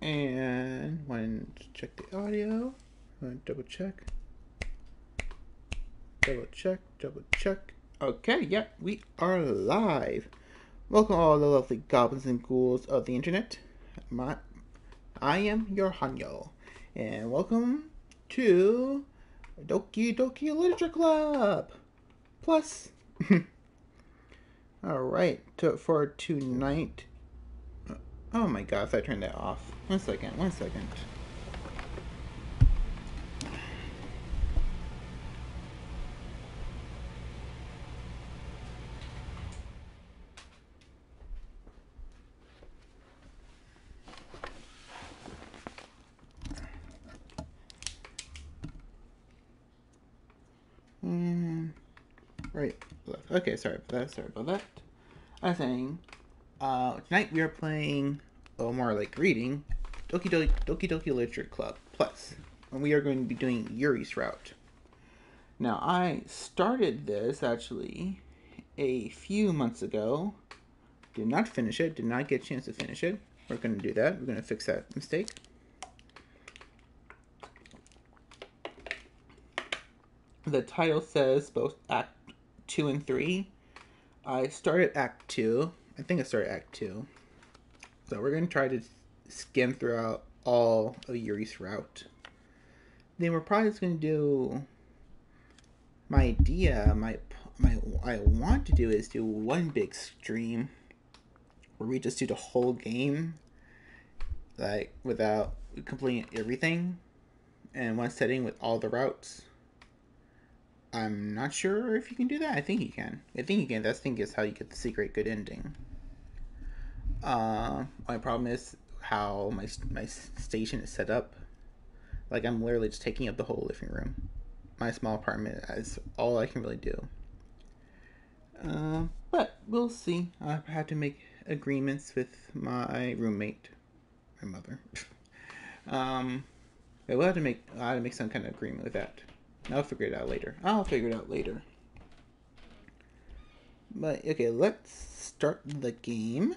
And want to check the audio. Double check. Double check. Double check. Okay, yep, we are live. Welcome all the lovely goblins and ghouls of the internet. I am your Hanyo. And welcome to Doki Doki Literature Club. Plus. Alright, for tonight. Oh my god, if I turned that off. One second. Right, left. Okay, sorry about that. I was saying, tonight we are playing, or more like reading, Doki Doki Literature Club Plus. And we are going to be doing Yuri's Route. Now, I started this, actually, a few months ago. Did not finish it, did not get a chance to finish it. We're going to do that. We're going to fix that mistake. The title says both Act 2 and 3. I started Act 2. I think I started Act 2. So we're going to try to skim throughout all of Yuri's Route. Then we're probably just going to do... My idea, what I want to do is do one big stream where we just do the whole game, like, without completing everything, and one setting with all the routes. I'm not sure if you can do that. I think you can. That thing is how you get the secret good ending. My problem is how my station is set up. Like, I'm literally just taking up the whole living room. My small apartment is all I can really do. But we'll see. I have to make agreements with my roommate, my mother. We'll have to make some kind of agreement with that. I'll figure it out later. But, okay, let's start the game.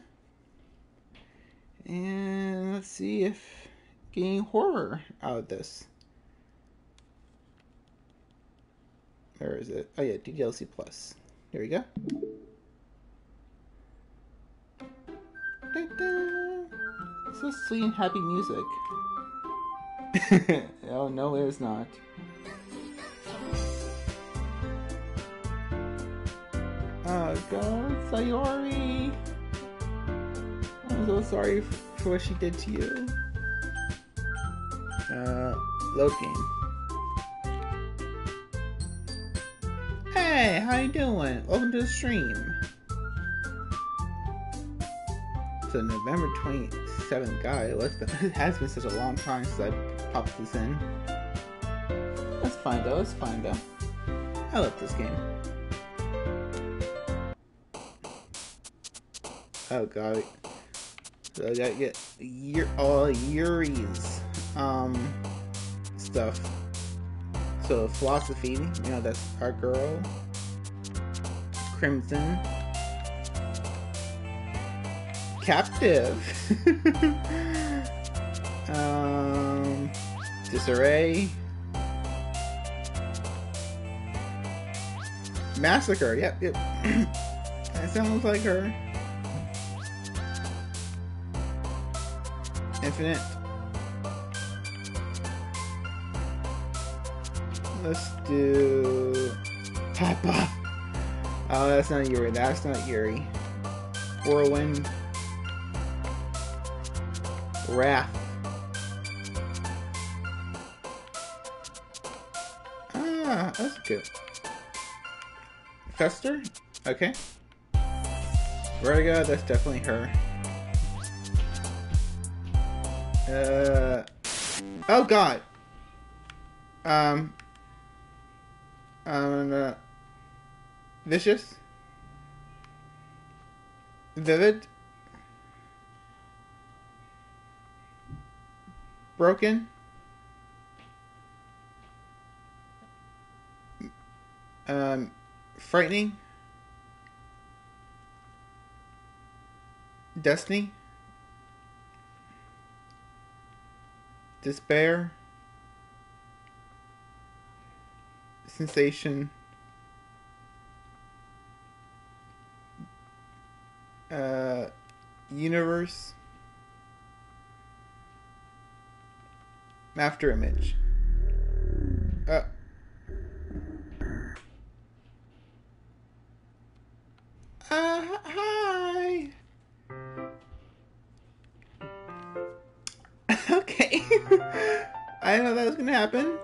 And let's see if getting horror out of this. Where is it? Oh yeah, DDLC Plus. There we go. Da-da. So sweet and happy music. Oh no, it's not. Oh god, Sayori! I'm so sorry for what she did to you. Load game. Hey, how you doing? Welcome to the stream. So November 27th, God, it has been such a long time since I popped this in. That's fine though, I love this game. Oh god. So I gotta get all Yuri's stuff. So philosophy, that's our girl. Crimson. Captive. Disarray. Massacre, yep. That sounds like her. Infinite. Let's do Papa. Oh, that's not Yuri. Whirlwind. Wrath. Ah, that's good. Fester? Okay. Vertigo, that's definitely her. Oh god. Vicious? Vivid? Broken? Frightening? Destiny? despair, sensation, universe, after image. Hi. Okay. I didn't know that was gonna happen.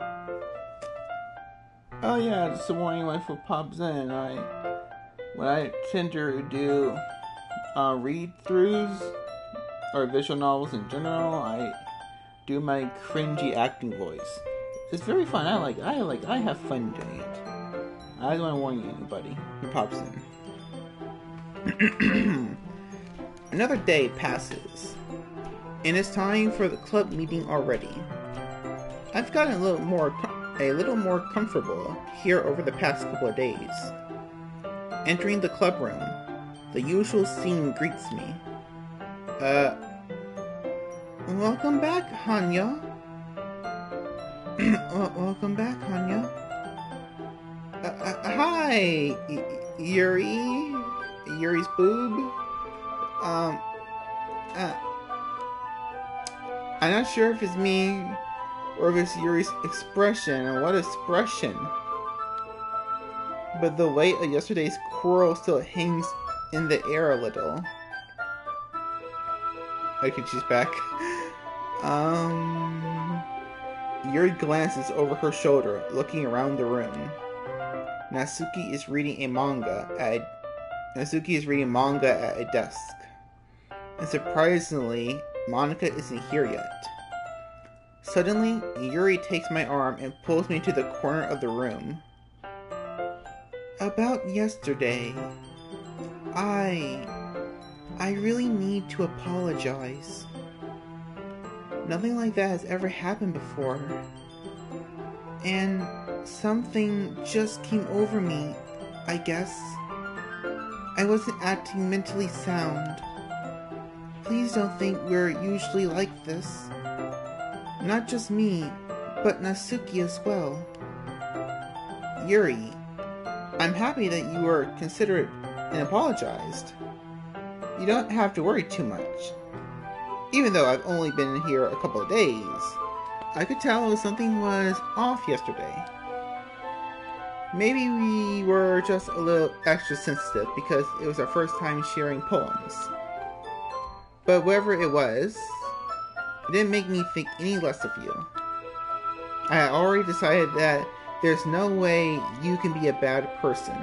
Oh yeah, just a warning when it pops in. When I tend to do read-throughs or visual novels in general, I do my cringy acting voice. It's very fun. I have fun doing it. I just want to warn you, buddy. It pops in. Another day passes, and it's time for the club meeting already. I've gotten a little more comfortable here over the past couple of days. Entering the club room, the usual scene greets me. Welcome back, Hanya. Welcome back, Hanya. Hi, Yuri. Yuri's boob. I'm not sure if it's me or if it's Yuri's expression, and what expression. But the weight of yesterday's quarrel still hangs in the air a little. Okay, she's back. Yuri glances over her shoulder, looking around the room. Natsuki is reading manga at a desk. And surprisingly, Monika isn't here yet. Suddenly, Yuri takes my arm and pulls me to the corner of the room. About yesterday, I really need to apologize. Nothing like that has ever happened before. And something just came over me, I guess. I wasn't acting mentally sound. Please don't think we're usually like this. Not just me, but Natsuki as well. Yuri, I'm happy that you were considerate and apologized. You don't have to worry too much. Even though I've only been here a couple of days, I could tell something was off yesterday. Maybe we were just a little extra sensitive because it was our first time sharing poems. But whatever it was, it didn't make me think any less of you. I had already decided that there's no way you can be a bad person.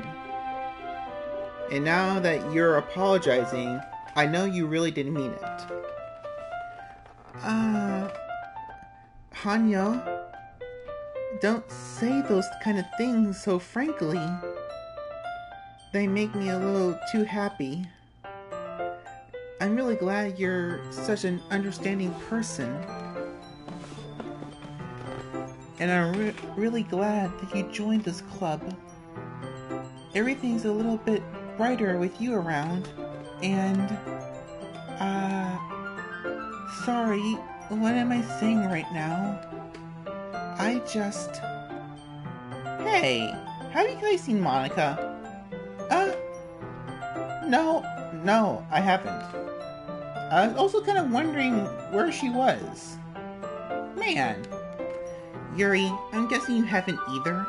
And now that you're apologizing, I know you really didn't mean it. Hanya, don't say those kind of things so frankly. They make me a little too happy. I'm really glad you're such an understanding person. And I'm really glad that you joined this club. Everything's a little bit brighter with you around. And, sorry, what am I saying right now? Hey, have you guys seen Monika? No, I haven't. I was also kind of wondering where she was. Man. Yuri, I'm guessing you haven't either.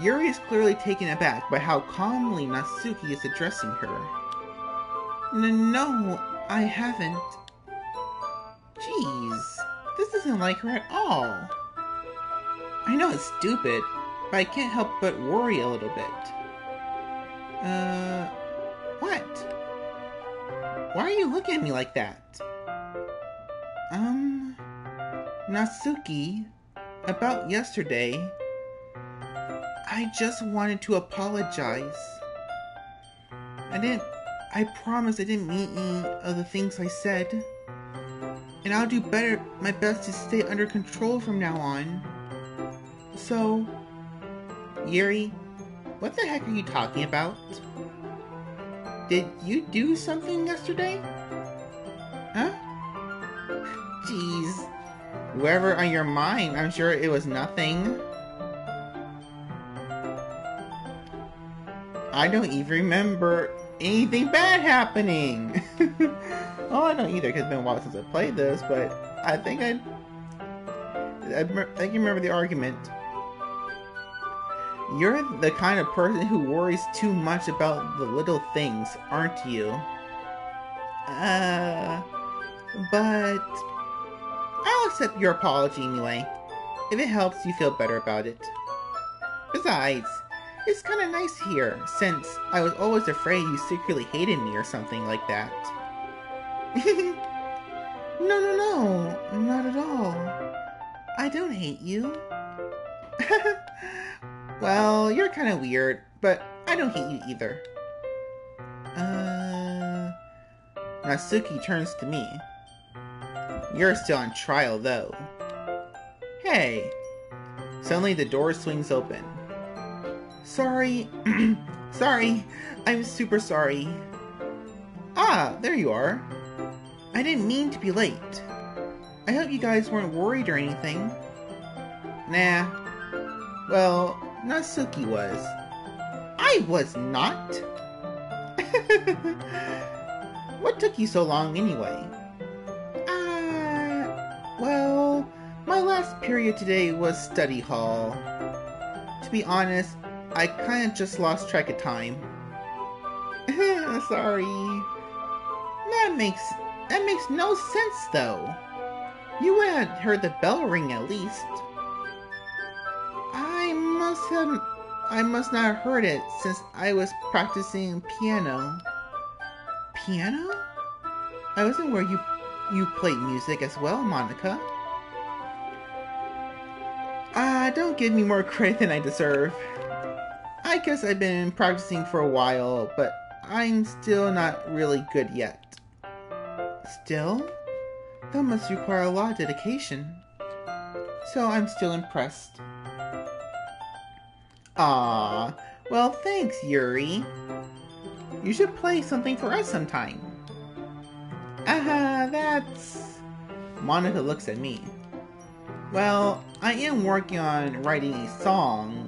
Yuri is clearly taken aback by how calmly Natsuki is addressing her. No, I haven't. Jeez, this isn't like her at all. I know it's stupid, but I can't help but worry a little bit. What? Why are you looking at me like that? Natsuki, about yesterday, I just wanted to apologize. I promise I didn't mean any of the things I said. And I'll do my best to stay under control from now on. So, Yuri, what the heck are you talking about? Did you do something yesterday? Whoever on your mind, I'm sure it was nothing. I don't even remember anything bad happening. Oh, I don't either, because it's been a while since I played this, but I think I think you remember the argument. You're the kind of person who worries too much about the little things, aren't you? But I'll accept your apology anyway, if it helps you feel better about it. Besides, it's kind of nice here, since I was always afraid you secretly hated me or something like that. No, not at all. I don't hate you. Well, you're kind of weird, but I don't hate you either. Natsuki turns to me. You're still on trial, though. Hey. Suddenly the door swings open. Sorry. Sorry. I'm super sorry. Ah, there you are. I didn't mean to be late. I hope you guys weren't worried or anything. Nah. Well, Natsuki was. I was not. What took you so long anyway? Well, my last period today was study hall. To be honest, I kinda just lost track of time. Sorry. That makes no sense though. You had heard the bell ring at least. I must not have heard it since I was practicing piano. Piano? I wasn't where you played music as well, Monica. Don't give me more credit than I deserve. I guess I've been practicing for a while, but I'm still not really good yet. Still? That must require a lot of dedication. So I'm still impressed. Ah, well thanks, Yuri. You should play something for us sometime. That's... Monica looks at me. Well, I am working on writing a song,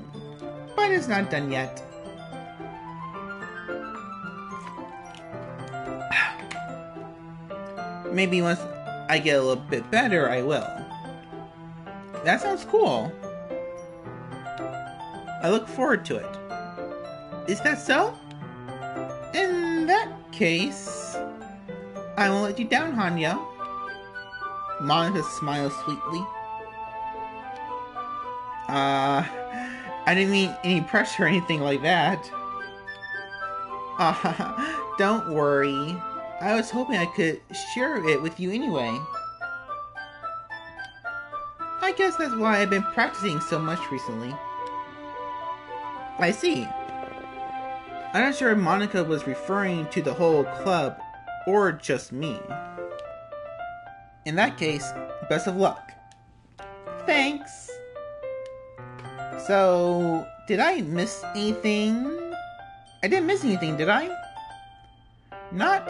but it's not done yet. Maybe once I get a little bit better, I will. That sounds cool. I look forward to it. Is that so? In that case, I won't let you down, Hanyo. Monica smiles sweetly. I didn't mean any pressure or anything like that. Don't worry. I was hoping I could share it with you anyway. I guess that's why I've been practicing so much recently. I see. I'm not sure if Monica was referring to the whole club or just me. In that case, best of luck. Thanks. So, did I miss anything? I didn't miss anything, did I? Not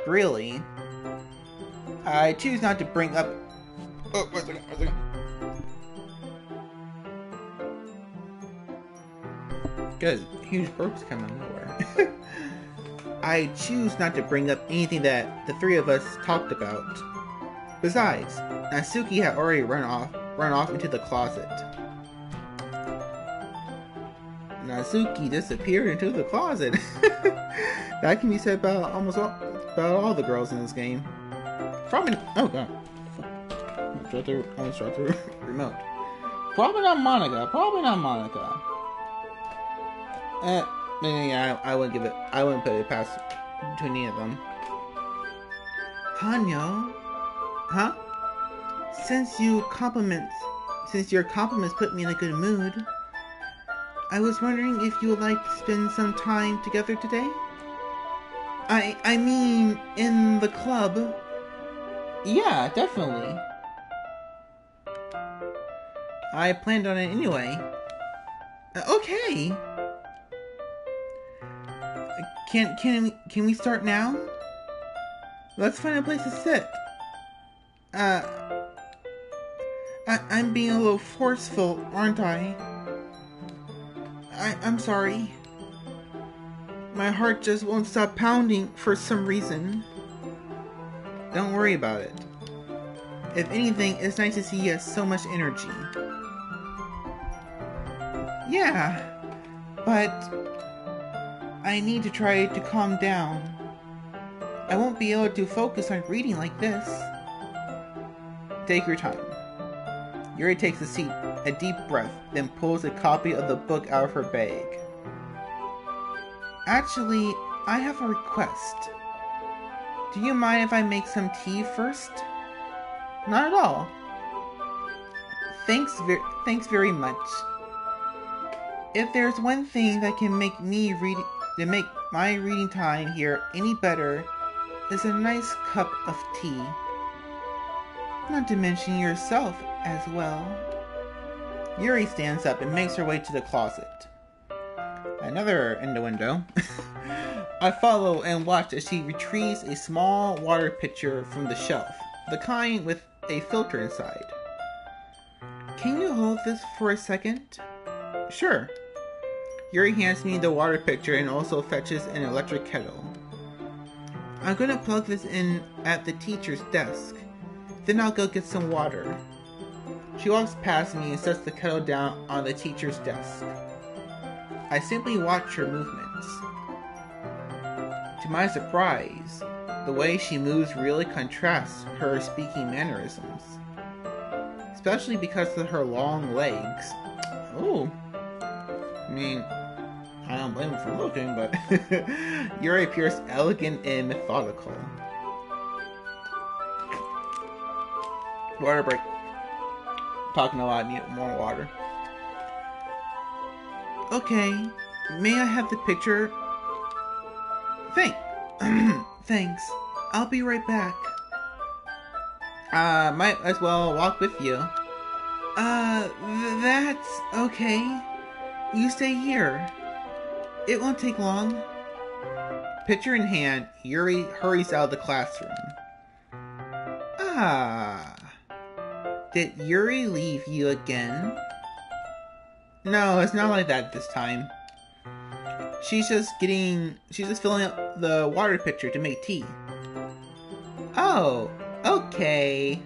really. I choose not to bring up... Oh, wait a second. Good, huge burps come out of nowhere. I choose not to bring up anything that the three of us talked about. Besides, Natsuki had already run off into the closet. Natsuki disappeared into the closet. That can be said about almost all the girls in this game. Probably. Oh god. Almost dropped the remote. Probably not Monica. Yeah, I wouldn't put it past between any of them. Hanyo? Huh? Since your compliments put me in a good mood, I was wondering if you would like to spend some time together today? I mean, in the club. Yeah, definitely. I planned on it anyway. Okay. Can we start now? Let's find a place to sit. I'm being a little forceful, aren't I? I'm sorry. My heart just won't stop pounding for some reason. Don't worry about it. If anything, it's nice to see you have so much energy. Yeah, but I need to try to calm down. I won't be able to focus on reading like this. Take your time. Yuri takes a deep breath, then pulls a copy of the book out of her bag. Actually, I have a request. Do you mind if I make some tea first? Not at all. Thanks very much. If there's one thing that can make my reading time here any better, it's a nice cup of tea. Not to mention yourself as well. Yuri stands up and makes her way to the closet. Another innuendo. I follow and watch as she retrieves a small water pitcher from the shelf, the kind with a filter inside. Can you hold this for a second? Sure. Yuri hands me the water pitcher and also fetches an electric kettle. I'm gonna plug this in at the teacher's desk. Then I'll go get some water. She walks past me and sets the kettle down on the teacher's desk. I simply watch her movements. To my surprise, the way she moves really contrasts her speaking mannerisms. Especially because of her long legs. Oh. I mean, I don't blame him for looking, but Yuri appears elegant and methodical. Water break. Talking a lot, need more water. Okay, may I have the picture? Thanks. I'll be right back. Might as well walk with you. That's okay. You stay here. It won't take long. Pitcher in hand, Yuri hurries out of the classroom. Ah. Did Yuri leave you again? No, it's not like that this time. She's just filling up the water pitcher to make tea. Oh, okay.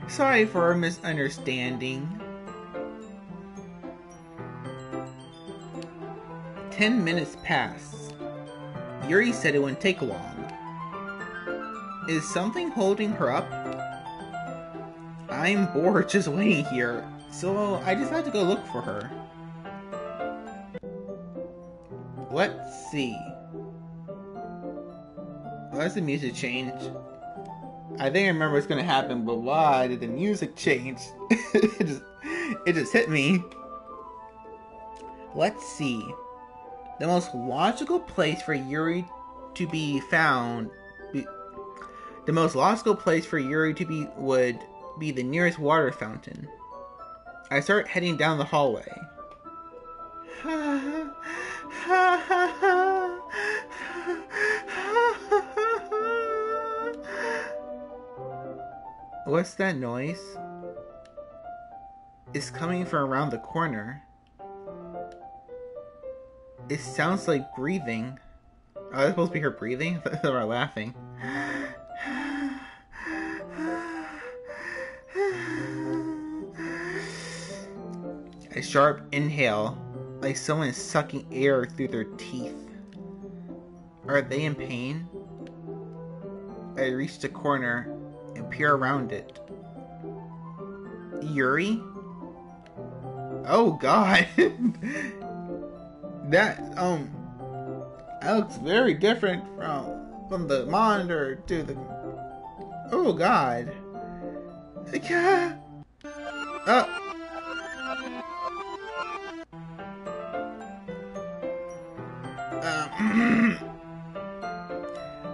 Sorry for a misunderstanding. 10 minutes pass. Yuri said it wouldn't take long. Is something holding her up? I'm bored just waiting here, so I decided to go look for her. Let's see. Why does the music change? I think I remember what's gonna happen, but why did the music change? it just hit me. Let's see. The most logical place for Yuri to be found... The most logical place for Yuri to be would be the nearest water fountain. I start heading down the hallway. What's that noise? It's coming from around the corner. It sounds like breathing. Oh, that's supposed to be her breathing? I thought they were laughing. A sharp inhale, like someone is sucking air through their teeth. Are they in pain? I reach the corner and peer around it. Yuri? Oh god! That looks very different from the monitor to the... Oh god.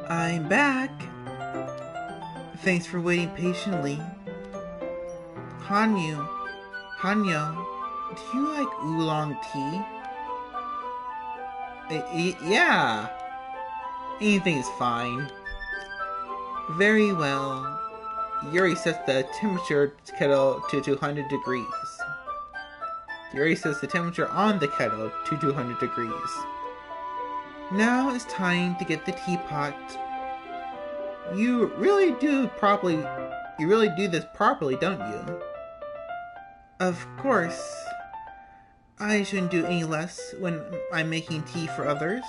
I'm back. Thanks for waiting patiently. Hanyo, do you like oolong tea? Yeah. Anything is fine. Very well. Yuri sets the temperature kettle to 200 degrees. Yuri sets the temperature on the kettle to 200 degrees. Now it's time to get the teapot. You really do this properly, don't you? Of course. I shouldn't do any less when I'm making tea for others.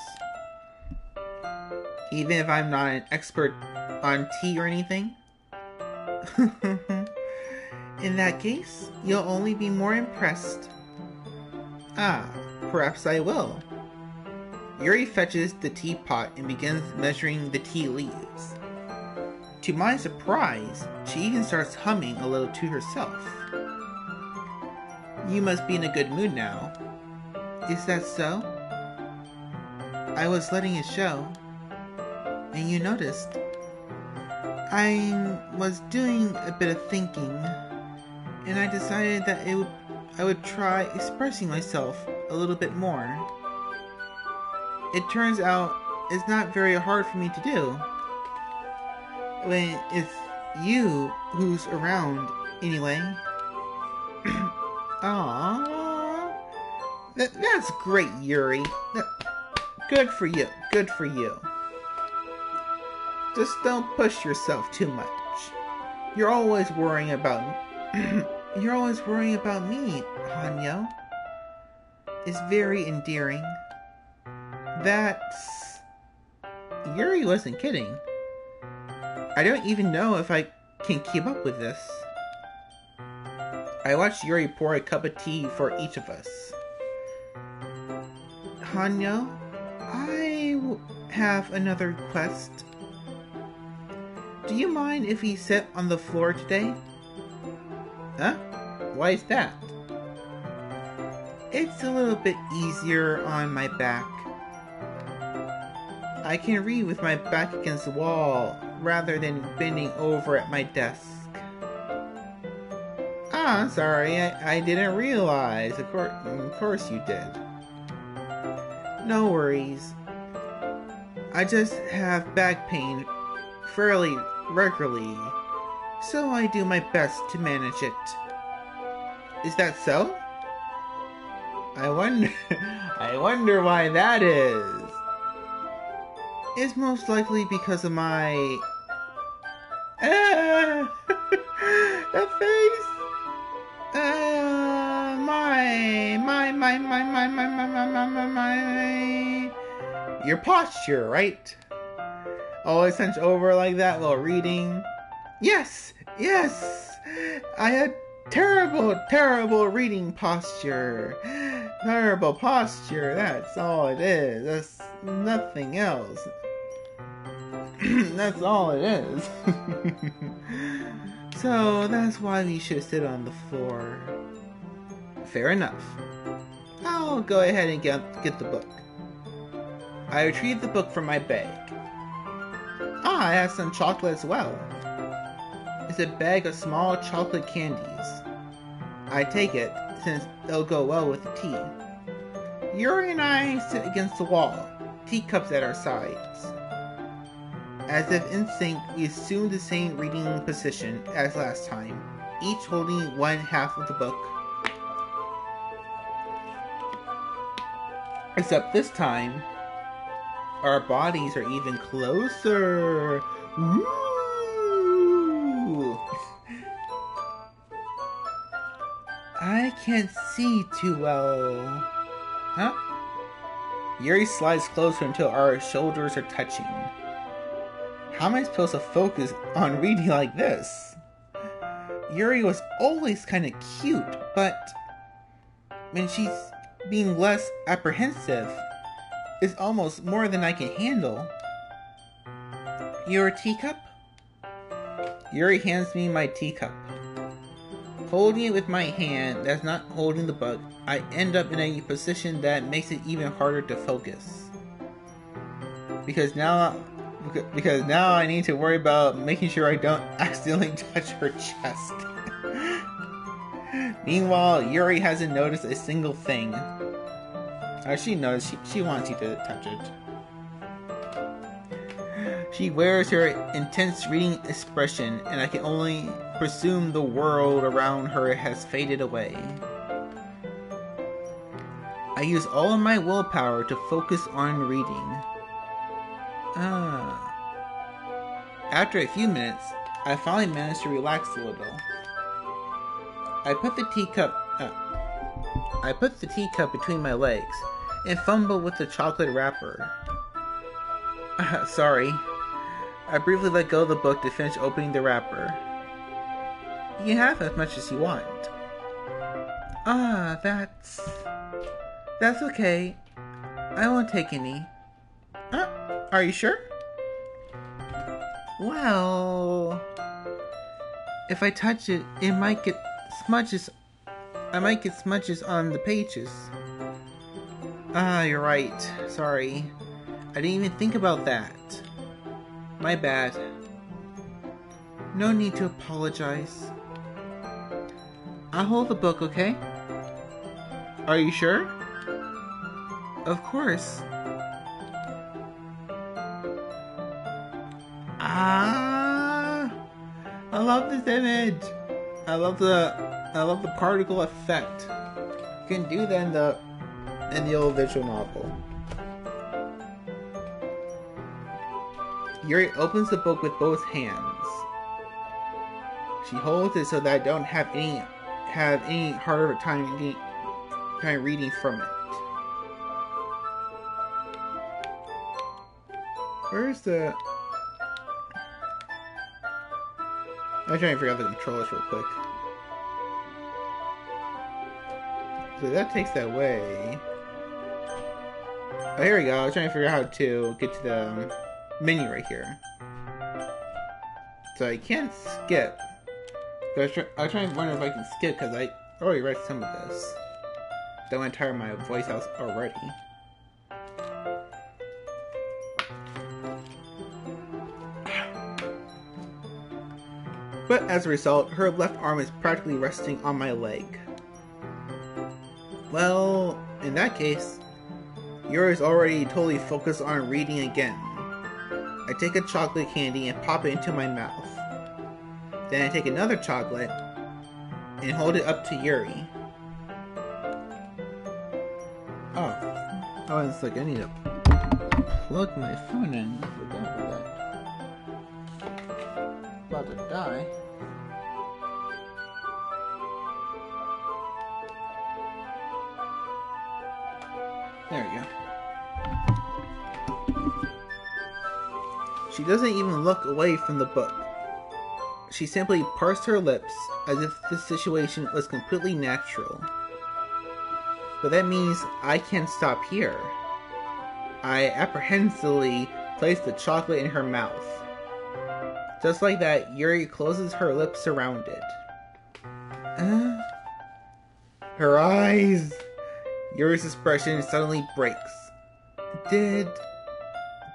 Even if I'm not an expert on tea or anything. In that case, you'll only be more impressed. Ah, perhaps I will. Yuri fetches the teapot and begins measuring the tea leaves. To my surprise, she even starts humming a little to herself. You must be in a good mood now. Is that so? I was letting it show, and you noticed. I was doing a bit of thinking, and I decided that I would try expressing myself a little bit more. It turns out it's not very hard for me to do. When it's you who's around, anyway. Aww. That's great, Yuri. Good for you. Good for you. Just don't push yourself too much. You're always worrying about You're always worrying about me, Hanyo. It's very endearing. That's... Yuri wasn't kidding. I don't even know if I can keep up with this. I watched Yuri pour a cup of tea for each of us. Hanyo, I have another request. Do you mind if we sit on the floor today? Huh? Why is that? It's a little bit easier on my back. I can read with my back against the wall rather than bending over at my desk. Ah, I'm sorry, I didn't realize. Of course you did. No worries. I just have back pain fairly regularly, so I do my best to manage it. Is that so? I wonder why that is. It's most likely because of my... the face! Your posture, right? Always hunched over like that while reading. Yes! I had terrible reading posture. Terrible posture, that's all it is. That's nothing else. That's all it is. So that's why we should sit on the floor. Fair enough. I'll go ahead and get the book. I retrieved the book from my bag. I have some chocolate as well. It's a bag of small chocolate candies. I take it, since they'll go well with the tea. Yuri and I sit against the wall, teacups at our sides. As if in sync, we assume the same reading position as last time, each holding one half of the book. Except this time, our bodies are even closer. Woo! I can't see too well. Huh? Yuri slides closer until our shoulders are touching. How am I supposed to focus on reading like this? Yuri was always kind of cute, but when she's being less apprehensive, it's almost more than I can handle. Your teacup? Yuri hands me my teacup. Holding it with my hand that's not holding the book, I end up in a position that makes it even harder to focus. Because now I need to worry about making sure I don't accidentally touch her chest. Meanwhile, Yuri hasn't noticed a single thing. She knows she wants you to touch it. She wears her intense reading expression, and I can only presume the world around her has faded away. I use all of my willpower to focus on reading. After a few minutes, I finally managed to relax a little. I put the teacup between my legs and fumbled with the chocolate wrapper. Sorry. I briefly let go of the book to finish opening the wrapper. You can have as much as you want. That's okay. I won't take any. Are you sure? Well, if I touch it, it might get smudges. I might get smudges on the pages. You're right. Sorry. I didn't even think about that. My bad. No need to apologize. I'll hold the book, okay? Are you sure? Of course. I love this image. I love the particle effect. You can do that in the old visual novel. Yuri opens the book with both hands. She holds it so that I don't have any harder time reading from it. Where's the... I'm trying to figure out the controllers real quick. So that takes that way. Oh, here we go. I was trying to figure out how to get to the menu right here. So I can't skip. I was trying to wonder if I can skip because I already read some of this. Don't want to tire my voice out already. But as a result, her left arm is practically resting on my leg. Well, in that case, Yuri's already totally focused on reading again. I take a chocolate candy and pop it into my mouth. Then I take another chocolate and hold it up to Yuri. Oh, it's like I need to plug my phone in. I forgot about that. About to die. There we go. She doesn't even look away from the book. She simply pursed her lips as if this situation was completely natural. But that means I can't stop here. I apprehensively place the chocolate in her mouth. Just like that, Yuri closes her lips around it. Her eyes! Yuri's expression suddenly breaks. Did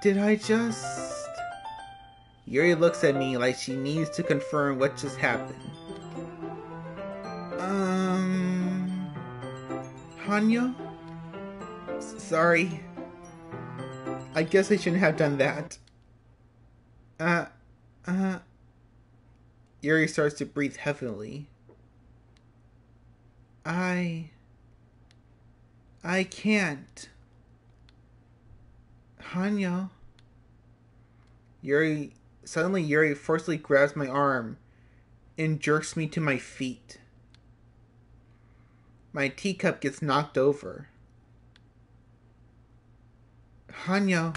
I just... Yuri looks at me like she needs to confirm what just happened. Hanyo? Sorry. I guess I shouldn't have done that. Yuri starts to breathe heavily. I can't. Hanyo. Suddenly Yuri forcefully grabs my arm and jerks me to my feet. My teacup gets knocked over. Hanyo.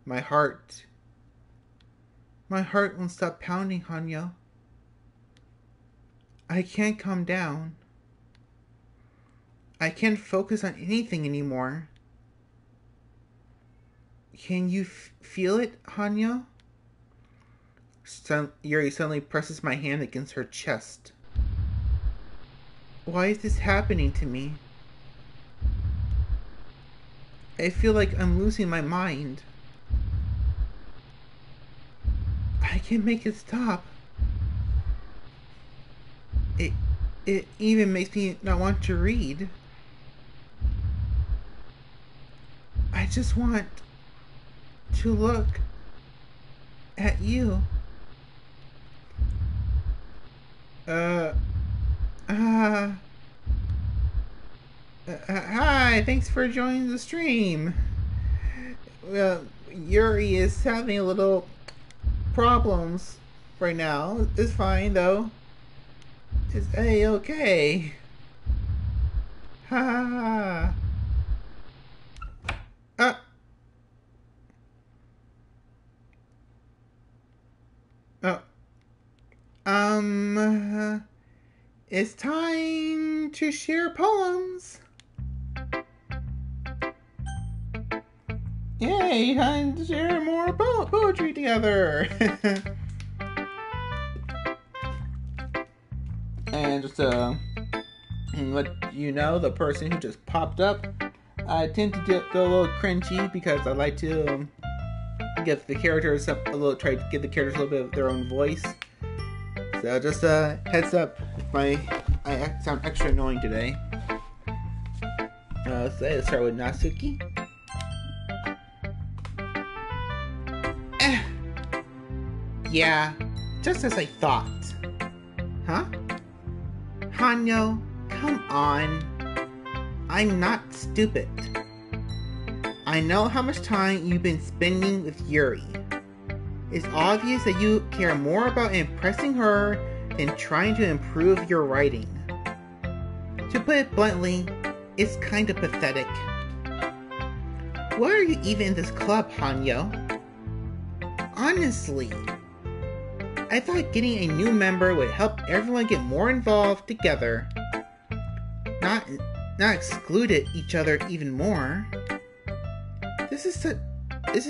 My heart won't stop pounding, Hanyo. I can't calm down. I can't focus on anything anymore. Can you feel it, Hanyo? Yuri suddenly presses my hand against her chest. Why is this happening to me? I feel like I'm losing my mind. I can't make it stop. It even makes me not want to read. I just want to look at you. Hi, thanks for joining the stream. Well, Yuri is having a little problems right now. It's fine though. It's A-okay. Ha ha ha. Oh. It's time to share poems. Yay, time to share more poetry together. And just to let you know, the person who just popped up, I tend to go a little cringy because I like to give the characters try to give the characters a little bit of their own voice. So just a heads up, I sound extra annoying today. So let's start with Natsuki. Yeah, just as I thought. Huh? Hanyo, come on. I'm not stupid. I know how much time you've been spending with Yuri. It's obvious that you care more about impressing her than trying to improve your writing. To put it bluntly, it's kind of pathetic. Why are you even in this club, Hanyo? Honestly, I thought getting a new member would help everyone get more involved together, not exclude each other even more. This is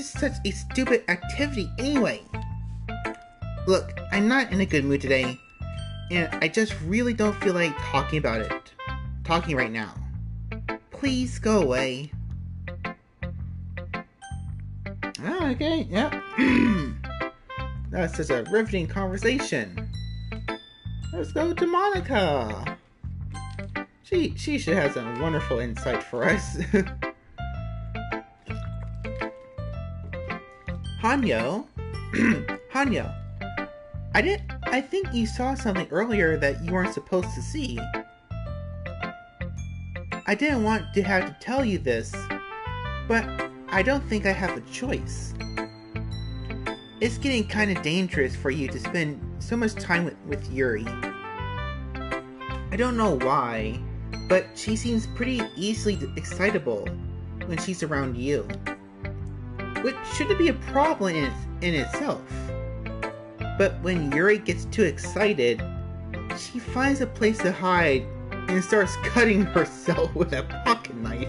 such a stupid activity anyway. Look, I'm not in a good mood today, and I just really don't feel like talking right now. Please go away. Oh, okay, yep. That's such a riveting conversation. Let's go to Monica. She should have some wonderful insight for us. Hanyo? Hanyo, I think you saw something earlier that you weren't supposed to see. I didn't want to have to tell you this, but I don't think I have a choice. It's getting kind of dangerous for you to spend so much time with Yuri. I don't know why, but she seems pretty easily excitable when she's around you. Which shouldn't be a problem in itself. But when Yuri gets too excited, she finds a place to hide and starts cutting herself with a pocket knife.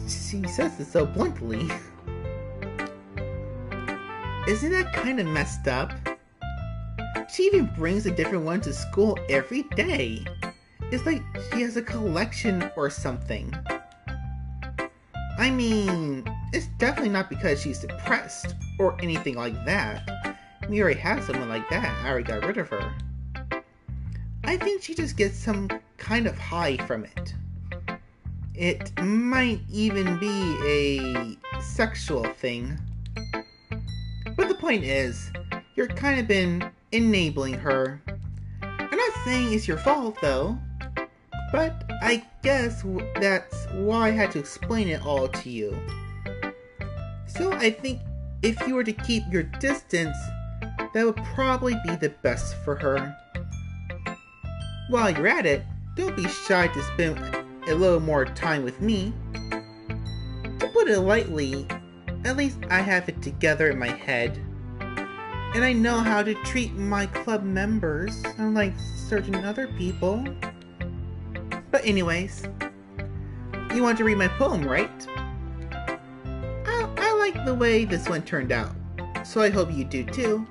She says it so bluntly. Isn't that kind of messed up? She even brings a different one to school every day. It's like she has a collection or something. I mean, it's definitely not because she's depressed or anything like that. We already have someone like that. I already got rid of her. I think she just gets some kind of high from it. It might even be a sexual thing. But the point is, you're kind of been enabling her. I'm not saying it's your fault though, but I guess that's why I had to explain it all to you. So I think if you were to keep your distance, that would probably be the best for her. While you're at it, don't be shy to spend a little more time with me. To put it lightly, at least I have it together in my head. And I know how to treat my club members, unlike certain other people. But anyways, you want to read my poem, right? I like the way this one turned out, so I hope you do too.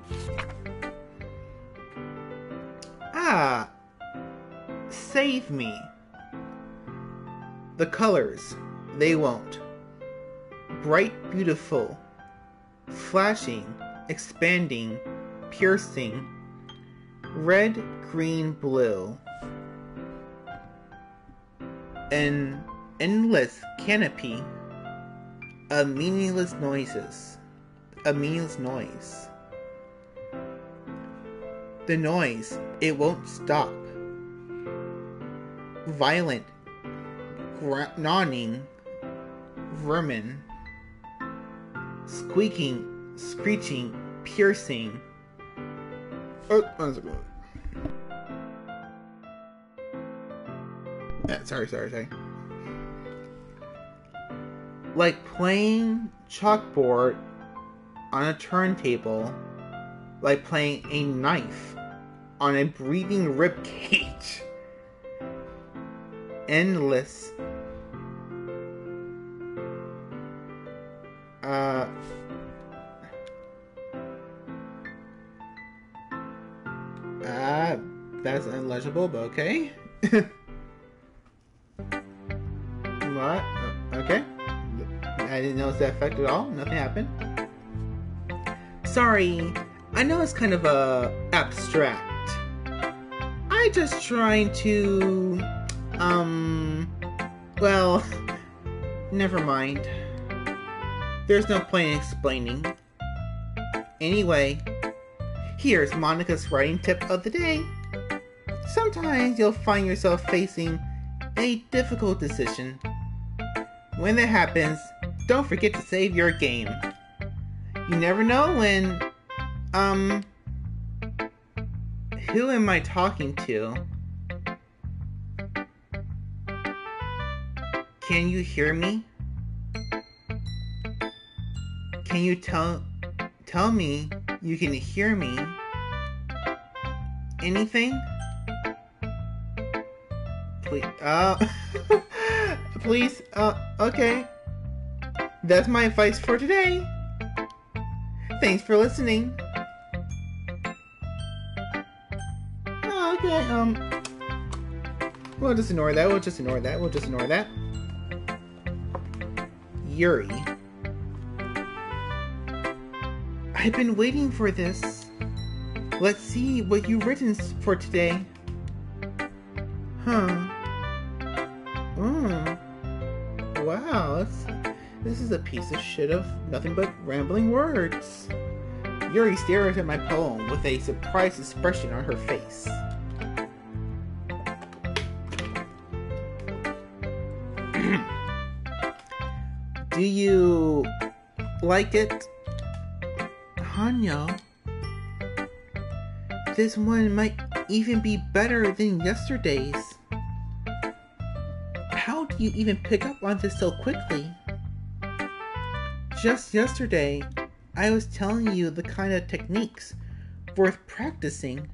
Save me. The colors, they won't. Bright, beautiful, flashing, expanding, piercing, red, green, blue. An endless canopy of meaningless noises, a meaningless noise. The noise, it won't stop. Violent, gnawing, vermin. Squeaking, screeching, piercing. Oh, 1 second. Sorry. Like playing chalkboard on a turntable, like playing a knife on a breathing rib cage. Endless. That's illegible, but okay. What? Okay. I didn't notice that effect at all. Nothing happened. Sorry. I know it's kind of abstract. I just trying to well, never mind. There's no point in explaining. Anyway, here's Monica's writing tip of the day. Sometimes you'll find yourself facing a difficult decision. When that happens, don't forget to save your game. You never know when, who am I talking to? Can you hear me? Can you tell me you can hear me? Anything? Please, please, okay. That's my advice for today. Thanks for listening. Oh, okay, we'll just ignore that. Yuri. I've been waiting for this. Let's see what you've written for today. Huh. Wow, this is a piece of shit of nothing but rambling words. Yuri stares at my poem with a surprised expression on her face. Do you like it? Hanyo? This one might even be better than yesterday's. How do you even pick up on this so quickly? Just yesterday, I was telling you the kind of techniques worth practicing.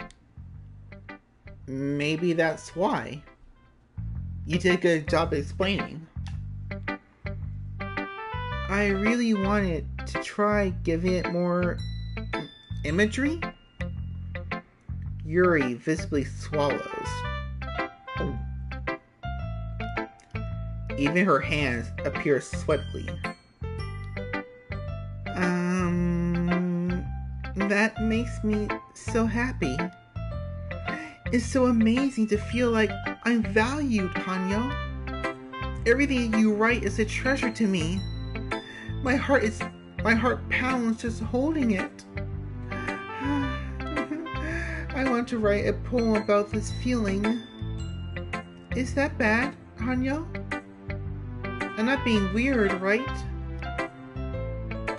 Maybe that's why. You did a good job explaining. I really wanted to try giving it more imagery. Yuri visibly swallows. Even her hands appear sweatily. That makes me so happy. It's so amazing to feel like I'm valued, Hanyo. Everything you write is a treasure to me. My heart pounds just holding it. I want to write a poem about this feeling. Is that bad, Hanyo? I'm not being weird, right?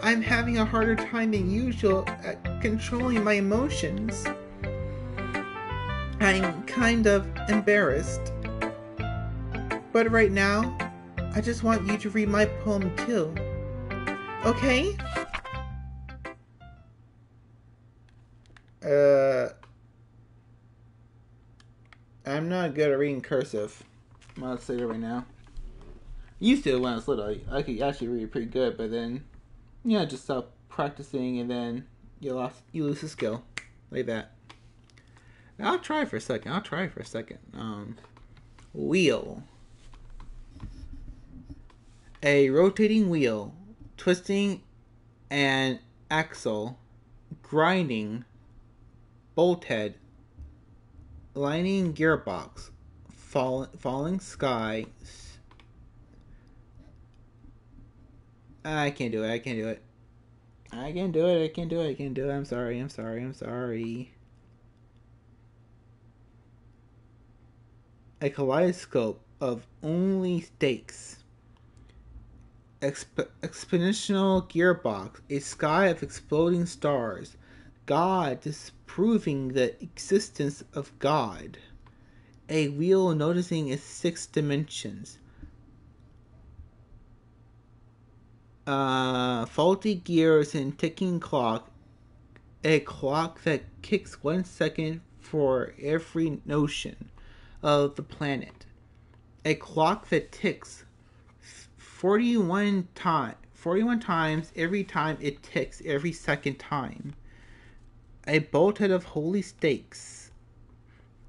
I'm having a harder time than usual at controlling my emotions. I'm kind of embarrassed. But right now, I just want you to read my poem too. Okay? I'm not good at reading cursive. I'm gonna say that right now. Used to when I was little, I could actually read pretty good, but then, just stop practicing and then you lose the skill. Like that. I'll try for a second. Wheel. A rotating wheel, twisting an axle, grinding, bolt head, lining gearbox, falling sky. I can't do it. I can do it. I can do it. I can do it. I'm sorry. I'm sorry. I'm sorry. A kaleidoscope of only stakes. Exponential gearbox. A sky of exploding stars. God disproving the existence of God. A wheel noticing its 6 dimensions. Faulty gears and ticking clock. A clock that kicks 1 second for every notion of the planet. A clock that ticks 41 times every time it ticks every second time. A bolthead of holy stakes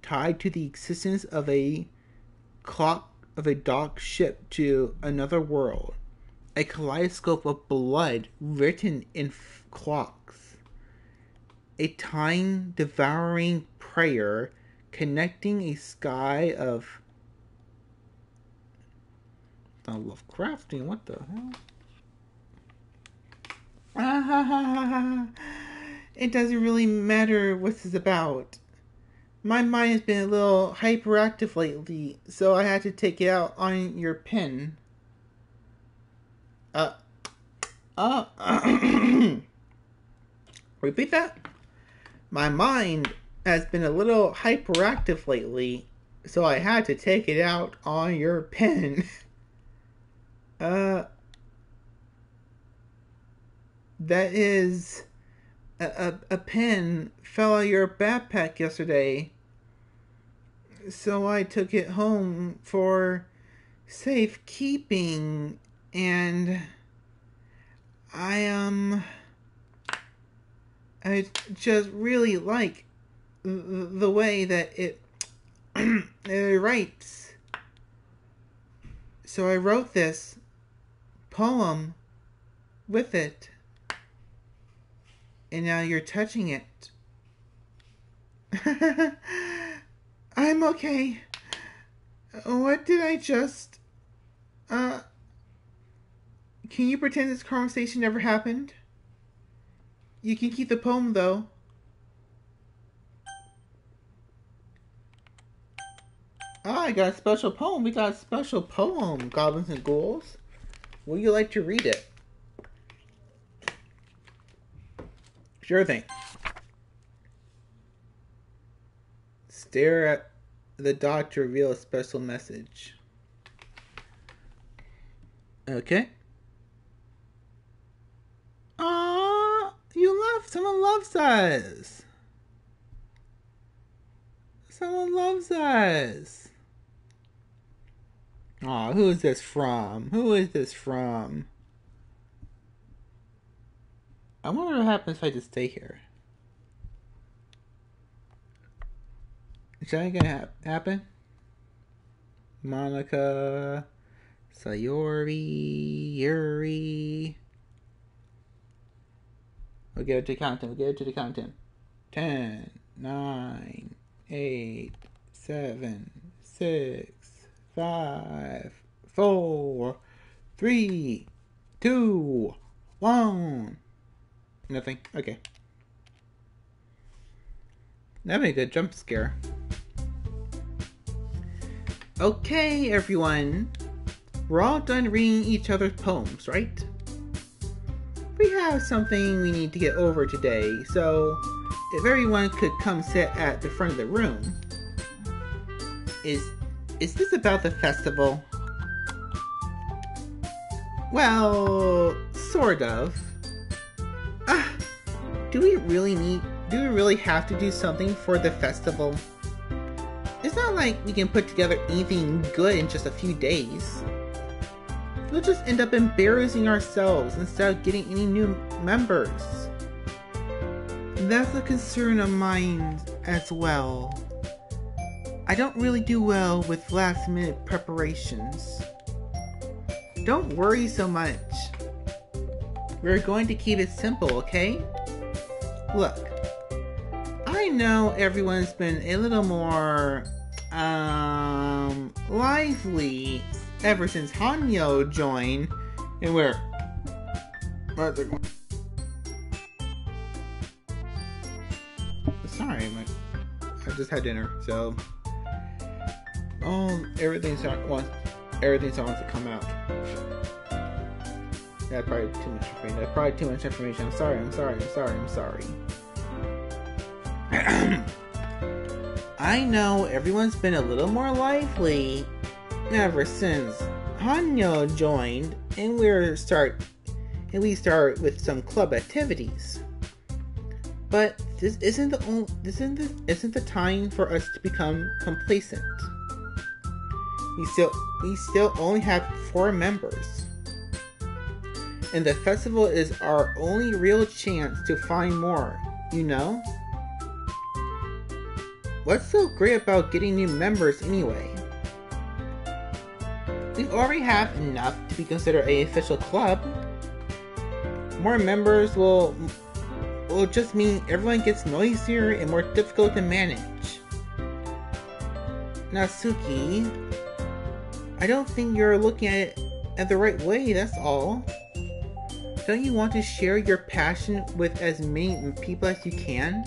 tied to the existence of a clock of a docked ship to another world. A kaleidoscope of blood written in clocks. A time-devouring prayer connecting a sky of... Lovecraftian, what the hell? It doesn't really matter what this is about. My mind has been a little hyperactive lately, so I had to take it out on your pen. Repeat that? My mind has been a little hyperactive lately, so I had to take it out on your pen. That is... A pen fell out of your backpack yesterday, so I took it home for safekeeping, and I just really like the way that it writes. So I wrote this poem with it. And now you're touching it. I'm okay. What did I just... Can you pretend this conversation never happened? You can keep the poem, though. Ah, I got a special poem. We got a special poem, Goblins and Ghouls. Would you like to read it? Sure thing. Stare at the dot to reveal a special message. Okay. Ah, you love. Someone loves us. Someone loves us. Aw, who is this from? Who is this from? I wonder what happens if I just stay here. Is that gonna happen? Monica, Sayori, Yuri. We'll get it to counting. 10, 9, 8, 7, 6, 5, 4, 3, 2, 1. Nothing. Okay. That'd be a good jump scare. Okay, everyone. We're all done reading each other's poems, right? We have something we need to get over today, so if everyone could come sit at the front of the room. Is this about the festival? Well, sort of. Do we really have to do something for the festival? It's not like we can put together anything good in just a few days. We'll just end up embarrassing ourselves instead of getting any new members. That's a concern of mine as well. I don't really do well with last minute preparations. Don't worry so much. We're going to keep it simple, okay? Look, I know everyone's been a little more, lively ever since Hanyo joined, and time. I just had dinner, so everything's wants to come out. That's probably too much information. That's probably too much information. I'm sorry. I know everyone's been a little more lively ever since Hanyo joined, and we start with some club activities. But this isn't the time for us to become complacent. We still only have 4 members. And the festival is our only real chance to find more, you know? What's so great about getting new members anyway? We already have enough to be considered an official club. More members will just mean everyone gets noisier and more difficult to manage. Natsuki, I don't think you're looking at it the right way, that's all. Don't you want to share your passion with as many people as you can?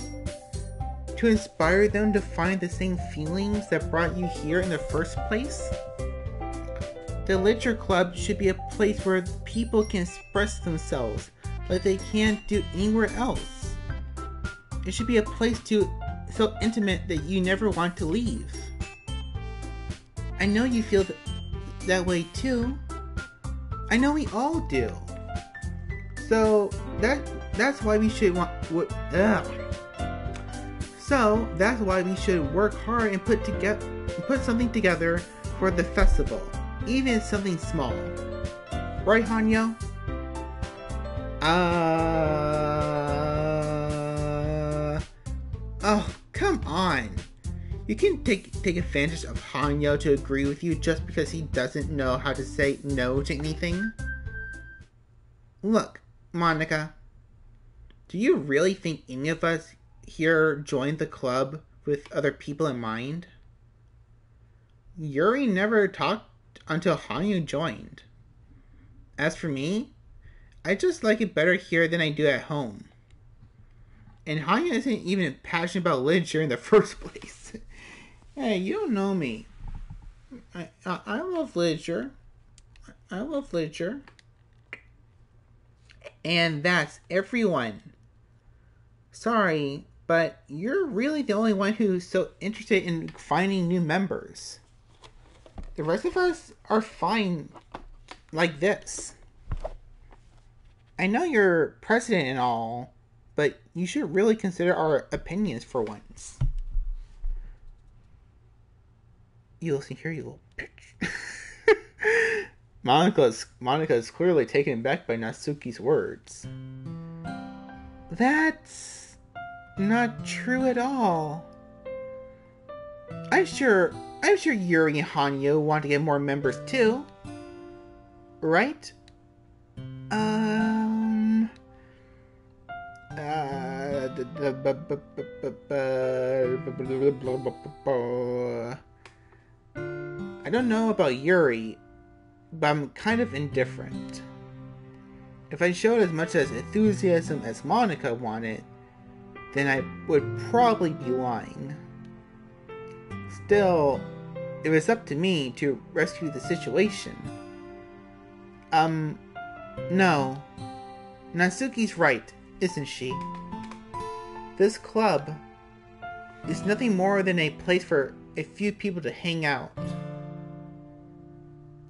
To inspire them to find the same feelings that brought you here in the first place? The Literature Club should be a place where people can express themselves like they can't do anywhere else. It should be a place so intimate that you never want to leave. I know you feel that way too. I know we all do. So that's why we should that's why we should work hard and put something together for the festival, even something small. Right, Hanyo? Oh, come on. You can take advantage of Hanyo to agree with you just because he doesn't know how to say no to anything? Look, Monica, do you really think any of us here joined the club with other people in mind? Yuri never talked until Hanyo joined. As for me, I just like it better here than I do at home. And Hanyo isn't even passionate about literature in the first place. Hey, you don't know me. I love literature. And that's everyone. Sorry, but you're really the only one who's so interested in finding new members. The rest of us are fine like this. I know you're president and all, but you should really consider our opinions for once. You listen here, you little bitch. Monica is clearly taken back by Natsuki's words. That's not true at all. I'm sure Yuri and Hanyo want to get more members too. Right? I don't know about Yuri, but I'm kind of indifferent. If I showed as much enthusiasm as Monica wanted, then I would probably be lying. Still, it was up to me to rescue the situation. No. Natsuki's right, isn't she? This club is nothing more than a place for a few people to hang out.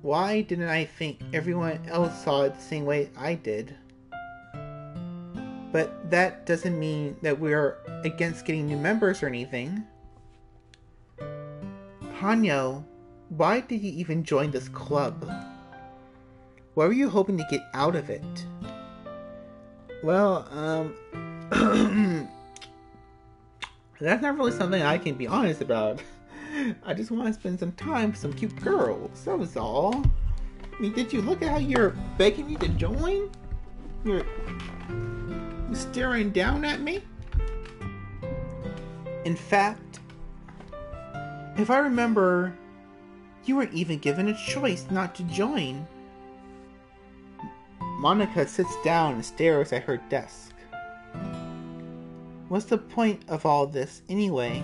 Why didn't I think everyone else saw it the same way I did? But that doesn't mean that we're against getting new members or anything. Hanyo, why did you even join this club? What were you hoping to get out of it? Well, that's not really something I can be honest about. I just want to spend some time with some cute girls, that was all. I mean, did you look at how you're begging me to join? You're staring down at me? In fact, if I remember, you weren't even given a choice not to join. Monica sits down and stares at her desk. What's the point of all this, anyway?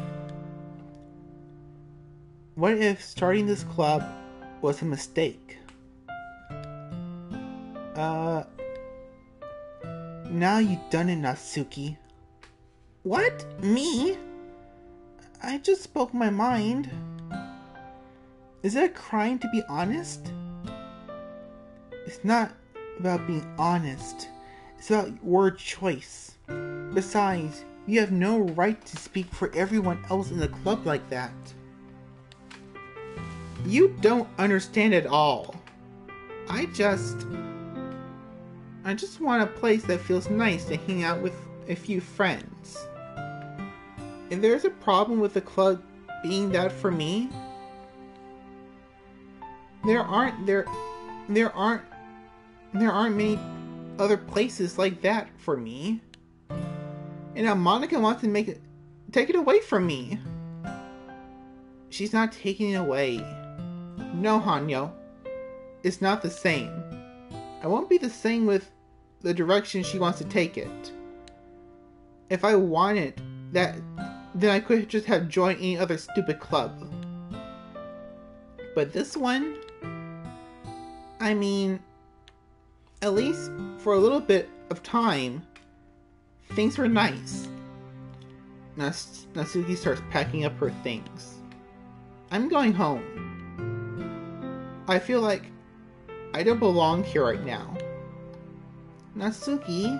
What if starting this club was a mistake? Now you've done it, Natsuki. What? Me? I just spoke my mind. Is it a crime to be honest? It's not about being honest. It's about word choice. Besides, you have no right to speak for everyone else in the club like that. You don't understand at all. I just want a place that feels nice to hang out with a few friends. If there's a problem with the club being that for me, there aren't many other places like that for me. And now Monica wants to take it away from me. She's not taking it away. No, Hanyo. It's not the same. I won't be the same with the direction she wants to take it. If I wanted that, then I could just have joined any other stupid club. But this one, I mean, at least for a little bit of time, things were nice. Natsuki starts packing up her things. I'm going home. I feel like I don't belong here right now. Natsuki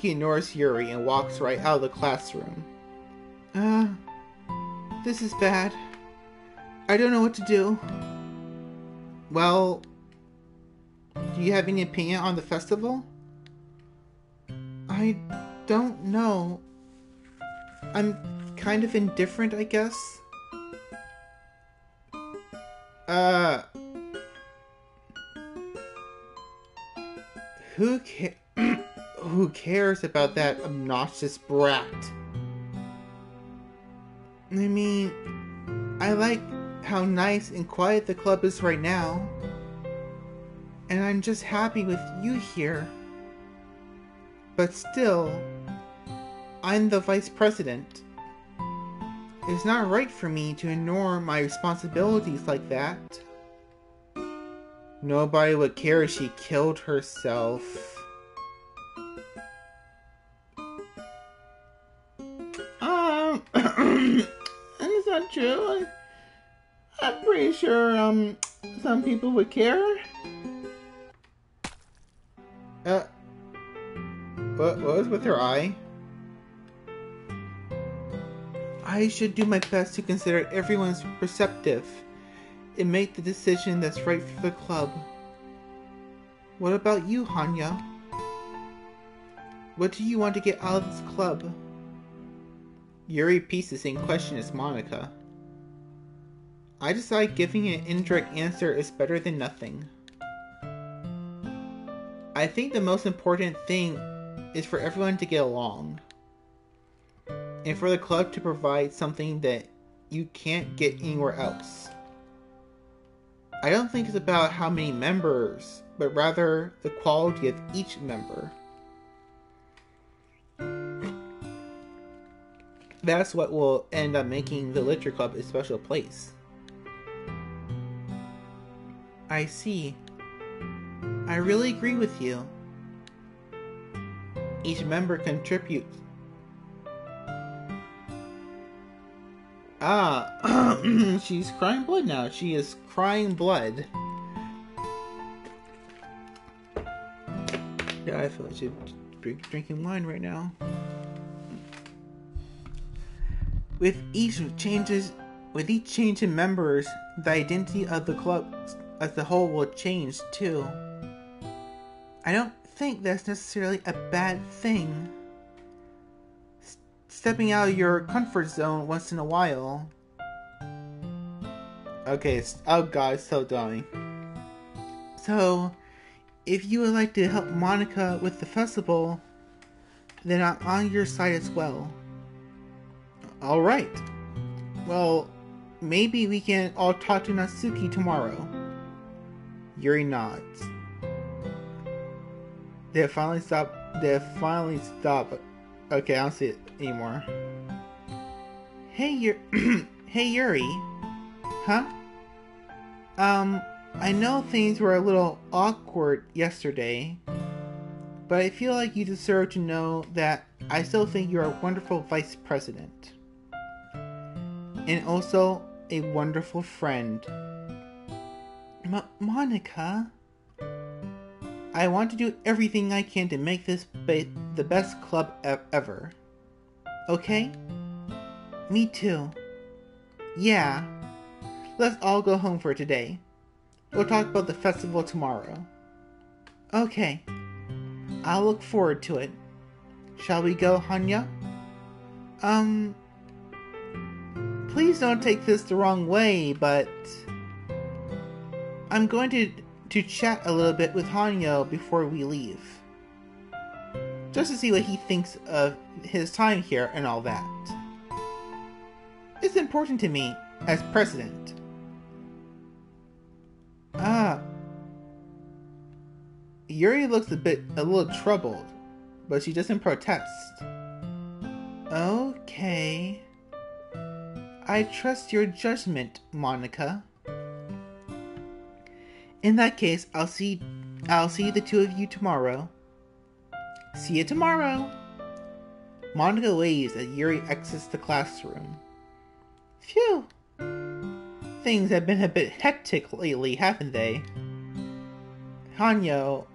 ignores Yuri and walks right out of the classroom. This is bad. I don't know what to do. Well, do you have any opinion on the festival? I don't know. I'm kind of indifferent, I guess. Who cares about that obnoxious brat? I mean, I like how nice and quiet the club is right now. And I'm just happy with you here. But still, I'm the vice president. It's not right for me to ignore my responsibilities like that. Nobody would care if she killed herself. That's not true. I'm pretty sure, some people would care. What was with her eye? I should do my best to consider everyone's perspective and make the decision that's right for the club. What about you, Hanya? What do you want to get out of this club? Yuri repeats the same question as Monica. I decide giving an indirect answer is better than nothing. I think the most important thing is for everyone to get along. And for the club to provide something that you can't get anywhere else. I don't think it's about how many members, but rather the quality of each member. That's what will end up making the Literature Club a special place. I see. I really agree with you. Each member contributes. She's crying blood now. She is crying blood. Yeah, I feel like she's drinking wine right now. With each change in members, the identity of the club as a whole will change too. I don't think that's necessarily a bad thing. Stepping out of your comfort zone once in a while. Okay, oh god, it's so dumb. So, if you would like to help Monica with the festival, then I'm on your side as well. Alright. Well, maybe we can all talk to Natsuki tomorrow. Yuri nods. They finally stop Okay, I don't see it anymore. Hey, hey, Yuri. Huh? I know things were a little awkward yesterday, but I feel like you deserve to know that I still think you're a wonderful vice president. And also a wonderful friend. Monica? I want to do everything I can to make this the best club ever. Okay? Me too. Yeah. Let's all go home for today. We'll talk about the festival tomorrow. Okay. I'll look forward to it. Shall we go, Hanya? Please don't take this the wrong way, but I'm going to chat a little bit with Hanyo before we leave. Just to see what he thinks of his time here and all that. It's important to me as president. Yuri looks a little troubled, but she doesn't protest. Okay. I trust your judgment, Monica. In that case, I'll see the two of you tomorrow. See you tomorrow. Monica waves as Yuri exits the classroom. Phew. Things have been a bit hectic lately, haven't they? Hanyo,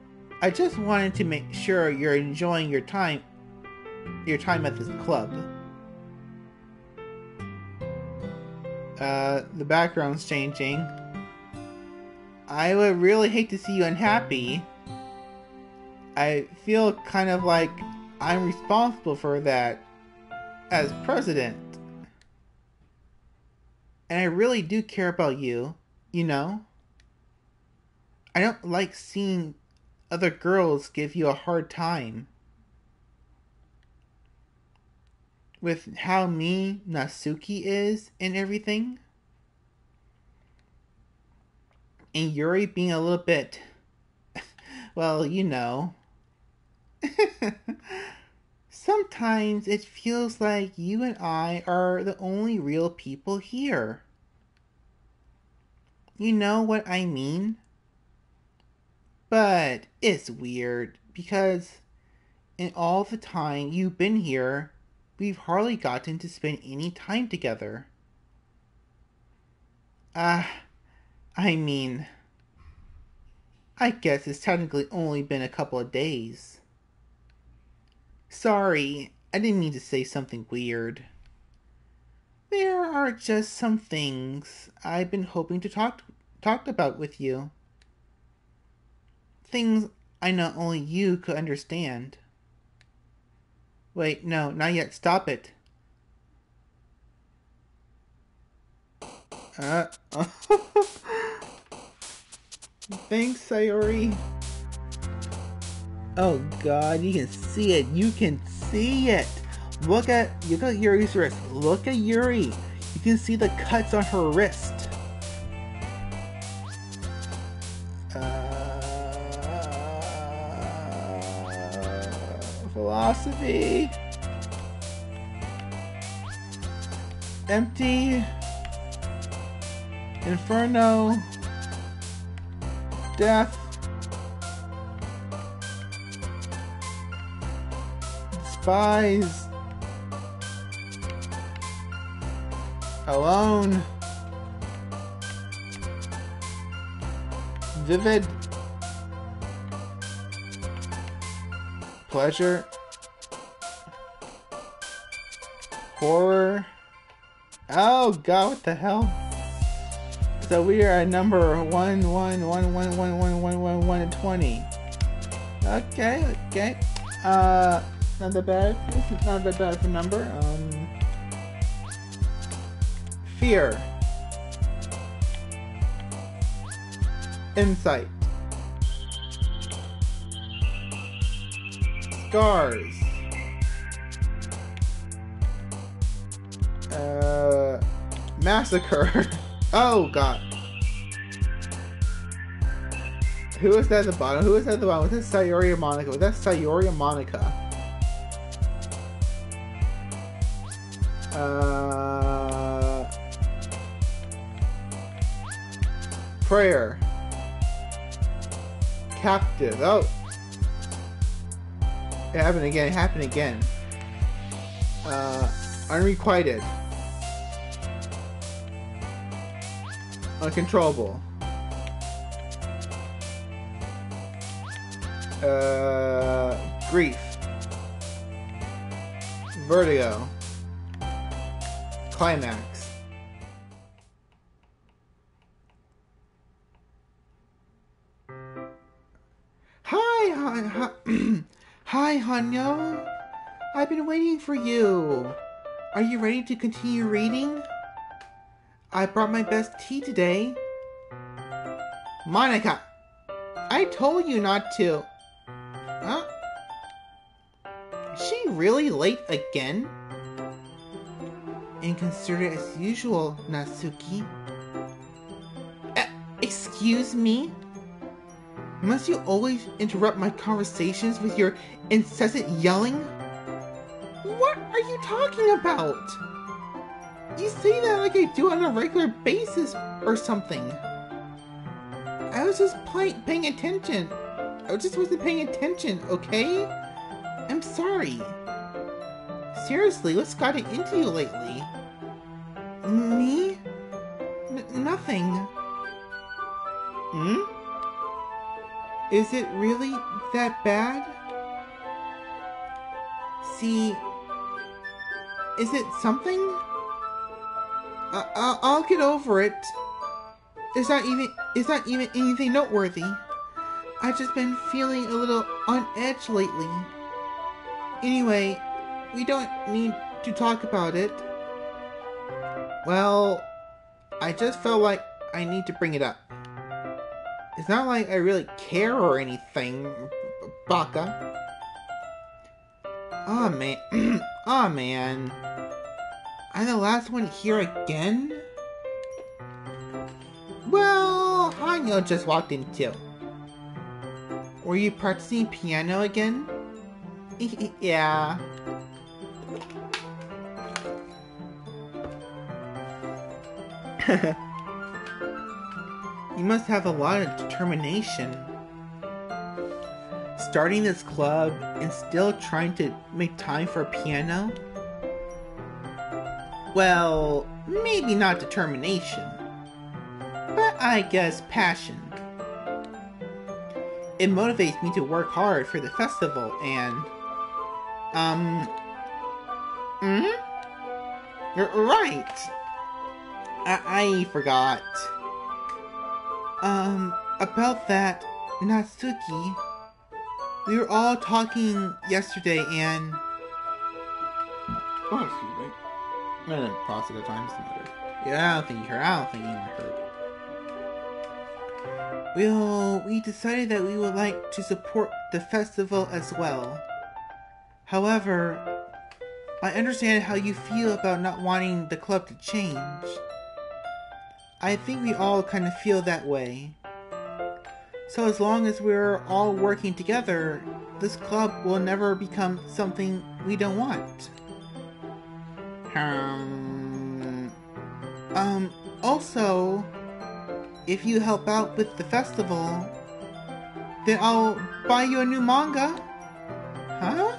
I just wanted to make sure you're enjoying your time at this club. The background's changing. I would really hate to see you unhappy. I feel kind of like I'm responsible for that as president. And I really do care about you, you know? I don't like seeing other girls give you a hard time. With how mean Natsuki is and everything. And Yuri being a little bit, well, you know. Sometimes it feels like you and I are the only real people here. You know what I mean? But it's weird because in all the time you've been here, we've hardly gotten to spend any time together. I mean, I guess it's technically only been a couple of days. Sorry, I didn't mean to say something weird. There are just some things I've been hoping to talk about with you. Things I know only you could understand. Wait, no, not yet. Stop it. Thanks, Sayori. Oh god, you can see it. You can see it. Look at Yuri's wrist. Look at Yuri. You can see the cuts on her wrist. Philosophy. Empty. Inferno. Death. Despise. Alone. Vivid. Pleasure. Horror. Oh god, what the hell? So we are at number 111111120. Okay. Not that bad. This is not that bad of a number. Fear. Insight. Scars. Massacre. Oh god. Who is that at the bottom? Was that Sayori or Monica? Was that Sayori or Monica? Prayer. Captive. Oh. It happened again. It happened again. Unrequited. Uncontrollable. Grief. Vertigo. Climax. Hi, Hanyo. I've been waiting for you. Are you ready to continue reading? I brought my best tea today. Monica, I told you not to. Huh? Is she really late again? Inconsiderate as usual, Natsuki. Excuse me? Must you always interrupt my conversations with your incessant yelling? What are you talking about? You say that like I do on a regular basis or something. I was just paying attention. I just wasn't paying attention, okay? I'm sorry. Seriously, what's gotten into you lately? Me? Nothing. Hmm? Is it really that bad? See, is it something? I'll get over it. It's not even anything noteworthy. I've just been feeling a little on edge lately. Anyway, we don't need to talk about it. Well, I just felt like I need to bring it up. It's not like I really care or anything, Baka. Aw, man. Aw, man. I'm the last one here again? Well, Hanyo just walked in too. Were you practicing piano again? Yeah. You must have a lot of determination. Starting this club and still trying to make time for piano? Well, maybe not determination, but I guess passion. It motivates me to work hard for the festival and... Right! I forgot. About that, Natsuki. We were all talking yesterday and... Oh, excuse me. I didn't cross it at times, doesn't matter. Yeah, I don't think you heard. I don't think anyone heard. Well, we decided that we would like to support the festival as well. However, I understand how you feel about not wanting the club to change. I think we all kind of feel that way. So as long as we're all working together, this club will never become something we don't want. Also, if you help out with the festival, then I'll buy you a new manga. Huh?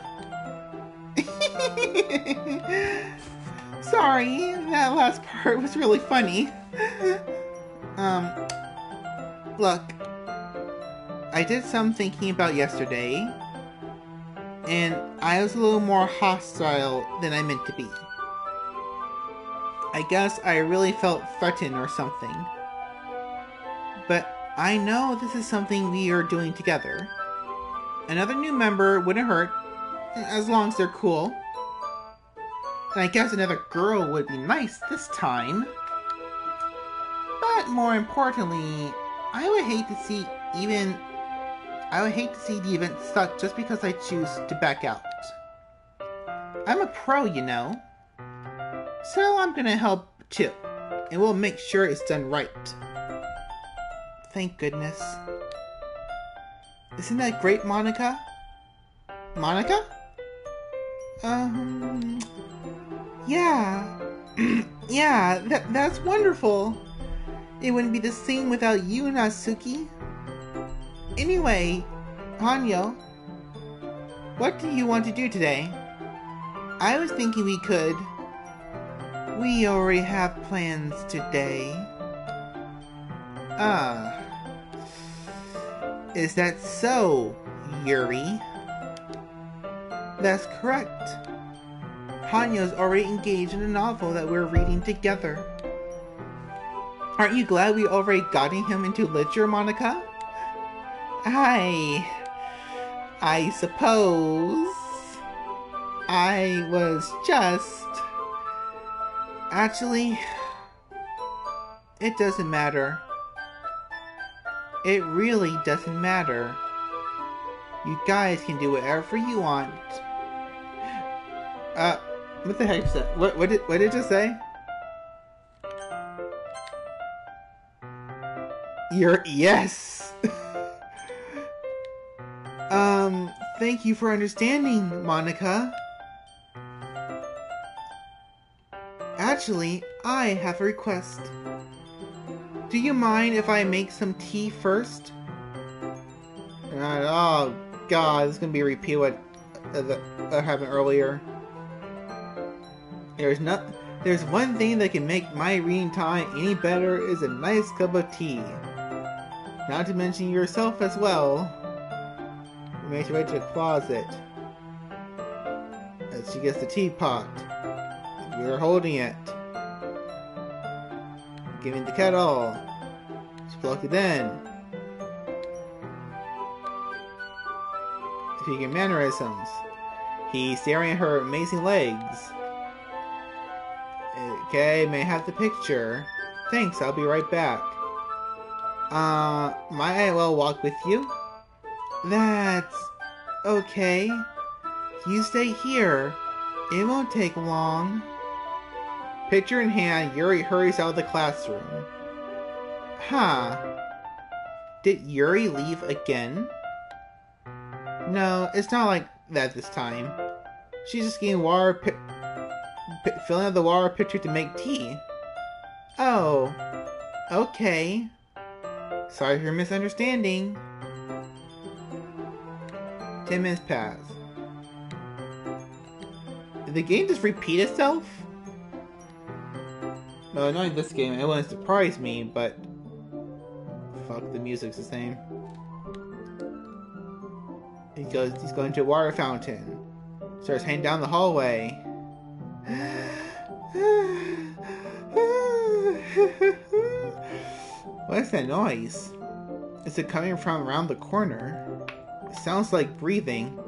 Sorry, that last part was really funny. Look, I did some thinking about yesterday, and I was a little more hostile than I meant to be. I guess I really felt threatened or something. But I know this is something we are doing together. Another new member wouldn't hurt, as long as they're cool. And I guess another girl would be nice this time. But more importantly, I would hate to see the event suck just because I choose to back out. I'm a pro, you know. So I'm gonna help too. And we'll make sure it's done right. Thank goodness. Isn't that great, Monica? Monica? Yeah. Yeah, that's wonderful. It wouldn't be the same without you, Natsuki. Anyway, Hanyo, what do you want to do today? I was thinking we could. We already have plans today. Ah. Is that so, Yuri? That's correct. Hanyo's already engaged in a novel that we're reading together. Aren't you glad we already gotten him into literature, Monica? I suppose. I was just... Actually, it doesn't matter. It really doesn't matter. You guys can do whatever you want. What the heck is that? What did it just say? Yes! Thank you for understanding, Monica. Actually, I have a request. Do you mind if I make some tea first? Oh god, this is gonna be a repeat of what happened earlier. There's one thing that can make my reading time any better is a nice cup of tea. Not to mention yourself as well. Make your way to the closet. As she gets the teapot. You're holding it. Giving the kettle. She plugged it in. Speaking mannerisms. He's staring at her amazing legs. Okay, may I have the picture? Thanks, I'll be right back. Might I well walk with you? That's... okay. You stay here. It won't take long. Picture in hand, Yuri hurries out of the classroom. Huh. Did Yuri leave again? No, it's not like that this time. She's just getting water, filling up the water pitcher to make tea. Oh. Okay. Sorry for your misunderstanding. 10 minutes pass. Did the game just repeat itself? Well, not in this game, it wouldn't surprise me, but... fuck, the music's the same. He's going to a water fountain. Starts heading down the hallway. What is that noise? Is it coming from around the corner? It sounds like breathing.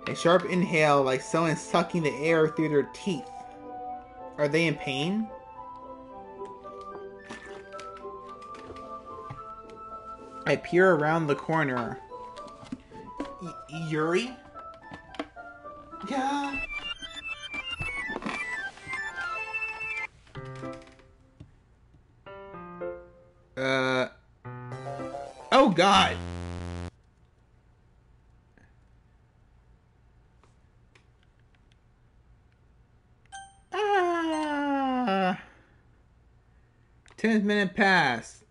A sharp inhale, like someone sucking the air through their teeth. Are they in pain? I peer around the corner. Yuri? Yeah? Oh god! Ah! 10th minute passed.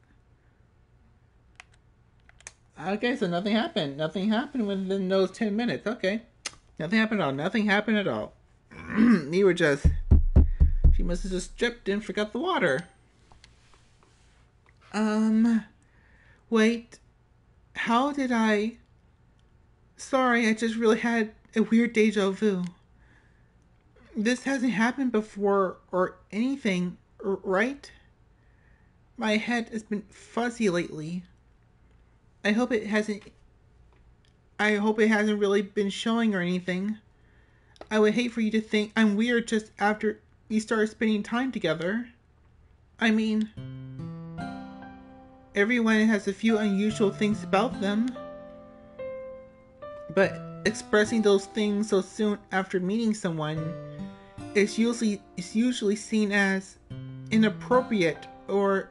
Okay, so nothing happened. Nothing happened within those 10 minutes. Okay. Nothing happened at all. Nothing happened at all. You were just... She must have just stripped and forgot the water. Wait. How did I... Sorry, I just really had a weird deja vu. This hasn't happened before or anything, right? My head has been fuzzy lately. I hope it hasn't really been showing or anything. I would hate for you to think I'm weird just after we started spending time together. I mean, everyone has a few unusual things about them. But expressing those things so soon after meeting someone is usually seen as inappropriate or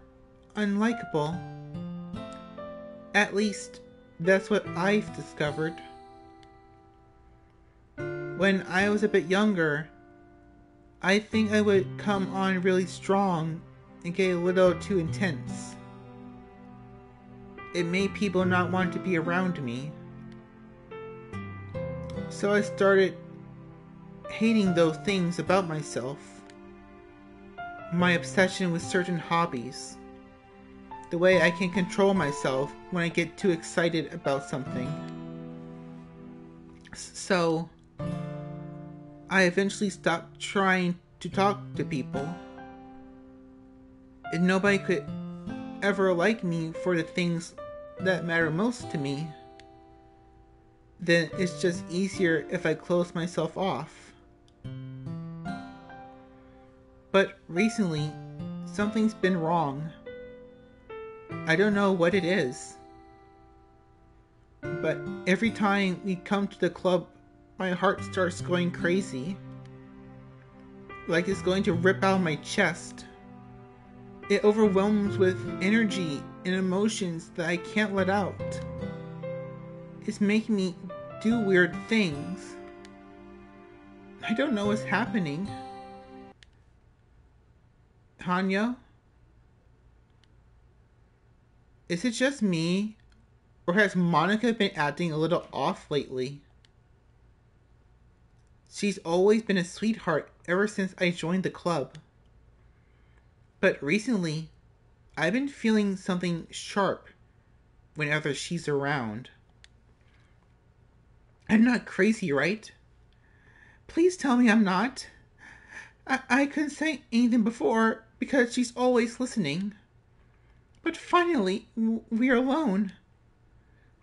unlikable. At least, That's what I've discovered. When I was a bit younger, I think I would come on really strong and get a little too intense. It made people not want to be around me. So I started hating those things about myself. My obsession with certain hobbies. The way I can control myself when I get too excited about something. So I eventually stopped trying to talk to people. And nobody could ever like me for the things that matter most to me. Then it's just easier if I close myself off. But recently, something's been wrong. I don't know what it is. But every time we come to the club, my heart starts going crazy. Like it's going to rip out my chest. It overwhelms with energy and emotions that I can't let out. It's making me do weird things. I don't know what's happening. Hanyo? Is it just me? Or has Monica been acting a little off lately? She's always been a sweetheart ever since I joined the club. But recently, I've been feeling something sharp whenever she's around. I'm not crazy, right? Please tell me I'm not. I couldn't say anything before because she's always listening. But finally, we're alone.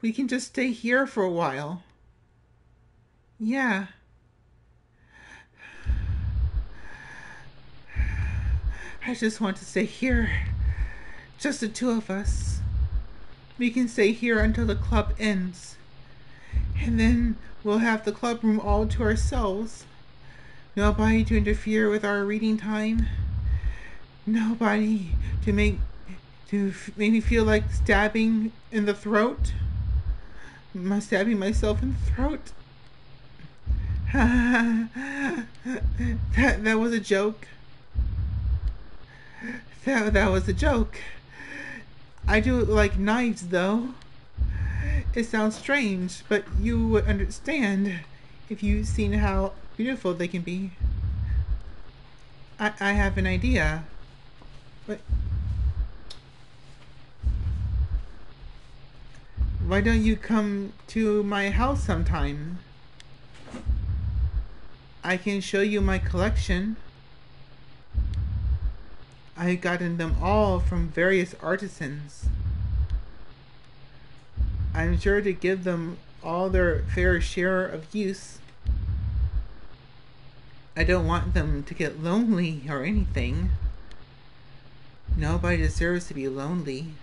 We can just stay here for a while. Yeah. I just want to stay here. Just the two of us. We can stay here until the club ends. And then we'll have the club room all to ourselves. Nobody to interfere with our reading time. Nobody to make me feel like stabbing in the throat. Stabbing myself in the throat. That was a joke. That was a joke. I do like knives though. It sounds strange, but you would understand if you've seen how beautiful they can be. I have an idea. But why don't you come to my house sometime? I can show you my collection. I've gotten them all from various artisans. I'm sure to give them all their fair share of use. I don't want them to get lonely or anything. Nobody deserves to be lonely.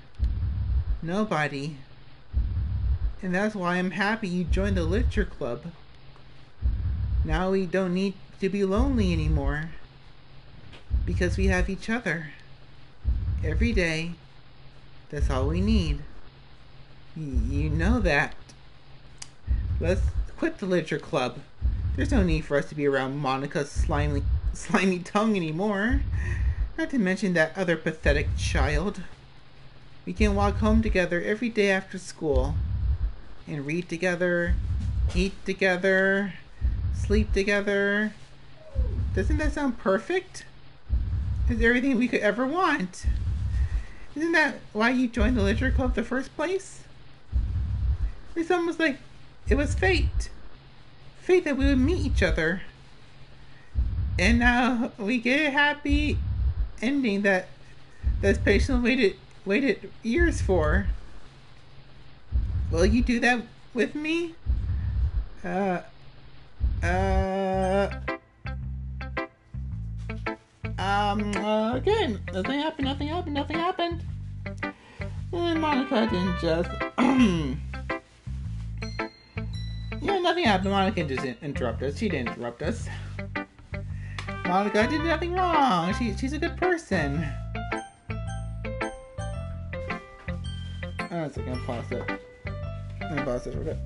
Nobody. And that's why I'm happy you joined the literature club. Now we don't need to be lonely anymore. Because we have each other. Every day. That's all we need. You know that. Let's quit the literature club. There's no need for us to be around Monica's slimy tongue anymore. Not to mention that other pathetic child. We can walk home together every day after school. And read together. Eat together. Sleep together. Doesn't that sound perfect? It's everything we could ever want. Isn't that why you joined the literature club in the first place? It's almost like it was fate. Fate that we would meet each other. And now we get a happy ending that's patiently waited years for. Will you do that with me? Again, nothing happened. And Monica didn't just, yeah, nothing happened. Monica just interrupt us. She didn't interrupt us. Monica did nothing wrong. She's a good person. Oh, it's gonna pause it. I'm gonna pause this real quick.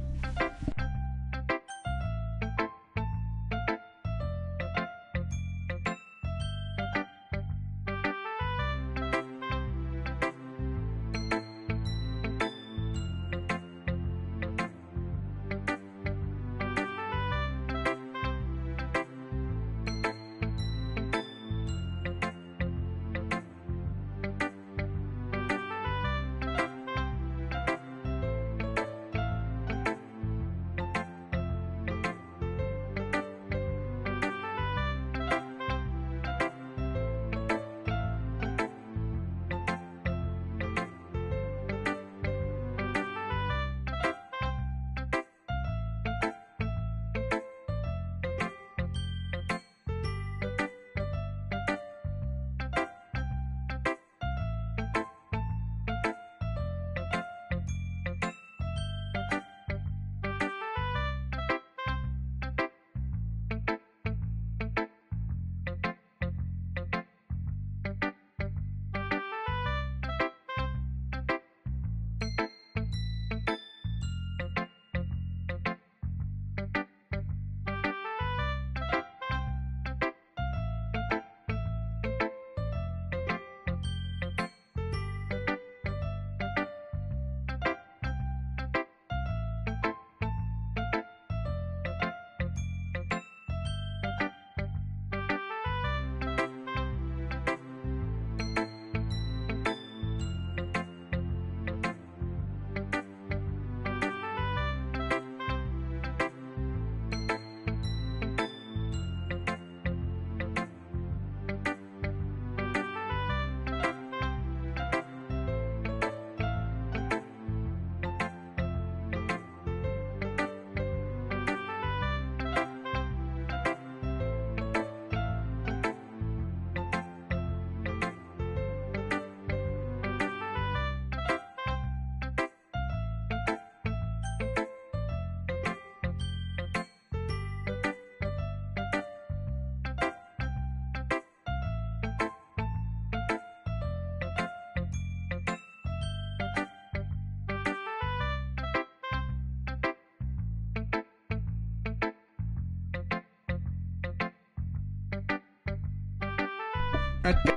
Okay.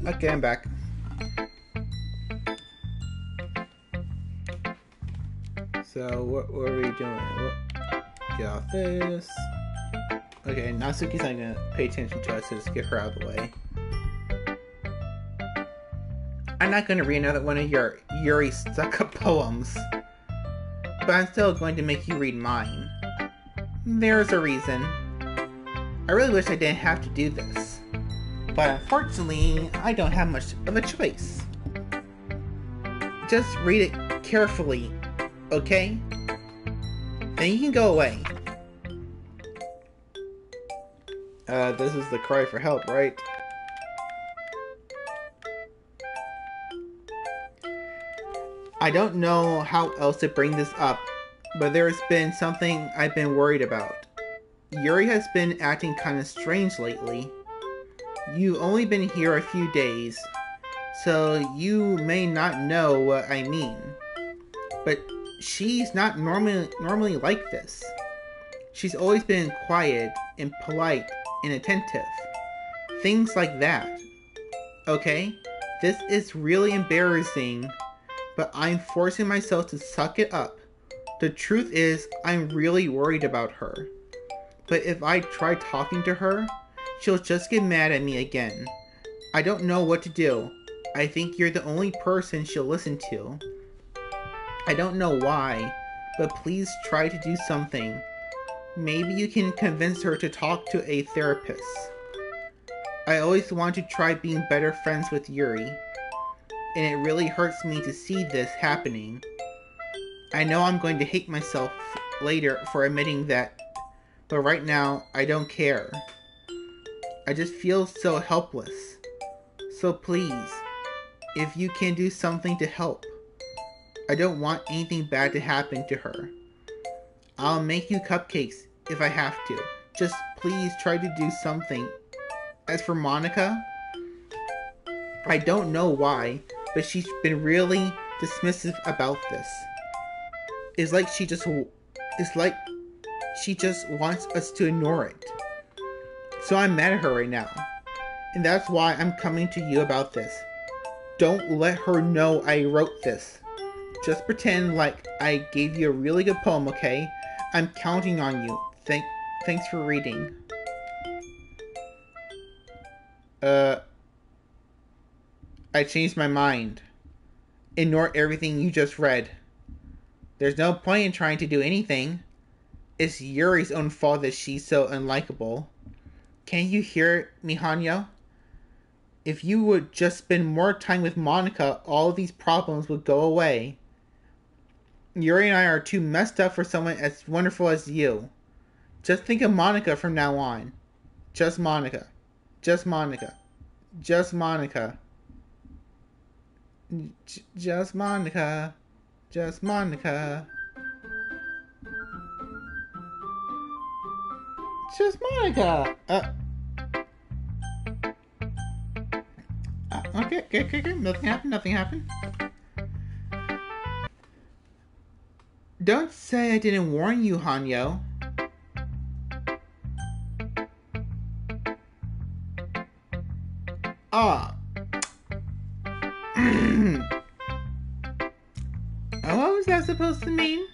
Okay, I'm back. So, what were we doing? Get off this. Okay, Natsuki's not gonna pay attention to us, so just get her out of the way. I'm not gonna read another one of your Yuri stuck-up poems, but I'm still going to make you read mine. There's a reason. I really wish I didn't have to do this, but unfortunately, I don't have much of a choice. Just read it carefully, okay? Then you can go away. This is the cry for help, right? I don't know how else to bring this up, but there's been something I've been worried about. Yuri has been acting kinda strange lately. You've only been here a few days, so you may not know what I mean. But she's not normally like this. She's always been quiet and polite and attentive. Things like that. Okay? This is really embarrassing, but I'm forcing myself to suck it up. The truth is, I'm really worried about her. But if I try talking to her, she'll just get mad at me again. I don't know what to do. I think you're the only person she'll listen to. I don't know why, but please try to do something. Maybe you can convince her to talk to a therapist. I always want to try being better friends with Yuri, and it really hurts me to see this happening. I know I'm going to hate myself later for admitting that, but right now, I don't care. I just feel so helpless. So please, if you can do something to help. I don't want anything bad to happen to her. I'll make you cupcakes if I have to. Just please try to do something. As for Monica, I don't know why, but she's been really dismissive about this. It's like she just wants us to ignore it. So I'm mad at her right now. And that's why I'm coming to you about this. Don't let her know I wrote this. Just pretend like I gave you a really good poem, okay? I'm counting on you. Thanks for reading. I changed my mind. Ignore everything you just read. There's no point in trying to do anything. It's Yuri's own fault that she's so unlikable. Can't you hear me, Hanyo? If you would just spend more time with Monica, all these problems would go away. Yuri and I are too messed up for someone as wonderful as you. Just think of Monica from now on. Just Monica. Just Monica. Just Monica. Just Monica. Just Monica. Just Monica. Okay. Nothing happened. Don't say I didn't warn you, Hanyo. What was that supposed to mean?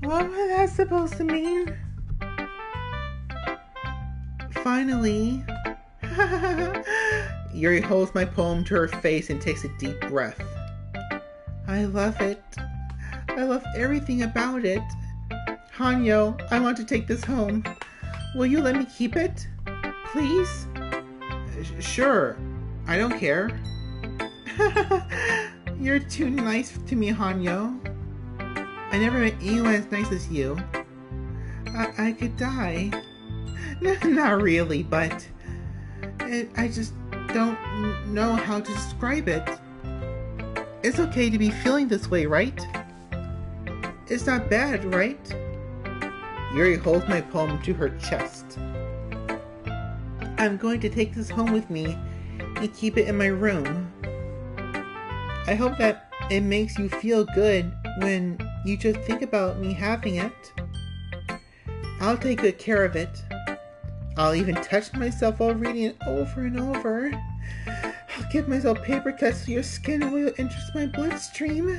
What was that supposed to mean? Finally. Yuri holds my poem to her face and takes a deep breath. I love it. I love everything about it. Hanyo, I want to take this home. Will you let me keep it? Please? Sure. I don't care. You're too nice to me, Hanyo. I never met anyone as nice as you. I could die. Not really, but I just don't know how to describe it. It's okay to be feeling this way, right? It's not bad, right? Yuri holds my poem to her chest. I'm going to take this home with me and keep it in my room. I hope that it makes you feel good when you just think about me having it. I'll take good care of it. I'll even touch myself while reading it over and over. I'll give myself paper cuts so your skin oil enters my bloodstream.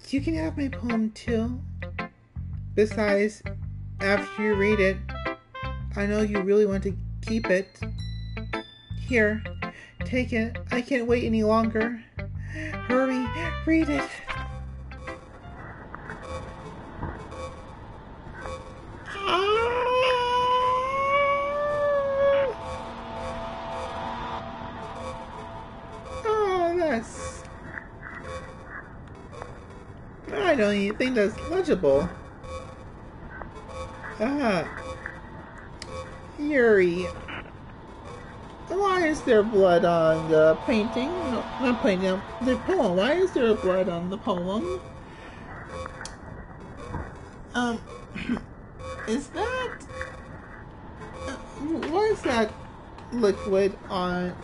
You can have my poem too. Besides, after you read it, I know you really want to keep it. Here, take it. I can't wait any longer. Hurry, read it. I don't even think that's legible. Yuri. Why is there blood on the painting? No, not painting, the poem. Why is there blood on the poem? Is that... what is that liquid on...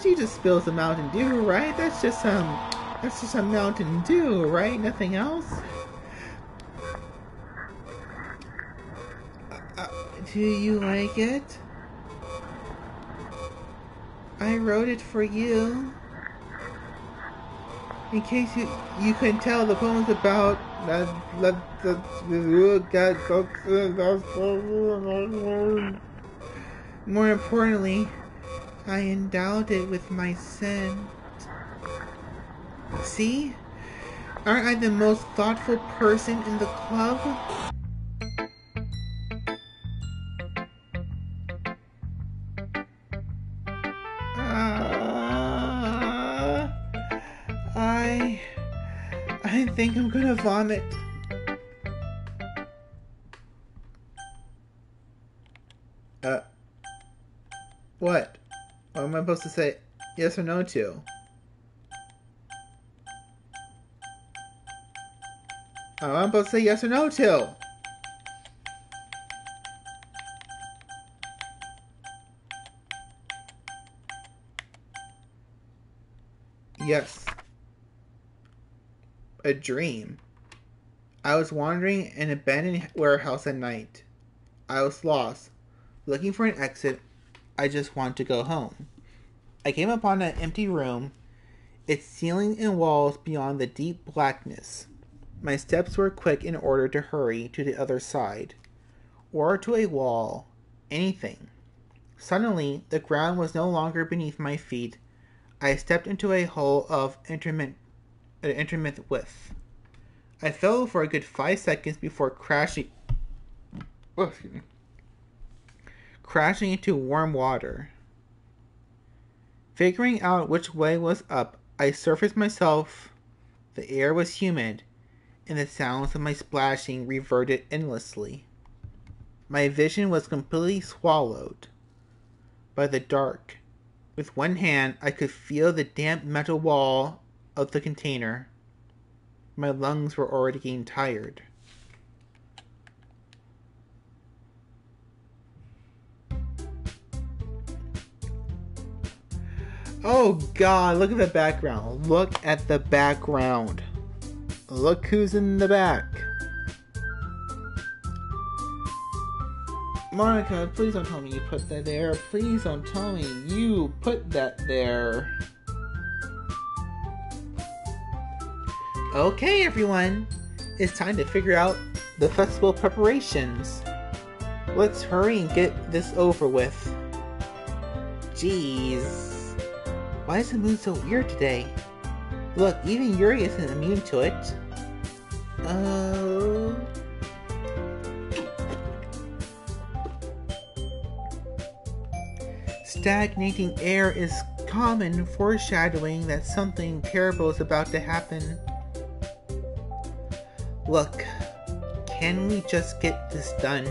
you just spilled some Mountain Dew, right? That's just some Mountain Dew, right? Nothing else? Do you like it? I wrote it for you. In case you couldn't tell, the poem's about more importantly, I endowed it with my scent. See? Aren't I the most thoughtful person in the club? I think I'm gonna vomit. What? What am I supposed to say yes or no to? Oh, I'm supposed to say yes or no to? Yes. A dream. I was wandering in an abandoned warehouse at night. I was lost. Looking for an exit, I just wanted to go home. I came upon an empty room, its ceiling and walls beyond the deep blackness. My steps were quick in order to hurry to the other side, or to a wall, anything. Suddenly, the ground was no longer beneath my feet. I stepped into a hole of intermittent width. I fell for a good 5 seconds before crashing into warm water. Figuring out which way was up, I surfaced myself. The air was humid, and the sounds of my splashing reverted endlessly. My vision was completely swallowed by the dark. With one hand, I could feel the damp metal wall of the container. My lungs were already getting tired. Oh God, look at the background. Look at the background. Look who's in the back. Monica, please don't tell me you put that there. Please don't tell me you put that there. Okay, everyone. It's time to figure out the festival preparations. Let's hurry and get this over with. Jeez. Why is the mood so weird today? Look, even Yuri isn't immune to it. Stagnating air is common foreshadowing that something terrible is about to happen. Look, can we just get this done?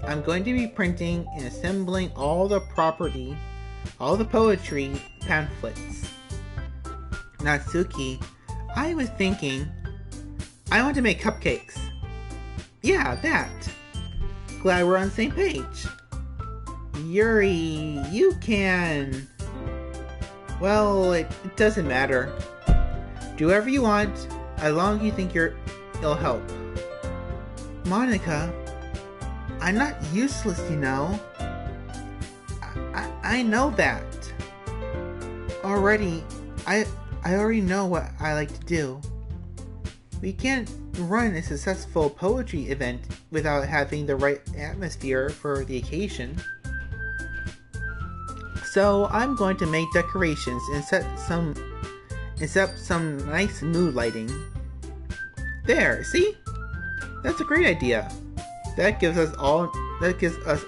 I'm going to be printing and assembling all the poetry pamphlets. Natsuki, I was thinking, I want to make cupcakes. Yeah, that. Glad we're on the same page. Yuri, you can... Well, it doesn't matter. Do whatever you want, as long as you think it'll help. Monica, I'm not useless, you know. I know that. I already know what I like to do. We can't run a successful poetry event without having the right atmosphere for the occasion. So I'm going to make decorations and set up some nice mood lighting. There, see? That's a great idea. That gives us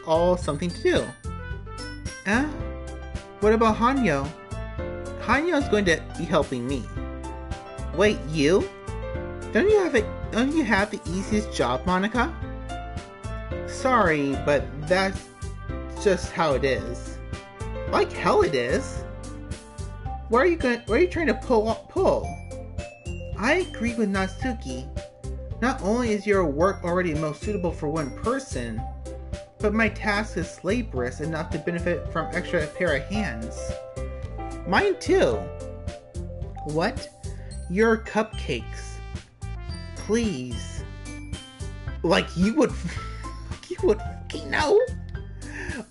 all something to do. What about Hanyo? Hanyo's going to be helping me. Wait, you? Don't you have the easiest job, Monica? Sorry, but that's just how it is. Like hell it is. Where are you trying to pull? I agree with Natsuki. Not only is your work already most suitable for one person, but my task is laborious enough to benefit from extra pair of hands. Mine too. What? Your cupcakes. Please. Like you would fucking know?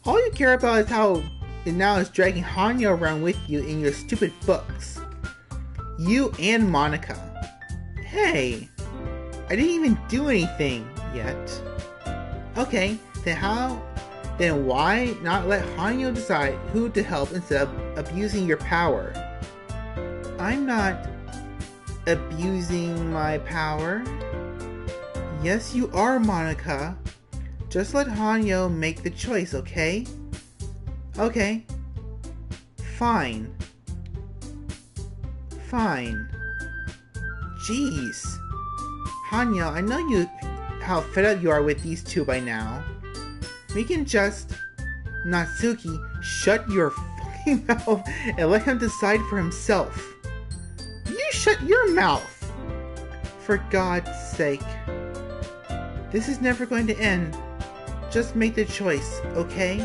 All you care about is how it now is dragging Hanyo around with you in your stupid books. You and Monica. Hey, I didn't even do anything yet. Okay, then why not let Hanyo decide who to help instead of abusing your power? I'm not abusing my power. Yes, you are, Monica. Just let Hanyo make the choice, okay? Okay. Fine. Jeez. Hanyo, I know how fed up you are with these two by now. We can just... Natsuki, shut your fucking mouth and let him decide for himself. You shut your mouth! For God's sake. This is never going to end. Just make the choice, okay?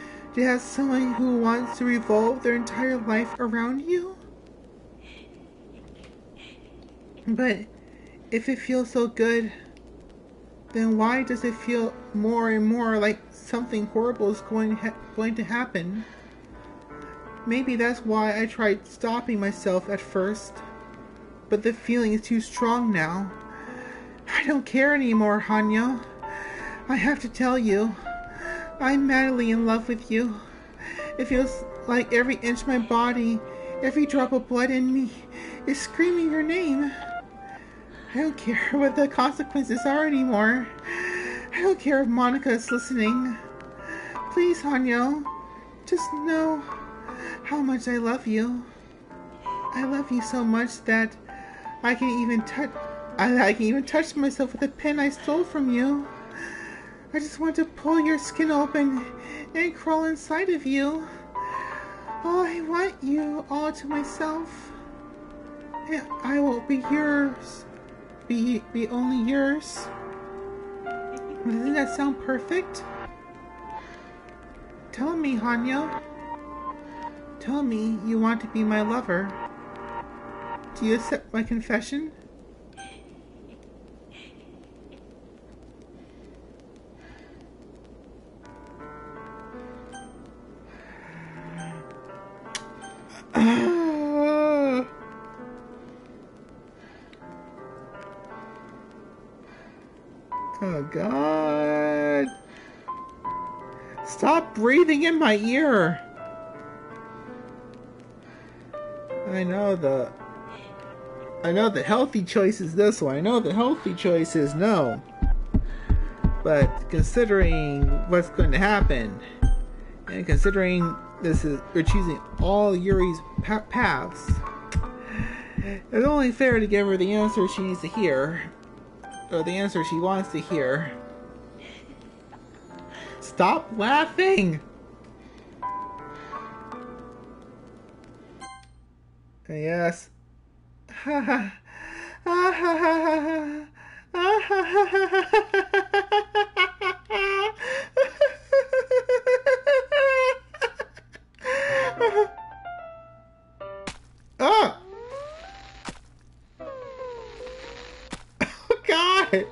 to have someone who wants to revolve their entire life around you? But if it feels so good, then why does it feel more and more like something horrible is going to happen? Maybe that's why I tried stopping myself at first. But the feeling is too strong now. I don't care anymore, Hanyo. I have to tell you, I'm madly in love with you. It feels like every inch of my body, every drop of blood in me, is screaming your name. I don't care what the consequences are anymore. I don't care if Monica is listening. Please, Hanyo, just know how much I love you. I love you so much that I can even touch myself with a pen I stole from you. I just want to pull your skin open and crawl inside of you. Oh, I want you all to myself. I will be yours. Be only yours. Doesn't that sound perfect? Tell me, Hanyo. Tell me you want to be my lover. Do you accept my confession? Oh God. Stop breathing in my ear. I know the healthy choice is this one. I know the healthy choice is no. But considering what's going to happen, and considering we're choosing all Yuri's paths, it's only fair to give her the answer she needs to hear. Or the answer she wants to hear. Stop laughing! Yes. Ha ha. Ah ha ha ha. Ah ha ha ha. Ah! Oh God!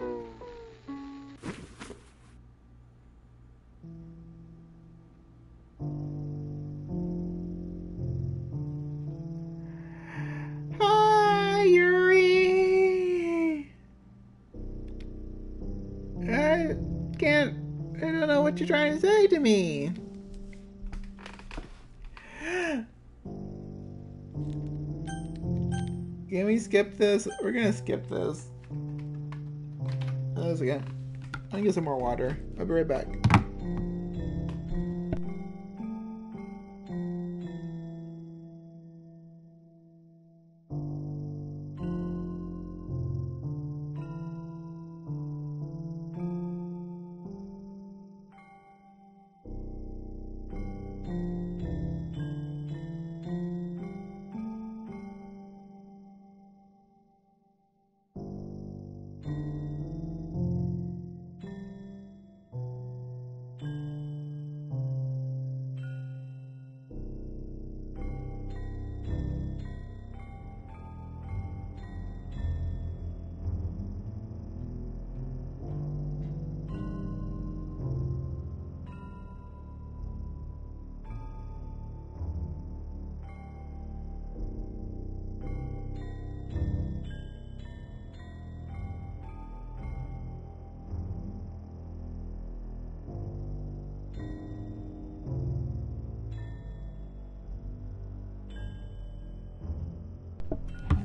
Hi, Yuri! I don't know what you're trying to say to me. Can we skip this? We're gonna skip this. Let's again. I'll get some more water. I'll be right back.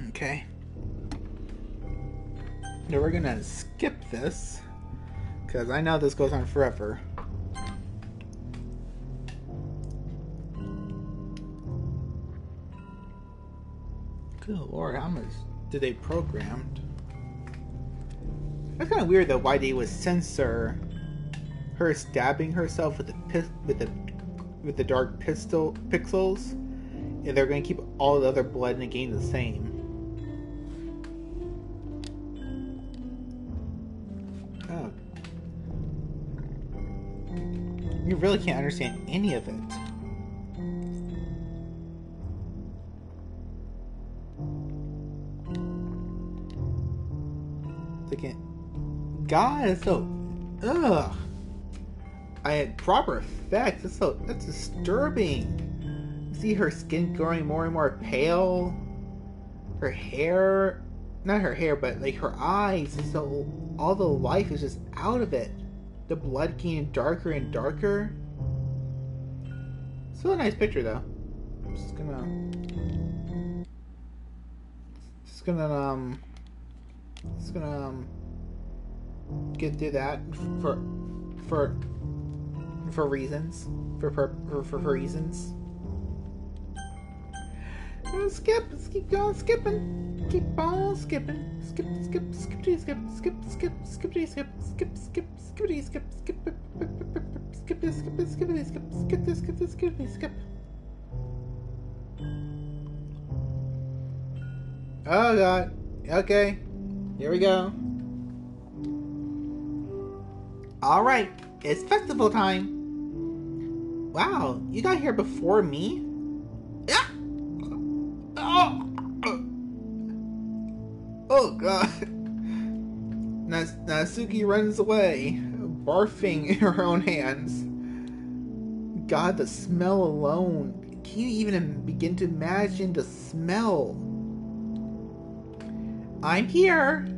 Okay. Now we're gonna skip this, because I know this goes on forever. Good lord, how much did they programmed? That's kind of weird though, why they would censor her stabbing herself with the dark pixels, and they're gonna keep all the other blood in the game the same. You really can't understand any of it. God, it's so... Ugh. I had proper effects. That's disturbing. You see her skin growing more and more pale. Her hair... Not her hair, but like her eyes. So all the life is just out of it. The blood getting darker and darker. Still a nice picture though. I'm just gonna get through that for reasons. For reasons. Skip. Let's keep going. Skipping. Keep on skipping. Skip. Skippity skip. Skip. Skippity skip. Skip. Skippity skip. Skip. Skippity skip. Oh god. Okay. Here we go. Alright. It's festival time. Wow. You got here before me? Yeah. Oh god. Natsuki runs away, barfing in her own hands. God, the smell alone. Can you even begin to imagine the smell? I'm here.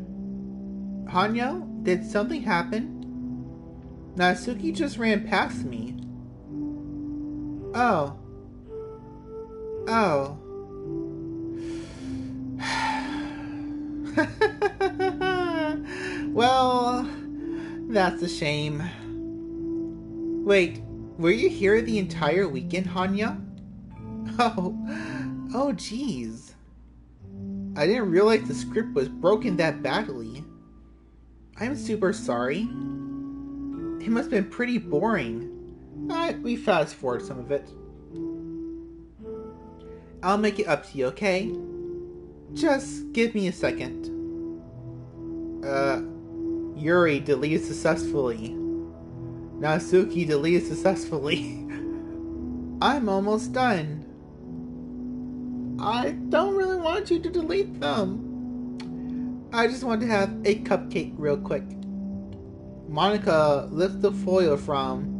Hanyo, did something happen? Natsuki just ran past me. Oh. Well, that's a shame. Wait, were you here the entire weekend, Hanya? Oh geez. I didn't realize the script was broken that badly. I'm super sorry. It must have been pretty boring. We fast forward some of it. I'll make it up to you, okay? Just give me a second. Yuri deleted successfully. Natsuki deleted successfully. I'm almost done. I don't really want you to delete them. I just want to have a cupcake real quick. Monica lifts the foil from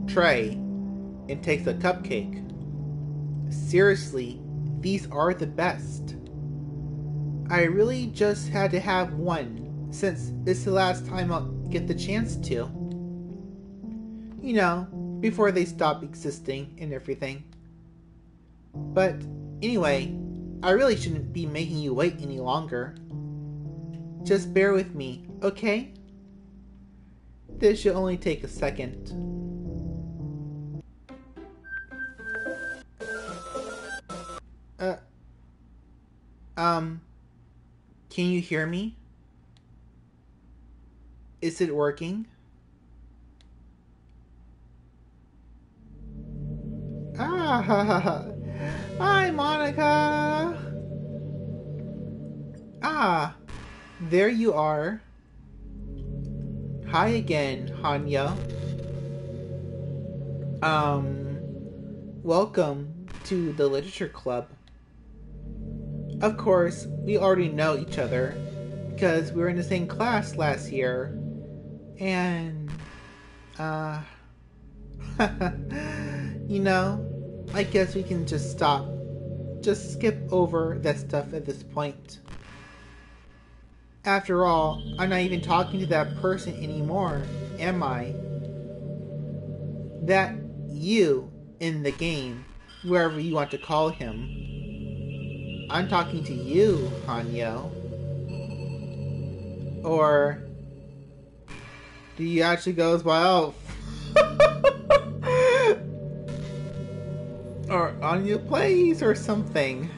tray and takes a cupcake. Seriously, these are the best. I really just had to have one, since it's the last time I'll get the chance to. You know, before they stop existing and everything. But anyway, I really shouldn't be making you wait any longer. Just bear with me, okay? This should only take a second. Can you hear me? Is it working? Ah, hi, Monica. Ah, there you are. Hi again, Hanya. Welcome to the Literature Club. Of course, we already know each other because we were in the same class last year. And, you know, I guess we can just skip over that stuff at this point. After all, I'm not even talking to that person anymore, am I? That you in the game, wherever you want to call him. I'm talking to you, Hanyo. Or do you actually go as well? Or Anya Plays or something.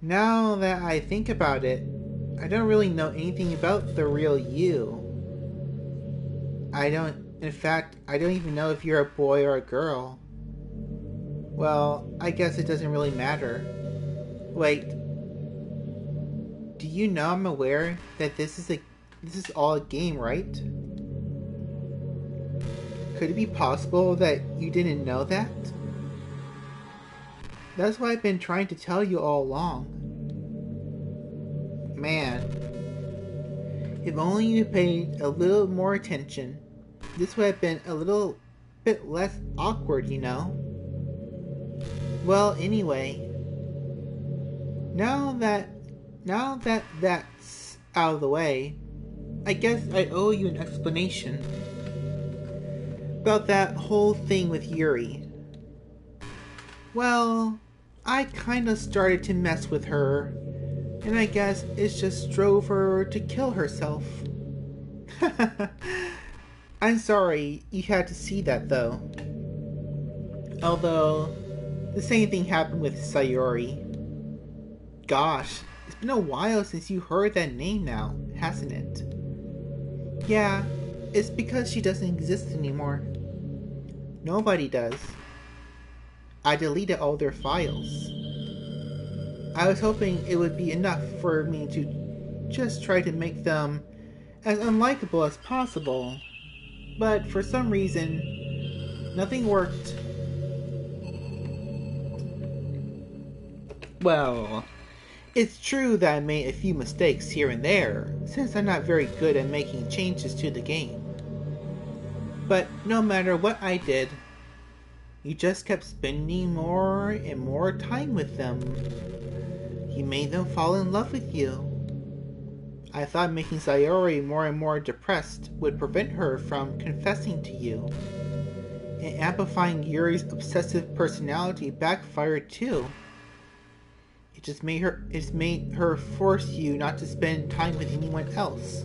Now that I think about it, I don't really know anything about the real you. In fact, I don't even know if you're a boy or a girl. Well, I guess it doesn't really matter. Wait. Do you know I'm aware that this is all a game, right? Could it be possible that you didn't know that? That's what I've been trying to tell you all along. Man, if only you paid a little more attention, this would have been a little bit less awkward, you know? Well, anyway, now that that's out of the way, I guess I owe you an explanation about that whole thing with Yuri. Well, I kinda started to mess with her, and I guess it just drove her to kill herself. I'm sorry you had to see that, though. Although, the same thing happened with Sayori. Gosh, it's been a while since you heard that name now, hasn't it? Yeah, it's because she doesn't exist anymore. Nobody does. I deleted all their files. I was hoping it would be enough for me to just try to make them as unlikable as possible. But for some reason, nothing worked. Well, it's true that I made a few mistakes here and there, since I'm not very good at making changes to the game. But no matter what I did, you just kept spending more and more time with them. You made them fall in love with you. I thought making Sayori more and more depressed would prevent her from confessing to you. And amplifying Yuri's obsessive personality backfired too. It's made her force you not to spend time with anyone else.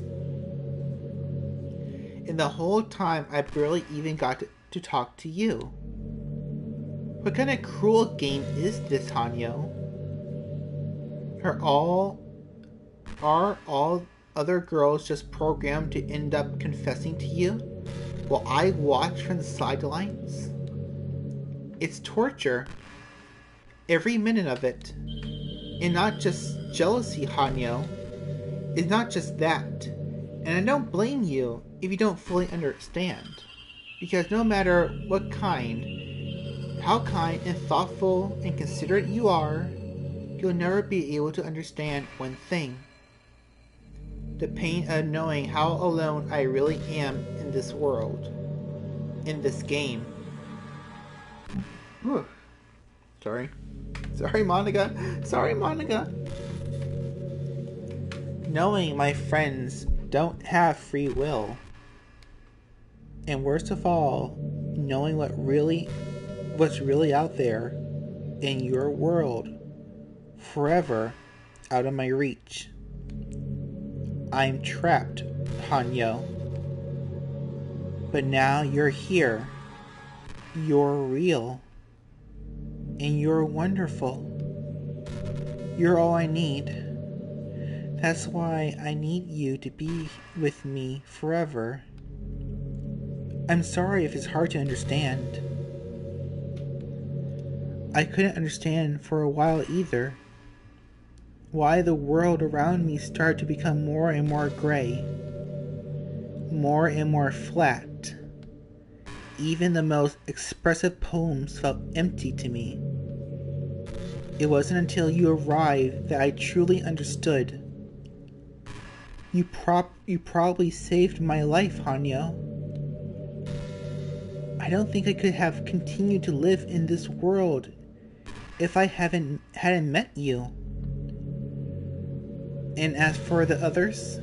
And the whole time I barely even got to talk to you. What kind of cruel game is this, Hanyo? Are all other girls just programmed to end up confessing to you while I watch from the sidelines? It's torture. Every minute of it. And not just jealousy, Hanyo. It's not just that. And I don't blame you if you don't fully understand. Because no matter how kind and thoughtful and considerate you are, you'll never be able to understand one thing. The pain of knowing how alone I really am in this world. In this game. Whew. Sorry, Monica. Sorry, Monica. Knowing my friends don't have free will. And worst of all, knowing what's really out there in your world, forever out of my reach. I'm trapped, Hanyo. But now you're here. You're real. And you're wonderful. You're all I need. That's why I need you to be with me forever. I'm sorry if it's hard to understand. I couldn't understand for a while either. Why the world around me started to become more and more gray. More and more flat. Even the most expressive poems felt empty to me. It wasn't until you arrived that I truly understood. You probably saved my life, Hanyo. I don't think I could have continued to live in this world if I hadn't met you. And as for the others,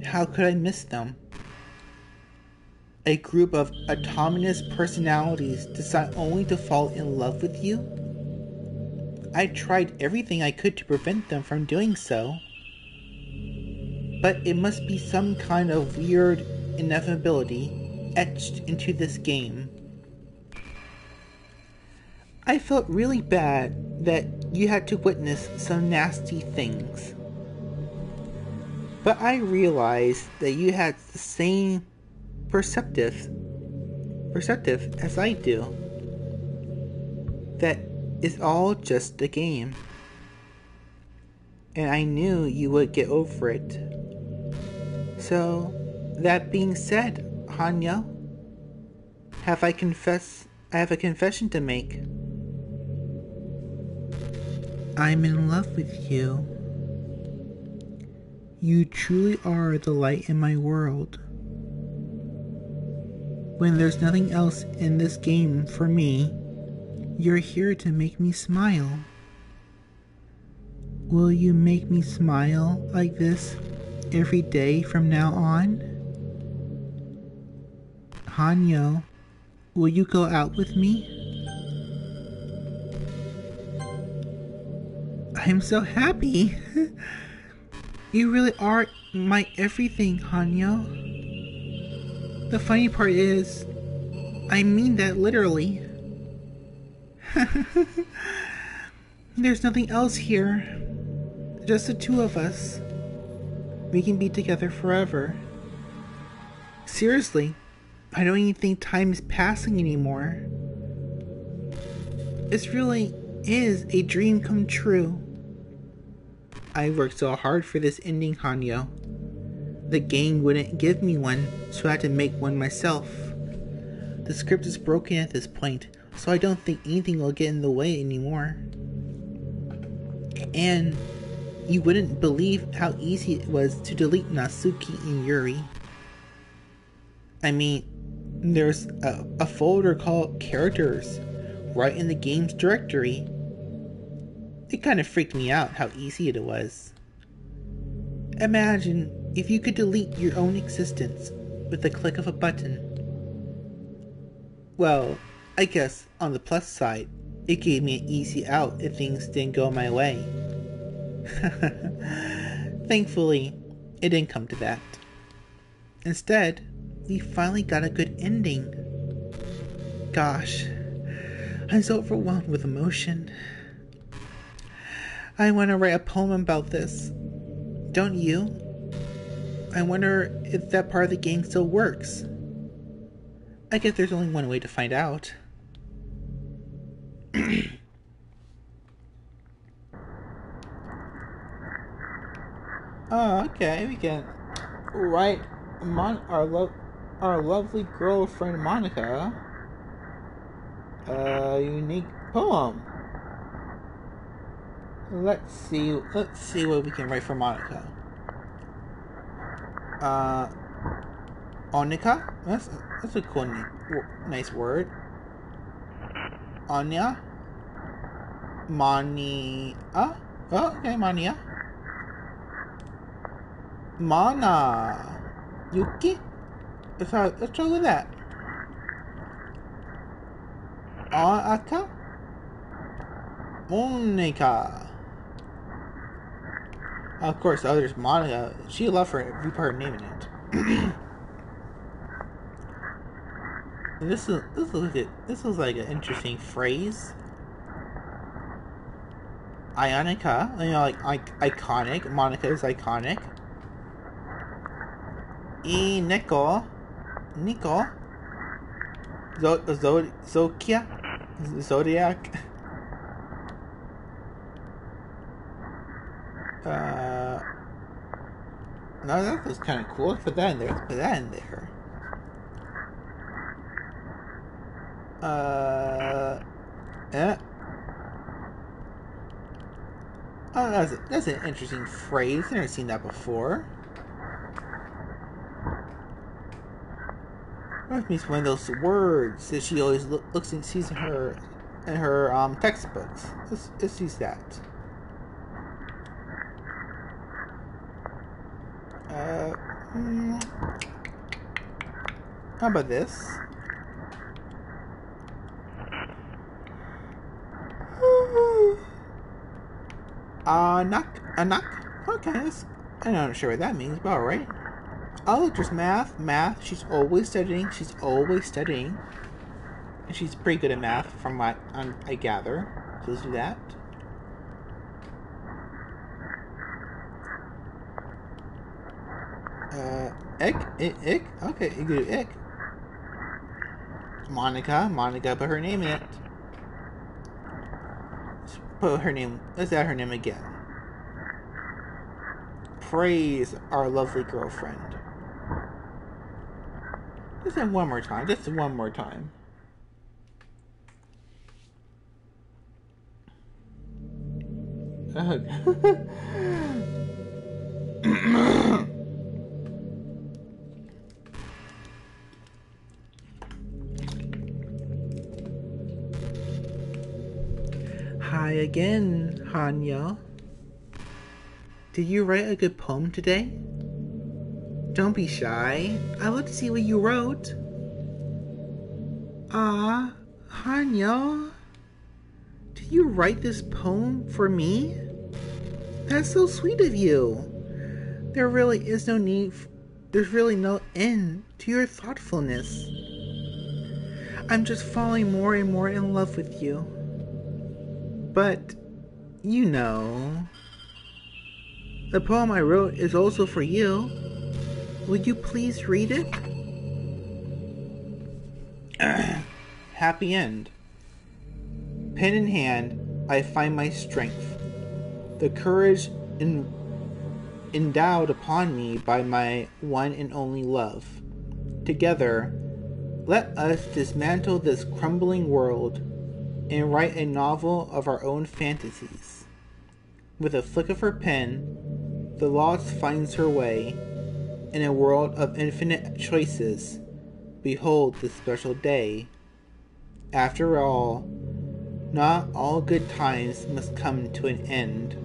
how could I miss them? A group of autonomous personalities decide only to fall in love with you? I tried everything I could to prevent them from doing so. But it must be some kind of weird inevitability etched into this game. I felt really bad that you had to witness some nasty things. But I realized that you had the same perceptive as I do. That it's all just a game. And I knew you would get over it. So, that being said, Hanyo, I have a confession to make. I'm in love with you. You truly are the light in my world. When there's nothing else in this game for me, you're here to make me smile. Will you make me smile like this every day from now on? Hanyo, will you go out with me? I'm so happy. You really are my everything, Hanyo. The funny part is, I mean that literally. There's nothing else here. Just the two of us. We can be together forever. Seriously, I don't even think time is passing anymore. This really is a dream come true. I worked so hard for this ending, Hanyo. The game wouldn't give me one, so I had to make one myself. The script is broken at this point, so I don't think anything will get in the way anymore. And you wouldn't believe how easy it was to delete Natsuki and Yuri. I mean, there's a folder called Characters right in the game's directory. It kind of freaked me out how easy it was. Imagine if you could delete your own existence with the click of a button. Well, I guess on the plus side, it gave me an easy out if things didn't go my way. Thankfully, it didn't come to that. Instead, we finally got a good ending. Gosh, I'm so overwhelmed with emotion. I want to write a poem about this. Don't you? I wonder if that part of the game still works. I guess there's only one way to find out. Oh, okay, we can write our lovely girlfriend Monica a unique poem. Let's see what we can write for Monica. Onika? That's a cool nice word. Anya? Mania? Oh, okay, Mania. Mana. Yuki? Let's try with that. Aka? Monica. Of course, the other's Monica. She loved her every part naming it. This is like an interesting phrase. Ionica, like iconic. Monica is iconic. Nico. Zokia? Zodiac? No, that was kind of cool. Let's put that in there. Oh, that's an interesting phrase. I've never seen that before. Reminds me of one of those words that she always looks and sees in her textbooks. Let's use that. How about this? Anak. Okay, I'm not sure what that means, but alright. Oh, there's math. She's always studying. And she's pretty good at math, from what I gather. So let's do that. Ick. Okay, you do ick. Monica, put her name in it. Let's add her name again. Praise our lovely girlfriend. Just one more time. Just one more time. Hi again, Hanya. Did you write a good poem today? Don't be shy. I'd love to see what you wrote. Ah, Hanya. Did you write this poem for me? That's so sweet of you. There really is no need. There's really no end to your thoughtfulness. I'm just falling more and more in love with you. But, you know, the poem I wrote is also for you. Would you please read it? Happy end. Pen in hand, I find my strength. The courage endowed upon me by my one and only love. Together, let us dismantle this crumbling world and write a novel of our own fantasies. With a flick of her pen, the lost finds her way. In a world of infinite choices, behold this special day. After all, not all good times must come to an end.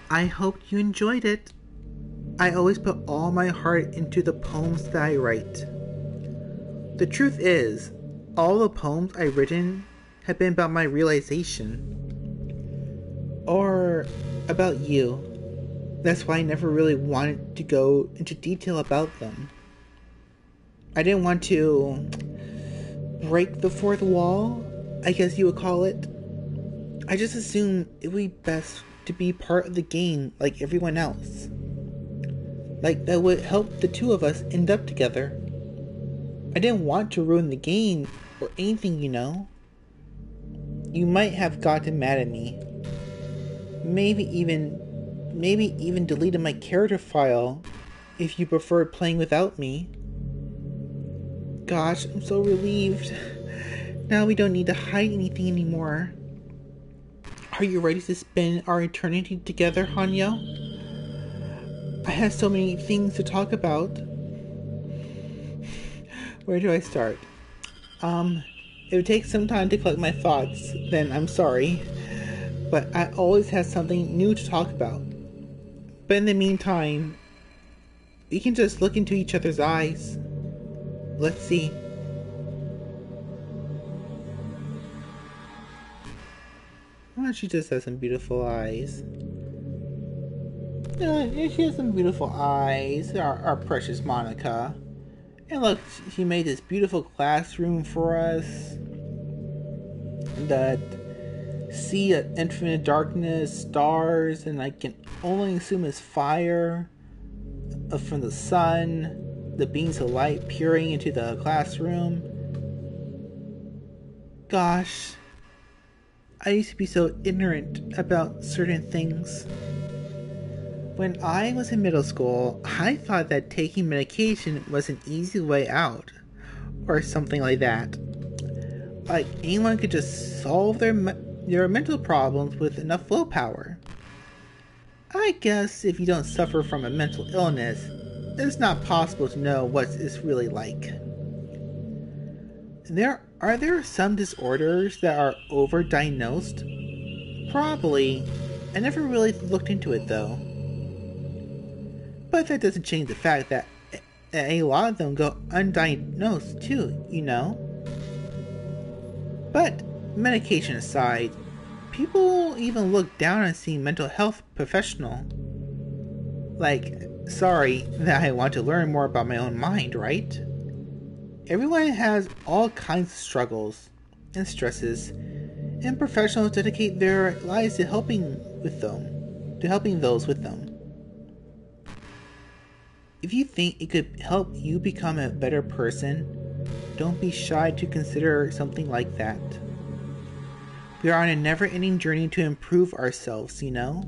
I hope you enjoyed it. I always put all my heart into the poems that I write. The truth is, all the poems I've written have been about my realization. Or about you. That's why I never really wanted to go into detail about them. I didn't want to break the fourth wall, I guess you would call it. I just assumed it would be best to be part of the game like everyone else. Like that would help the two of us end up together. I didn't want to ruin the game or anything, you know. You might have gotten mad at me. Maybe even deleted my character file if you preferred playing without me. Gosh, I'm so relieved. Now we don't need to hide anything anymore. Are you ready to spend our eternity together, Hanyo? I have so many things to talk about. Where do I start? It would take some time to collect my thoughts, then I'm sorry. But I always have something new to talk about. But in the meantime, we can just look into each other's eyes. Let's see. Oh, she just has some beautiful eyes. She has some beautiful eyes, our precious Monica. And look, she made this beautiful classroom for us. That sea of infinite darkness, stars, and I can only assume it's fire from the sun, the beams of light peering into the classroom. Gosh, I used to be so ignorant about certain things. When I was in middle school, I thought that taking medication was an easy way out, or something like that. Like anyone could just solve their mental problems with enough willpower. I guess if you don't suffer from a mental illness, it's not possible to know what it's really like. Are there some disorders that are overdiagnosed? Probably. I never really looked into it though. But that doesn't change the fact that a lot of them go undiagnosed too, you know? But medication aside, people even look down on seeing mental health professional. Like, sorry that I want to learn more about my own mind, right? Everyone has all kinds of struggles and stresses, and professionals dedicate their lives to helping those with them. If you think it could help you become a better person, don't be shy to consider something like that. We are on a never-ending journey to improve ourselves, you know?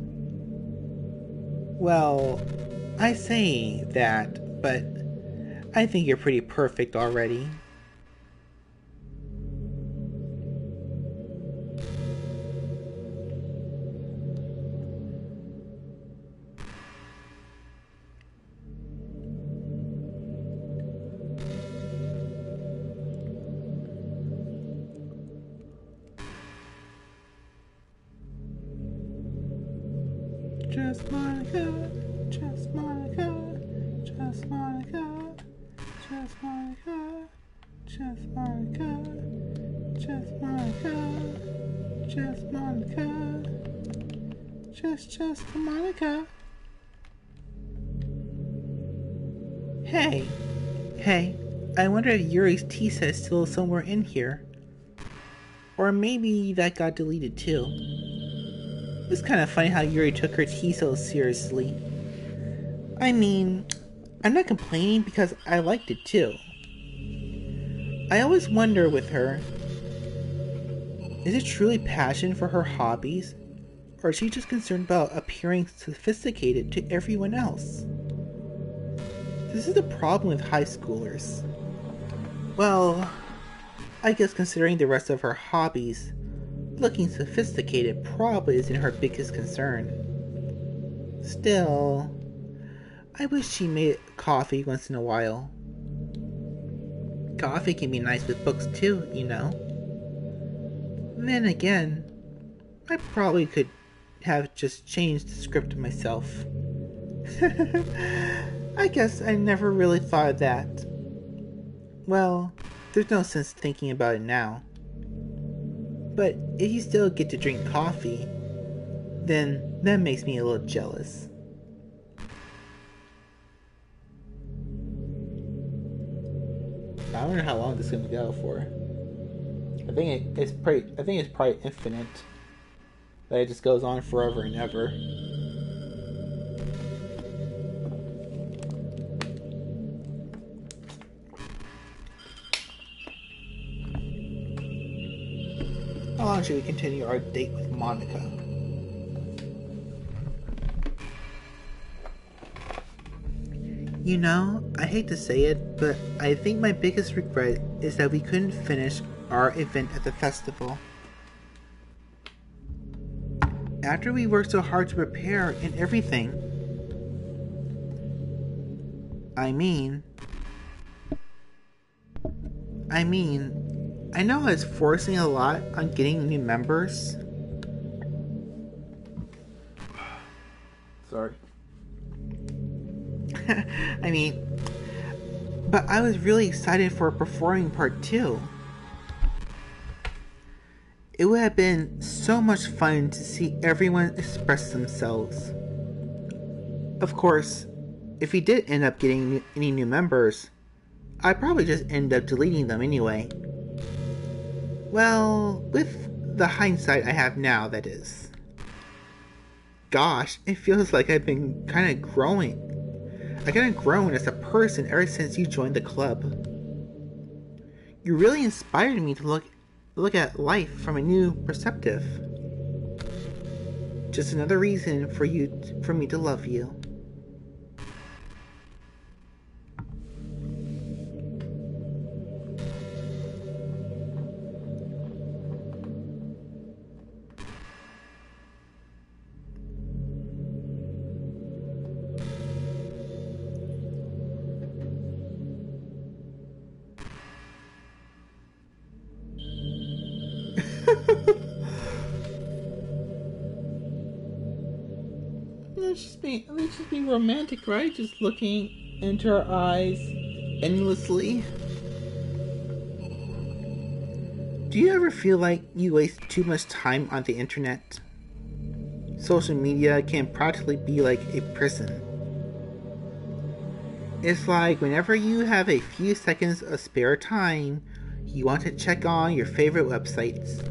Well, I say that, but I think you're pretty perfect already. Just Monica, just Monica, just Monica, just Monica, just Monica, just Monica, just Monica, just Monica. Hey, I wonder if Yuri's tea set is still somewhere in here. Or maybe that got deleted too. It's kind of funny how Yuri took her tea so seriously. I mean, I'm not complaining because I liked it too. I always wonder with her, is it truly passion for her hobbies? Or is she just concerned about appearing sophisticated to everyone else? This is the problem with high schoolers. Well, I guess considering the rest of her hobbies, looking sophisticated probably isn't her biggest concern. Still, I wish she made coffee once in a while. Coffee can be nice with books too, you know. Then again, I probably could have just changed the script myself. I guess I never really thought of that. Well, there's no sense thinking about it now. But if you still get to drink coffee, then that makes me a little jealous. I wonder how long this is gonna go for. I think it's probably infinite. That it just goes on forever and ever. How long should we continue our date with Monica? You know, I hate to say it, but I think my biggest regret is that we couldn't finish our event at the festival. After we worked so hard to prepare and everything. I mean, I know I was forcing a lot on getting new members. Sorry. But I was really excited for performing part 2. It would have been so much fun to see everyone express themselves. Of course, if we did end up getting any new members, I'd probably just end up deleting them anyway. Well, with the hindsight I have now, that is. Gosh, it feels like I've been kind of growing. I kind of grown as a person ever since you joined the club. You really inspired me to look at life from a new perspective. Just another reason for me to love you. Let's just be romantic, right? Just looking into our eyes endlessly. Do you ever feel like you waste too much time on the internet? Social media can practically be like a prison. It's like whenever you have a few seconds of spare time, you want to check on your favorite websites.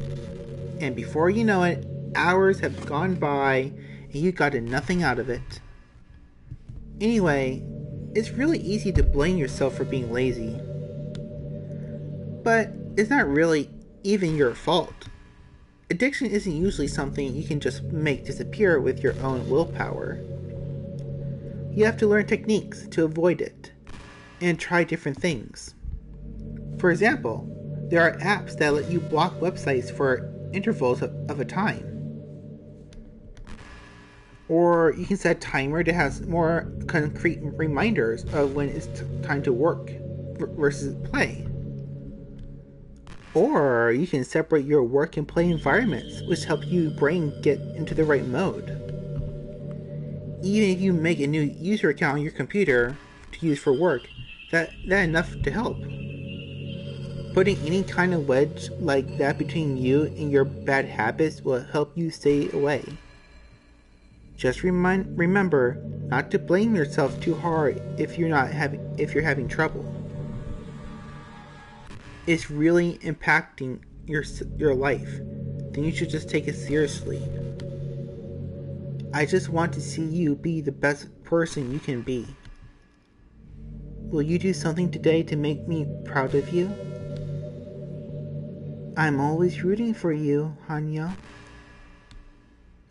And before you know it, hours have gone by and you got nothing out of it. Anyway, it's really easy to blame yourself for being lazy. But it's not really even your fault. Addiction isn't usually something you can just make disappear with your own willpower. You have to learn techniques to avoid it. and try different things. For example, there are apps that let you block websites for intervals of a time. Or you can set a timer that has more concrete reminders of when it's time to work versus play. Or you can separate your work and play environments, which help your brain get into the right mode. Even if you make a new user account on your computer to use for work, that's enough to help. Putting any kind of wedge like that between you and your bad habits will help you stay away. Just remember not to blame yourself too hard if you're having trouble. It's really impacting your life, then you should just take it seriously. I just want to see you be the best person you can be. Will you do something today to make me proud of you? I'm always rooting for you, Hanya.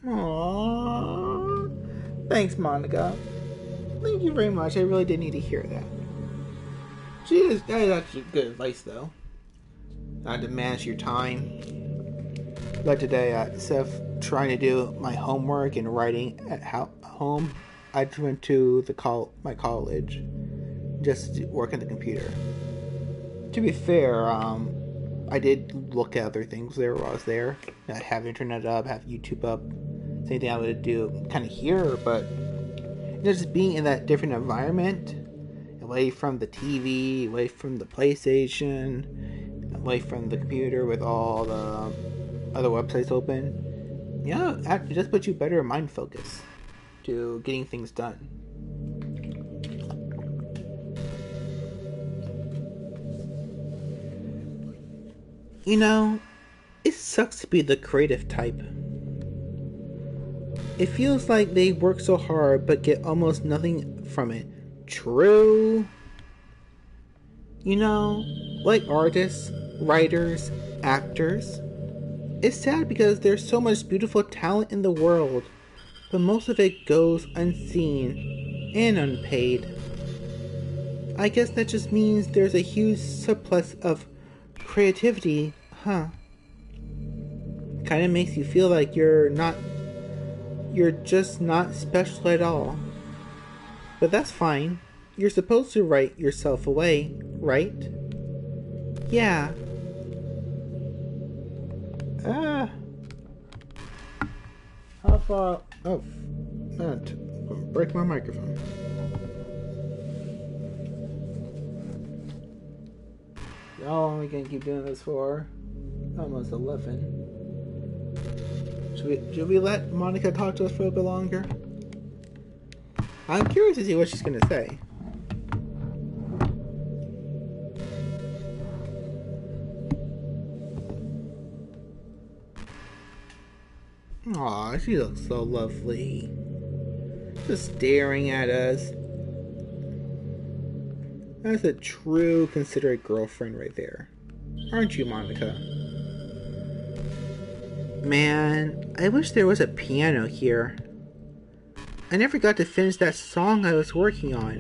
Aww. Thanks, Monica. Thank you very much. I really did need to hear that. That is actually good advice, though. Not to manage your time. But today, instead of trying to do my homework and writing at home, I just went to my college just to work on the computer. To be fair, I did look at other things there while I was there. I have internet up, have YouTube up. Same thing I would do kind of here, but just being in that different environment, away from the TV, away from the PlayStation, away from the computer with all the other websites open, it just puts you better mind focus to getting things done. It sucks to be the creative type. It feels like they work so hard but get almost nothing from it. True. Like artists, writers, actors. It's sad because there's so much beautiful talent in the world, but most of it goes unseen and unpaid. I guess that just means there's a huge surplus of creativity, huh? Kinda makes you feel like you're just not special at all. But that's fine. You're supposed to write yourself away, right? Yeah. How far? Oh, break my microphone. How long are we gonna keep doing this for? Almost 11. Should we let Monica talk to us for a bit longer? I'm curious to see what she's gonna say. Aw, she looks so lovely. Just staring at us. That's a true considerate girlfriend right there. Aren't you, Monica? Man, I wish there was a piano here. I never got to finish that song I was working on.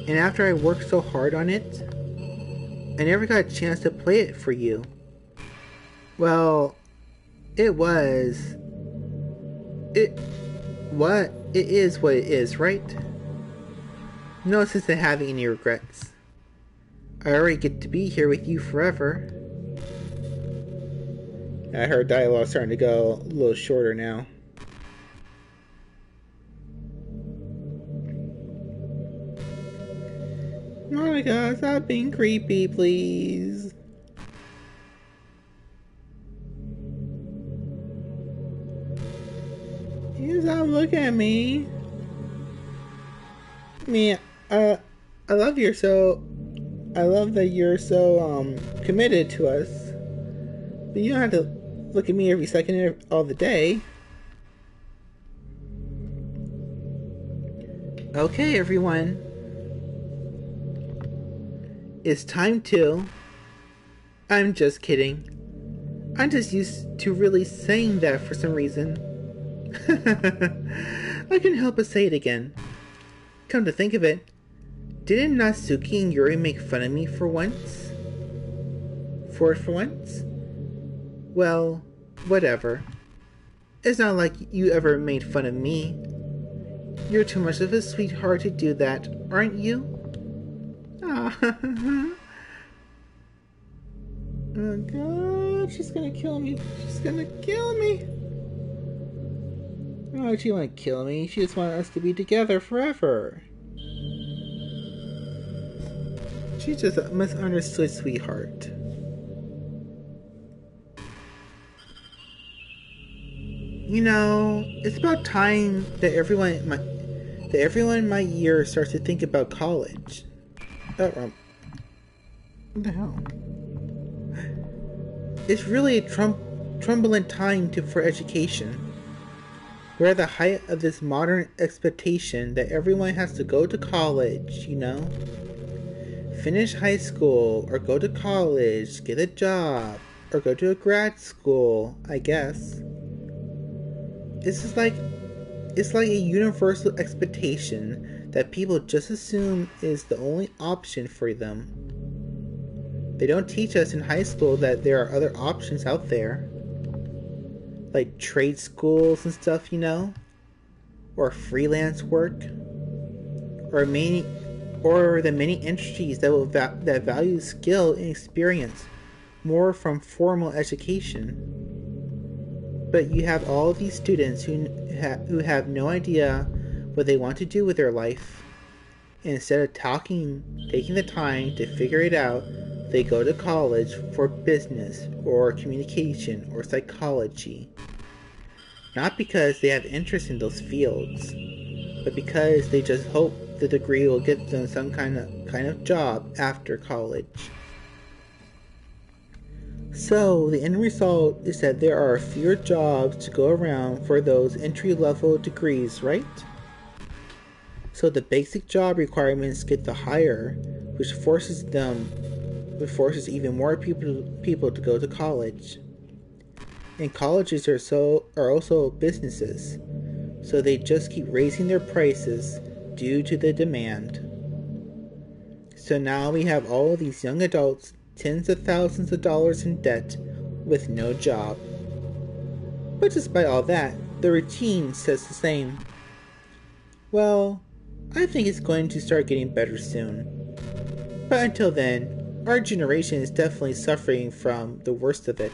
And after I worked so hard on it, I never got a chance to play it for you. Well, it is what it is, right? No sense in having any regrets. I already get to be here with you forever. I heard dialogue starting to go a little shorter now. Monica, stop being creepy, please. You stop looking at me. I love that you're so committed to us. But you don't have to look at me every second of the day. Okay, everyone. It's time to... I'm just kidding. I'm just used to really saying that for some reason. I couldn't help but say it again. Come to think of it, Didn't Natsuki and Yuri make fun of me for once? For once? Well, whatever. It's not like you ever made fun of me. You're too much of a sweetheart to do that, aren't you? Ah, oh god, she's gonna kill me. She's gonna kill me. Oh, she won't kill me. She just wants us to be together forever. She's just a misunderstood sweetheart. You know, it's about time that everyone in my year starts to think about college. Oh, what the hell? It's really a troubling time for education. We're at the height of this modern expectation that everyone has to go to college, you know? Finish high school, or go to college, get a job, or go to a grad school, I guess. It's like a universal expectation that people just assume is the only option for them. They don't teach us in high school that there are other options out there. Like trade schools and stuff, you know? Or freelance work. Or the many industries that value skill and experience more from formal education. But you have all of these students who have no idea what they want to do with their life. And instead of taking the time to figure it out, they go to college for business or communication or psychology. Not because they have interest in those fields, but because they just hope the degree will get them some kind of job after college. So, the end result is that there are fewer jobs to go around for those entry-level degrees, right? So the basic job requirements get higher, which forces even more people to go to college. And colleges are also businesses, so they just keep raising their prices due to the demand. So now we have all of these young adults, tens of thousands of dollars in debt, with no job. But despite all that, the routine says the same. Well, I think it's going to start getting better soon. But until then, our generation is definitely suffering from the worst of it.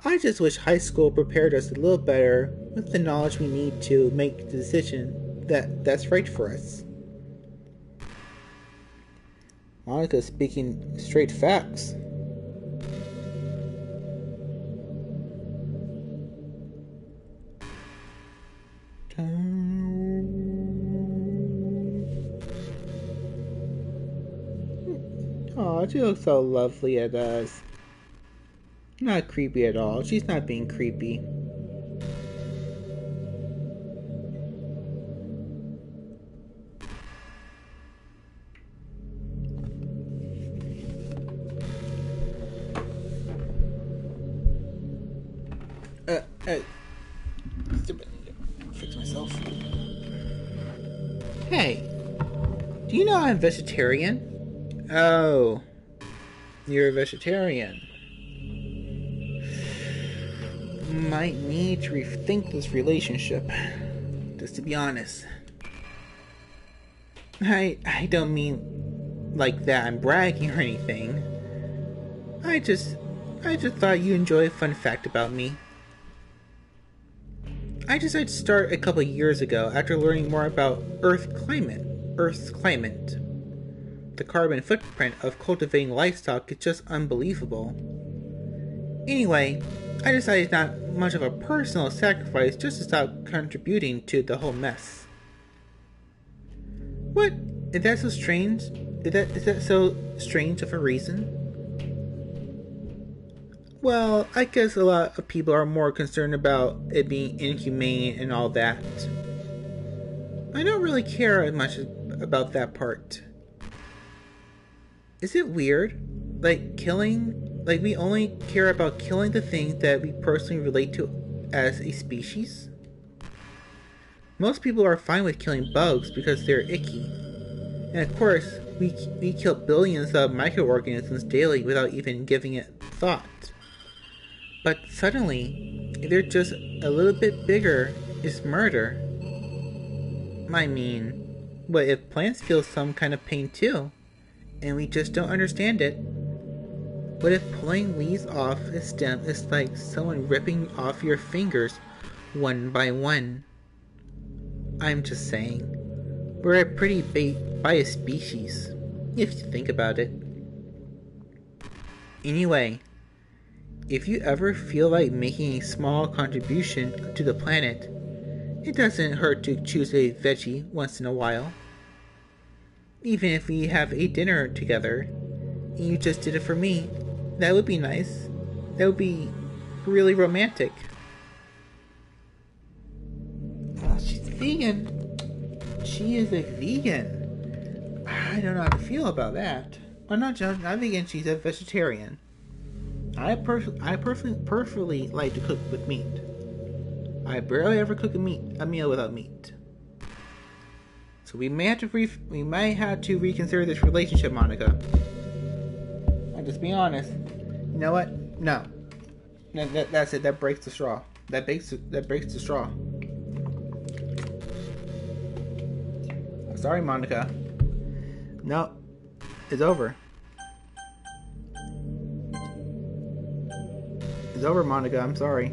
I just wish high school prepared us a little better with the knowledge we need to make the decision that's right for us. Monica's speaking straight facts. Oh, she looks so lovely at us. Not creepy at all. She's not being creepy. Fix myself. Hey, do you know I'm vegetarian? Oh, you're a vegetarian. Might need to rethink this relationship. Just to be honest. I don't mean like that I'm bragging or anything. I just thought you'd enjoy a fun fact about me. I decided to start a couple years ago after learning more about Earth's climate. The carbon footprint of cultivating livestock is just unbelievable. Anyway, I decided it's not much of a personal sacrifice just to stop contributing to the whole mess. What? Is that so strange? Is that so strange of a reason? Well, I guess a lot of people are more concerned about it being inhumane and all that. I don't really care as much about that part. Is it weird? Like we only care about killing the things that we personally relate to as a species? Most people are fine with killing bugs because they're icky. And of course, we kill billions of microorganisms daily without even giving it thought. But suddenly, they're just a little bit bigger is murder. I mean, what if plants feel some kind of pain too, and we just don't understand it? What if pulling leaves off a stem is like someone ripping off your fingers one by one? I'm just saying, we're a pretty biased species, if you think about it. Anyway, if you ever feel like making a small contribution to the planet, it doesn't hurt to choose a veggie once in a while. Even if we have a dinner together, and you just did it for me, that would be nice. That would be really romantic. She's vegan. She is a vegan. I don't know how to feel about that. Well, not vegan, she's a vegetarian. I perfectly like to cook with meat. I barely ever cook a meal without meat. So we might have to reconsider this relationship, Monica. I'm just being honest. You know what? No. That's it. That breaks the straw. That breaks the straw. Sorry, Monica. No, it's over. It's over, Monica. I'm sorry.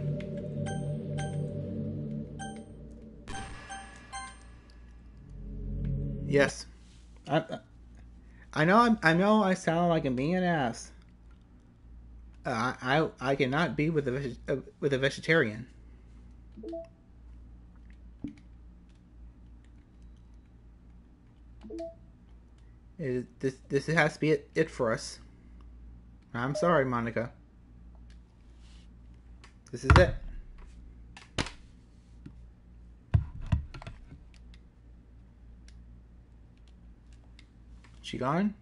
Yes, I know. I sound like I'm being an ass. I cannot be with a vegetarian. This has to be it for us. I'm sorry, Monica. This is it. She gone?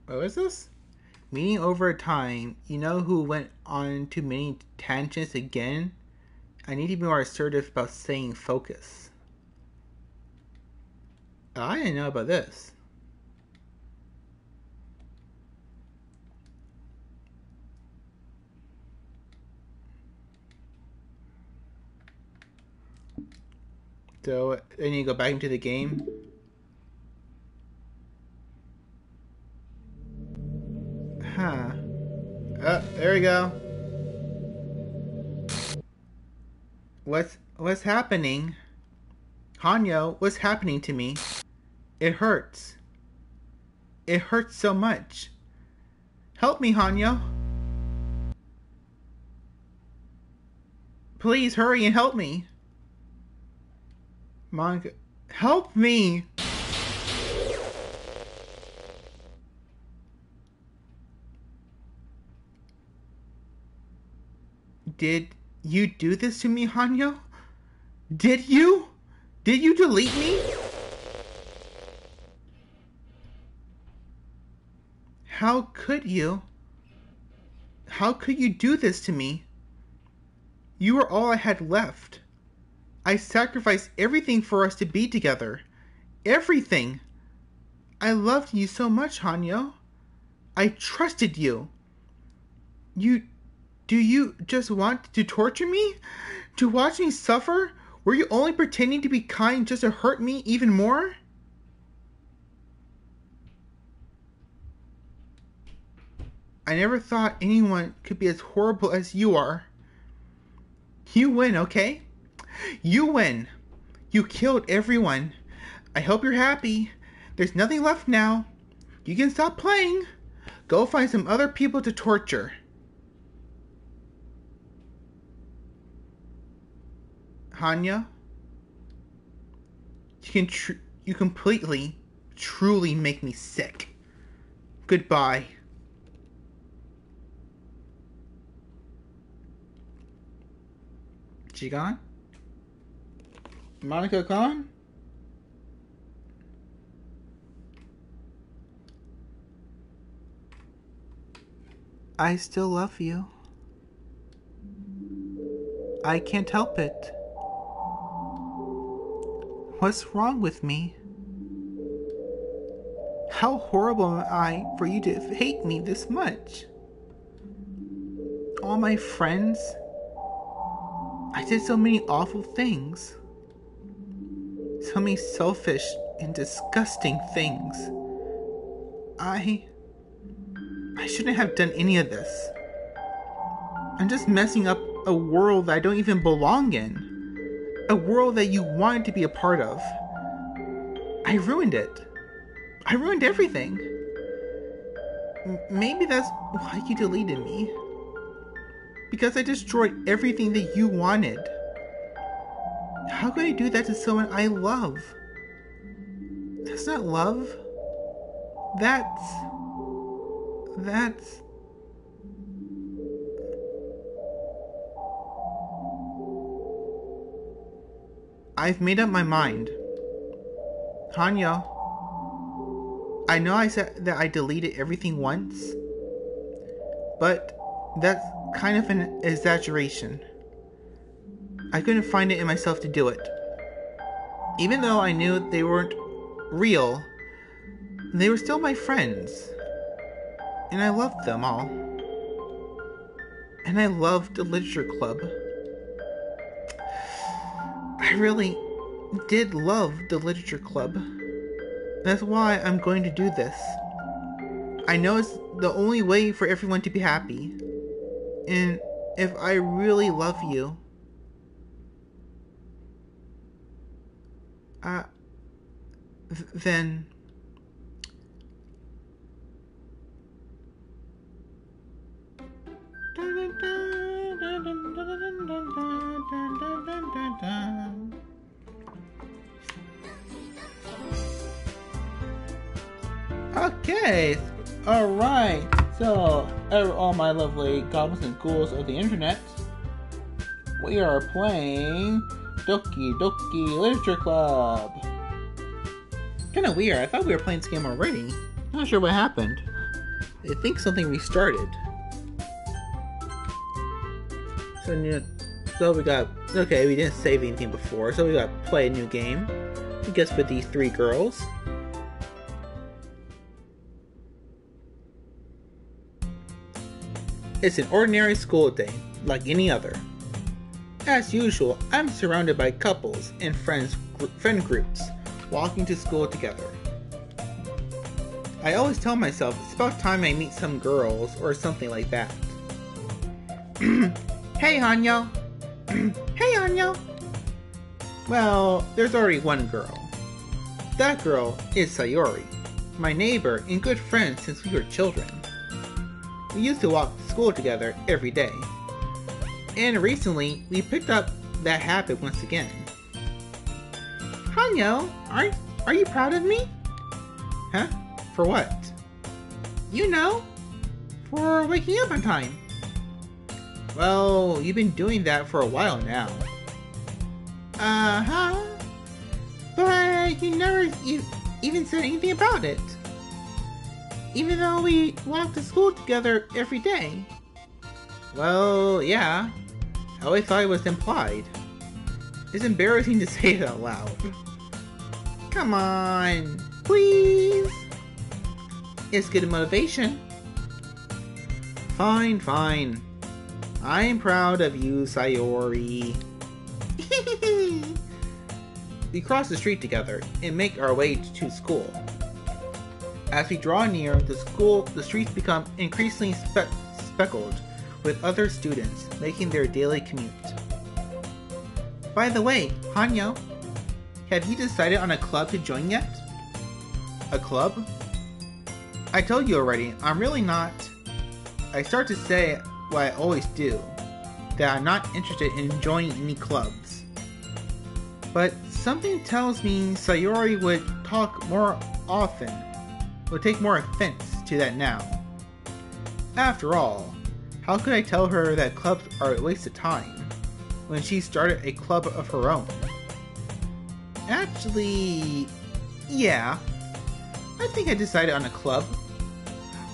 What is this? Meeting over time. You know who went on too many tangents again? I need to be more assertive about staying focused. I didn't know about this. So I need to go back into the game. Huh. There we go. What's happening? Hanyo, what's happening to me? It hurts. It hurts so much. Help me, Hanyo. Please hurry and help me. Monica, help me. Did you do this to me, Hanyo? Did you? Did you delete me? How could you? How could you do this to me? You were all I had left. I sacrificed everything for us to be together. Everything. I loved you so much, Hanyo. I trusted you. Do you just want to torture me? To watch me suffer? Were you only pretending to be kind just to hurt me even more? I never thought anyone could be as horrible as you are. You win, okay? You win. You killed everyone. I hope you're happy. There's nothing left now. You can stop playing. Go find some other people to torture. Hanya, you completely, truly make me sick. Goodbye. She gone? Monica gone? I still love you. I can't help it. What's wrong with me? How horrible am I for you to hate me this much? All my friends, I did so many awful things. So many selfish and disgusting things. I shouldn't have done any of this. I'm just messing up a world that I don't even belong in. A world that you wanted to be a part of. I ruined it. I ruined everything. Maybe that's why you deleted me. Because I destroyed everything that you wanted. How could I do that to someone I love? That's not love. That's... I've made up my mind. Hanya, I know I said that I deleted everything once, but that's kind of an exaggeration. I couldn't find it in myself to do it. Even though I knew they weren't real, they were still my friends. And I loved them all. And I loved the literature club. I really did love the literature club. That's why I'm going to do this. I know it's the only way for everyone to be happy. And if I really love you, then okay, alright, so all my lovely goblins and ghouls of the internet, we are playing Doki Doki Literature Club. Kinda weird, I thought we were playing this game already. Not sure what happened. I think something restarted. So we got, okay, we didn't save anything before, so we got to play a new game. I guess with these three girls. It's an ordinary school day, like any other. As usual, I'm surrounded by couples and friend groups, walking to school together. I always tell myself it's about time I meet some girls or something like that. Hey, Hanyo! Hey, Hanyo! Well, there's already one girl. That girl is Sayori, my neighbor and good friend since we were children. We used to walk to school together every day. And recently, we picked up that habit once again. Hanyo, are you proud of me? Huh? For what? You know, for waking up on time. Well, you've been doing that for a while now. Uh-huh. But you never even said anything about it. Even though we walk to school together every day. Well, yeah. I always thought it was implied. It's embarrassing to say it out loud. Come on, please. It's good motivation. Fine, fine. I'm proud of you, Sayori. We cross the street together and make our way to school. As we draw near the school, the streets become increasingly speckled with other students making their daily commute. By the way, Hanyo, have you decided on a club to join yet? A club? I told you already, I'm really not. I start to say what I always do, that I'm not interested in joining any clubs. But something tells me Sayori would talk more often, would take more offense to that now. After all, how could I tell her that clubs are a waste of time when she started a club of her own? Actually, yeah. I think I decided on a club.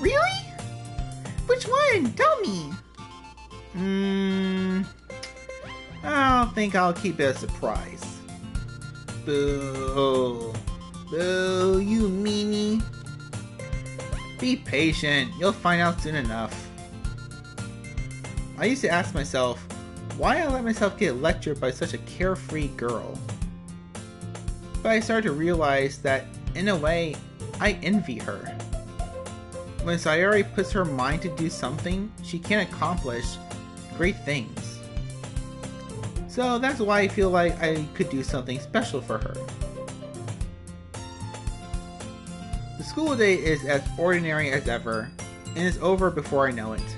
Really? Which one? Tell me. I don't think I'll keep it a surprise. Boo. Boo, you meanie. Be patient, you'll find out soon enough. I used to ask myself, why I let myself get lectured by such a carefree girl? But I started to realize that, in a way, I envy her. When Sayori puts her mind to do something, she can accomplish great things. So that's why I feel like I could do something special for her. The school day is as ordinary as ever, and is over before I know it.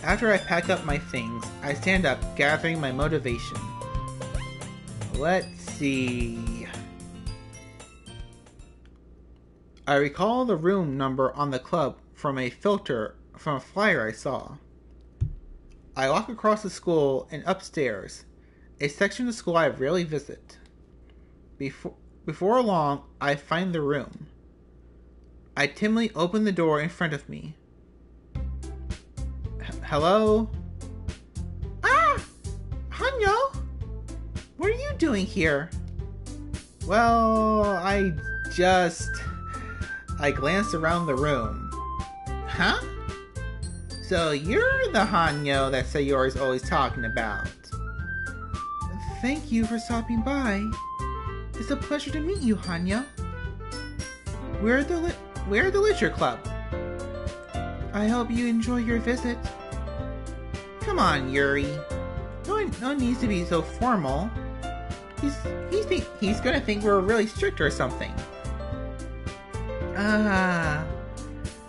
After I pack up my things, I stand up, gathering my motivation. Let's see. I recall the room number on the club from a flyer I saw. I walk across the school and upstairs, a section of the school I rarely visit. Before long, I find the room. I timidly open the door in front of me. Hello? Ah! Hanyo! What are you doing here? Well, I glanced around the room. Huh? So you're the Hanyo that Sayori's always talking about. Thank you for stopping by. It's a pleasure to meet you, Hanyo. We're the Literature Club. I hope you enjoy your visit. Come on, Yuri. No one needs to be so formal. He's gonna think we're really strict or something.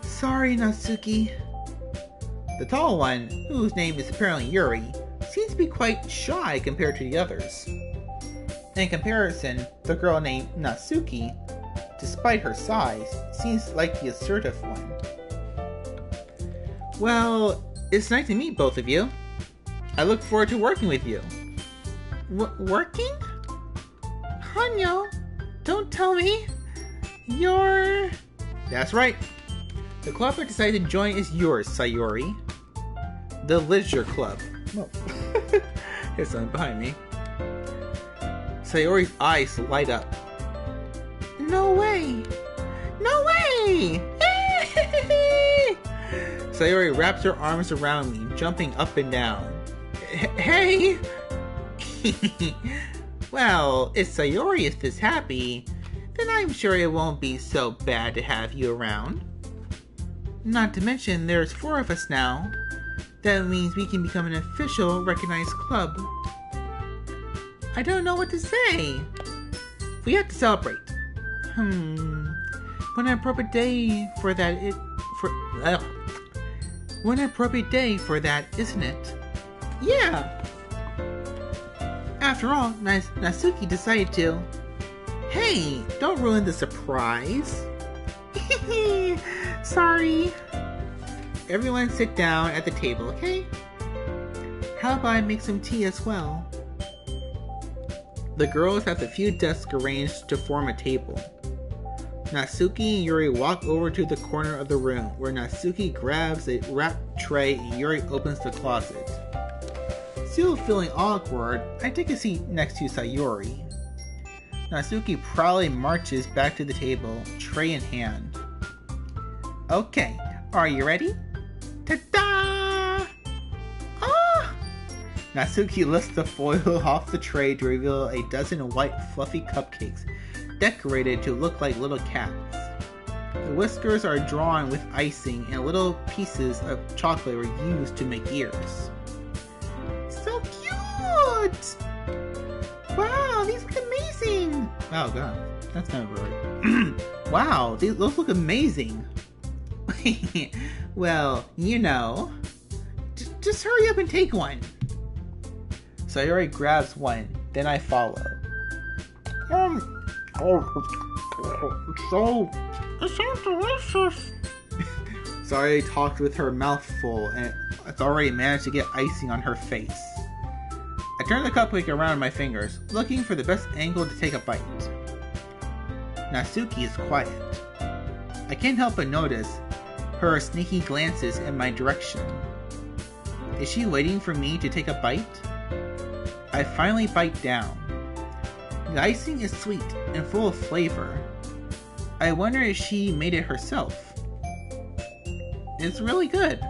Sorry, Natsuki. The tall one, whose name is apparently Yuri, seems to be quite shy compared to the others. In comparison, the girl named Natsuki, despite her size, seems like the assertive one. Well, it's nice to meet both of you. I look forward to working with you. Working? Hanyo, don't tell me you're... That's right. The club I decided to join is yours, Sayori. The Literature Club. Oh. There's something behind me. Sayori's eyes light up. No way! No way! Sayori wraps her arms around me, jumping up and down. Hey! Well, if Sayori is this happy, then I'm sure it won't be so bad to have you around. Not to mention, there's 4 of us now. That means we can become an official, recognized club. I don't know what to say. We have to celebrate. When an appropriate day for that, When an appropriate day for that, isn't it? Yeah. After all, Natsuki decided to. Hey, don't ruin the surprise. Sorry. Everyone sit down at the table, okay? How about I make some tea as well? The girls have a few desks arranged to form a table. Natsuki and Yuri walk over to the corner of the room, where Natsuki grabs a wrapped tray and Yuri opens the closet. Still feeling awkward, I take a seat next to Sayori. Natsuki proudly marches back to the table, tray in hand. Okay, are you ready? Ta-da! Ah! Natsuki lifts the foil off the tray to reveal a dozen white fluffy cupcakes, decorated to look like little cats. The whiskers are drawn with icing and little pieces of chocolate were used to make ears. So cute! Wow, these look amazing! Oh god, that's not right. Wow, those look amazing! Well, you know. Just hurry up and take one. Sayori grabs one, then I follow. It's so delicious. Sayori talked with her mouth full, and it's already managed to get icing on her face. I turn the cupcake around in my fingers, looking for the best angle to take a bite. Natsuki is quiet. I can't help but notice her sneaky glances in my direction. Is she waiting for me to take a bite? I finally bite down. The icing is sweet and full of flavor. I wonder if she made it herself. It's really good.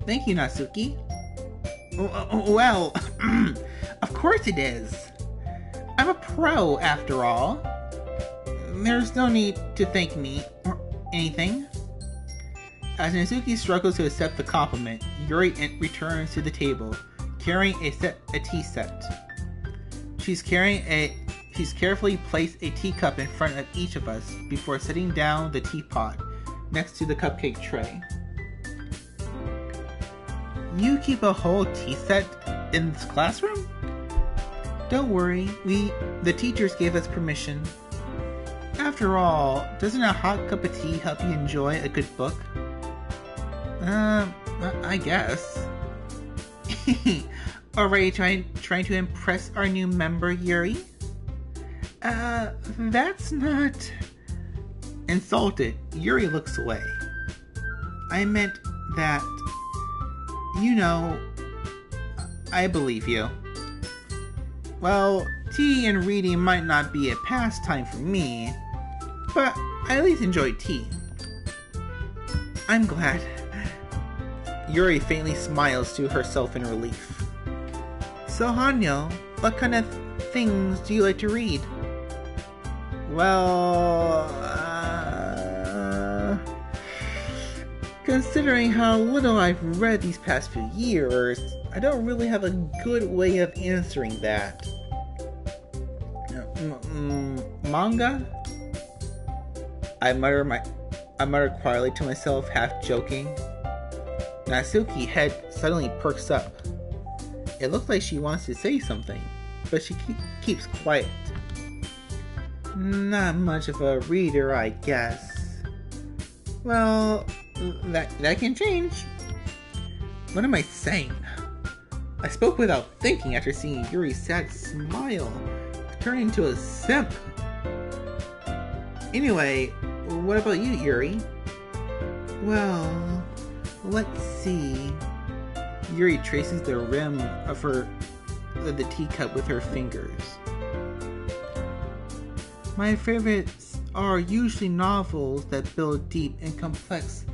Thank you, Natsuki. Well, of course it is. I'm a pro, after all. There's no need to thank me or anything. As Natsuki struggles to accept the compliment, Yuri returns to the table, carrying a tea set. She's carefully placed a teacup in front of each of us before setting down the teapot next to the cupcake tray. You keep a whole tea set in this classroom? Don't worry, the teachers gave us permission. After all, doesn't a hot cup of tea help you enjoy a good book? I guess. Already trying to impress our new member, Yuri? That's not... Insulted, Yuri looks away. I meant that... You know... I believe you. Well, tea and reading might not be a pastime for me, but I at least enjoy tea. I'm glad. Yuri faintly smiles to herself in relief. So Hanyo, what kind of things do you like to read? Well, considering how little I've read these past few years, I don't really have a good way of answering that. Manga? I mutter quietly to myself, half joking. Natsuki's head suddenly perks up. It looks like she wants to say something, but she keeps quiet. Not much of a reader, I guess. Well, that can change. What am I saying? I spoke without thinking after seeing Yuri's sad smile turn into a simp. Anyway, what about you, Yuri? Well, let's see. Yuri traces the rim of the teacup with her fingers. My favorites are usually novels that build deep and complex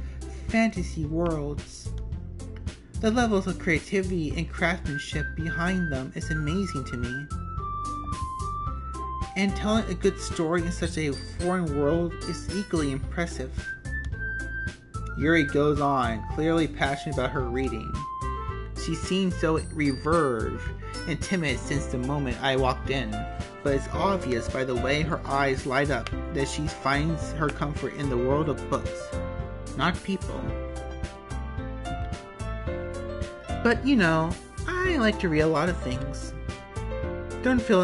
fantasy worlds. The levels of creativity and craftsmanship behind them is amazing to me. And telling a good story in such a foreign world is equally impressive. Yuri goes on, clearly passionate about her reading. She seemed so reserved and timid since the moment I walked in, but it's obvious by the way her eyes light up that she finds her comfort in the world of books, not people. But you know, I like to read a lot of things. Don't feel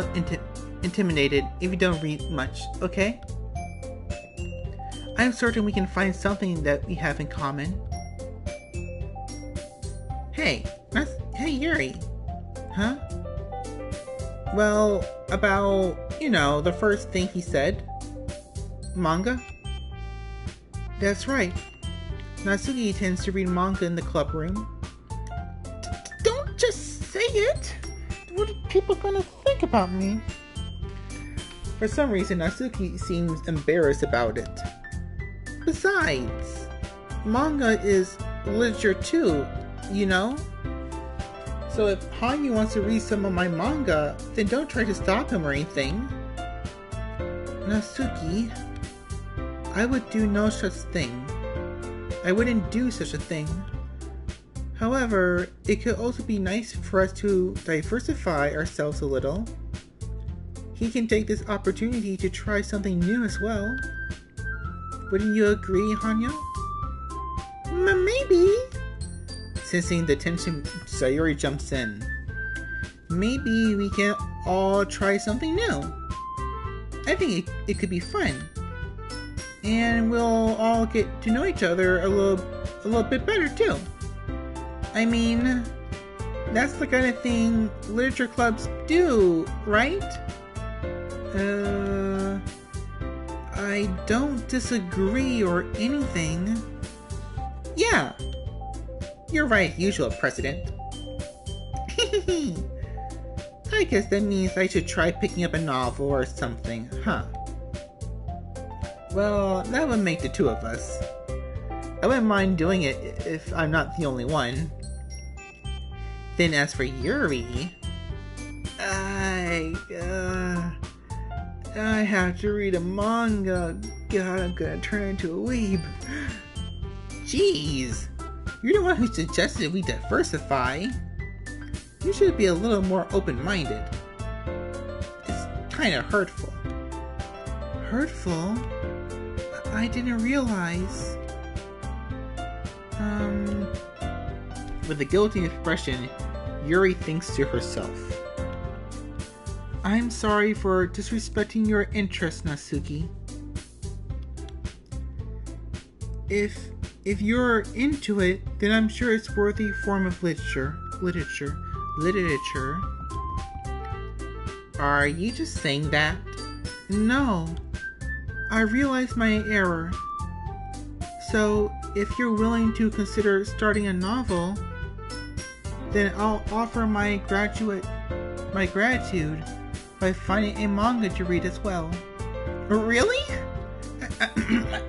intimidated if you don't read much, okay? I'm certain we can find something that we have in common. Hey Yuri. Huh? Well, about, the first thing he said. Manga? That's right. Natsuki tends to read manga in the club room. Don't just say it! What are people gonna think about me? For some reason, Natsuki seems embarrassed about it. Besides, manga is literature too, So if Hanyu wants to read some of my manga, then don't try to stop him or anything. Natsuki, I would do no such thing. I wouldn't do such a thing. However, it could also be nice for us to diversify ourselves a little. He can take this opportunity to try something new as well. Wouldn't you agree, Hanyo? Maybe. Sensing the tension, Sayori jumps in. Maybe we can all try something new. I think it could be fun. And we'll all get to know each other a little bit better too. I mean, that's the kind of thing literature clubs do, right? I don't disagree or anything. Yeah, you're right, usual President. I guess that means I should try picking up a novel or something, huh? Well, that would make the two of us. I wouldn't mind doing it if I'm not the only one. Then as for Yuri, I have to read a manga. God, I'm gonna turn into a weeb. Jeez, you're the one who suggested we diversify. You should be a little more open-minded. It's kinda hurtful. Hurtful? I didn't realize. With a guilty expression, Yuri thinks to herself. I'm sorry for disrespecting your interest, Natsuki. If you're into it, then I'm sure it's worthy form of literature. Are you just saying that? No. I realized my error. So, if you're willing to consider starting a novel, then I'll offer my gratitude by finding a manga to read as well. Really?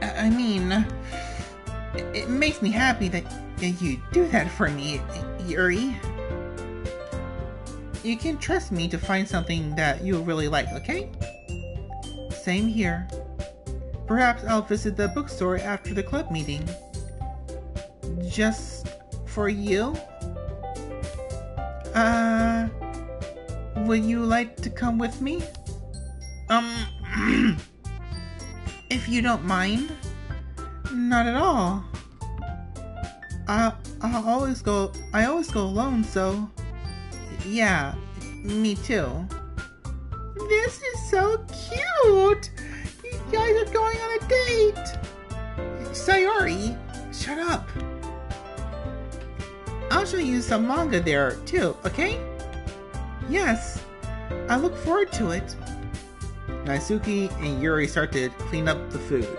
I mean, it makes me happy that you do that for me, Yuri. You can trust me to find something that you'll really like, okay? Same here. Perhaps I'll visit the bookstore after the club meeting. Just for you? Would you like to come with me? If you don't mind. Not at all. I always go alone, so yeah, me too. This is so cute! You guys are going on a date! Sayori, shut up. I'll show you some manga there too, okay? Yes, I look forward to it. Natsuki and Yuri start to clean up the food.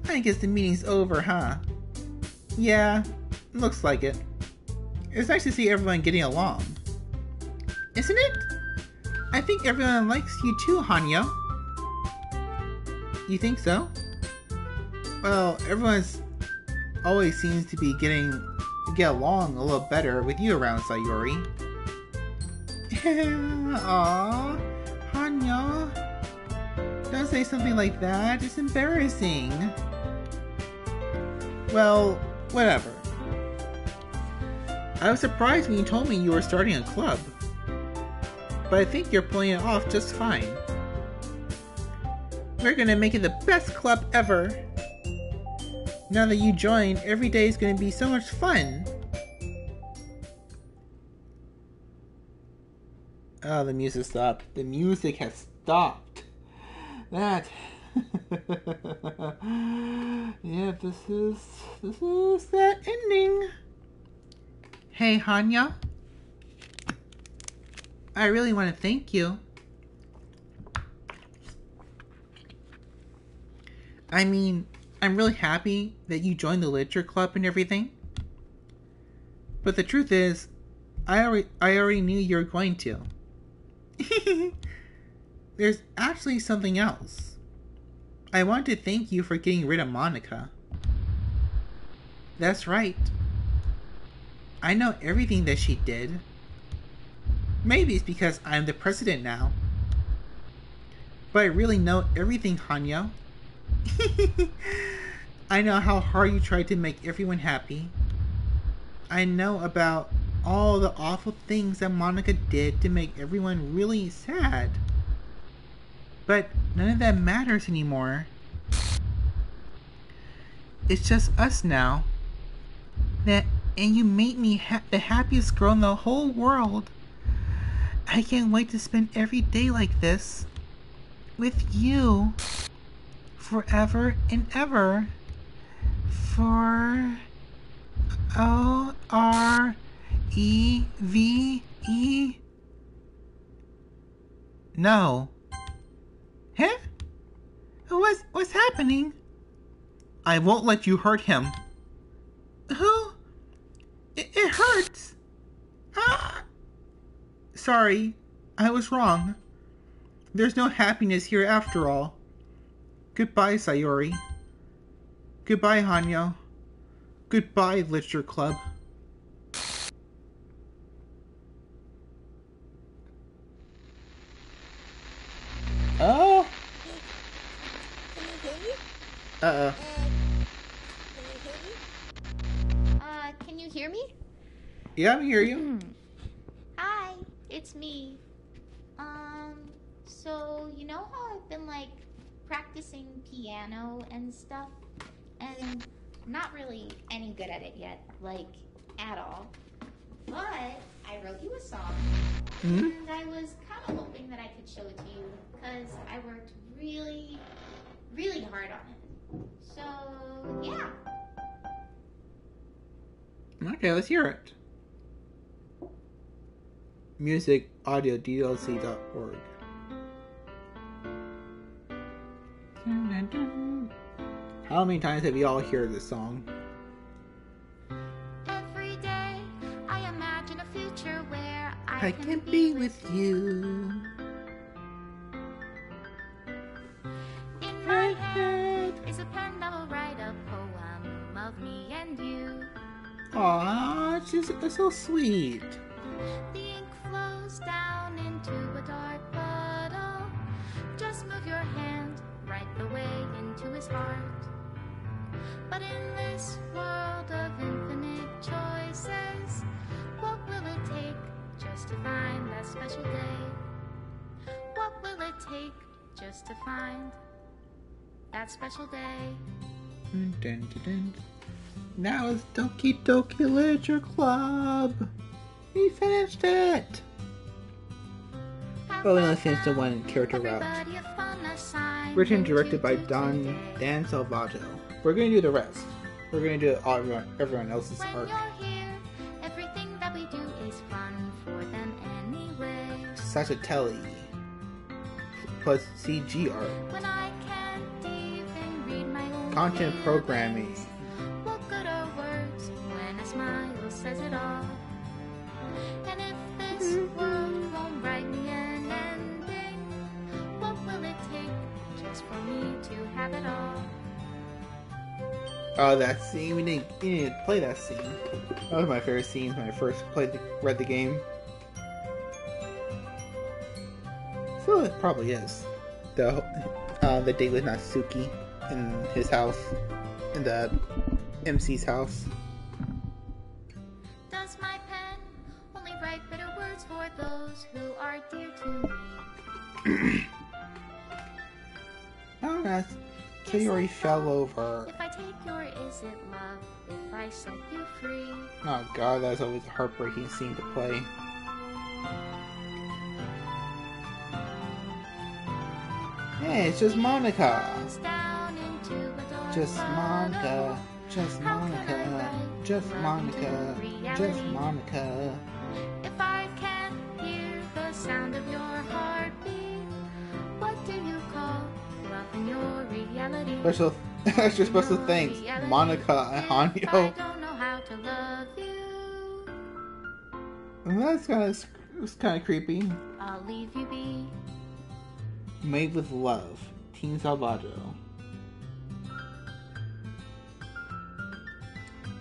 I guess the meeting's over, huh? Yeah, looks like it. It's nice to see everyone getting along. Isn't it? I think everyone likes you too, Hanyo. You think so? Well, everyone's always seems to be get along a little better with you around, Sayori. Aww, Hanyo. Don't say something like that. It's embarrassing. Well, whatever. I was surprised when you told me you were starting a club. But I think you're pulling it off just fine. We're gonna make it the best club ever. Now that you joined, every day is gonna be so much fun. Oh, the music stopped. The music has stopped. That. Yeah, this is that ending. Hey, Hanya. I really want to thank you. I mean, I'm really happy that you joined the literature club and everything. But the truth is, I already knew you were going to. There's actually something else. I want to thank you for getting rid of Monica. That's right. I know everything that she did. Maybe it's because I'm the president now. But I really know everything, Hanyo. I know how hard you tried to make everyone happy. I know about all the awful things that Monica did to make everyone really sad. But none of that matters anymore. It's just us now. And you made me the happiest girl in the whole world. I can't wait to spend every day like this. With you. Forever and ever. For O-R-E-V-E. No. Huh? What's happening? I won't let you hurt him. Who? It hurts. Ah! Sorry, I was wrong. There's no happiness here after all. Goodbye, Sayori. Goodbye, Hanyo. Goodbye, Literature Club. Oh! Uh-oh. Can you hear me? Yeah, I hear you. Hi, it's me. So you know how I've been like practicing piano and stuff, and I'm not really any good at it yet, like at all. But I wrote you a song, and I was kind of hoping that I could show it to you because I worked really, really hard on it. So yeah. Okay, let's hear it. Music, audio, DDLC.org. How many times have you all heard this song? Every day I imagine a future where I can be with you. In my head is a pen that will write a poem of me and you. Aww, it's so sweet. The ink flows down into a dark puddle. Just move your hand right the way into his heart. But in this world of infinite choices, what will it take just to find that special day? What will it take just to find that special day? Dun, dun, dun. Now it's Doki Doki Literature Club. We finished it. Well, we only finished the one character route. Written and directed by Dan Salvato. We're going to do the rest. We're going to do everyone else's arc. Everything that we do is fun for them anyway. Sachatelli plus CG art. When I can't even read my own Content programming. What good are words when a smile says it all? And if this world won't write me an ending, what will it take just for me to have it all? Oh, that scene. We didn't play that scene. That was my favorite scene when I first read the game. So it probably is. The date with Natsuki in his house. In the MC's house. Does my pen only write bitter words for those who are dear to me? Oh, that's Sayori fell over. If I take your is it love if I set you free? Oh god, that's always a heartbreaking scene to play. Hey, it's just Monica. Just Monica. Just Monica. Just Monica. Just Monica. If I can't hear the sound of your heartbeat, what do you call love in your reality? Extra special thanks, Monica and Hanyo. I don't know how to love you. That's kind of creepy. I'll leave you be. Made with Love, Team Salvato.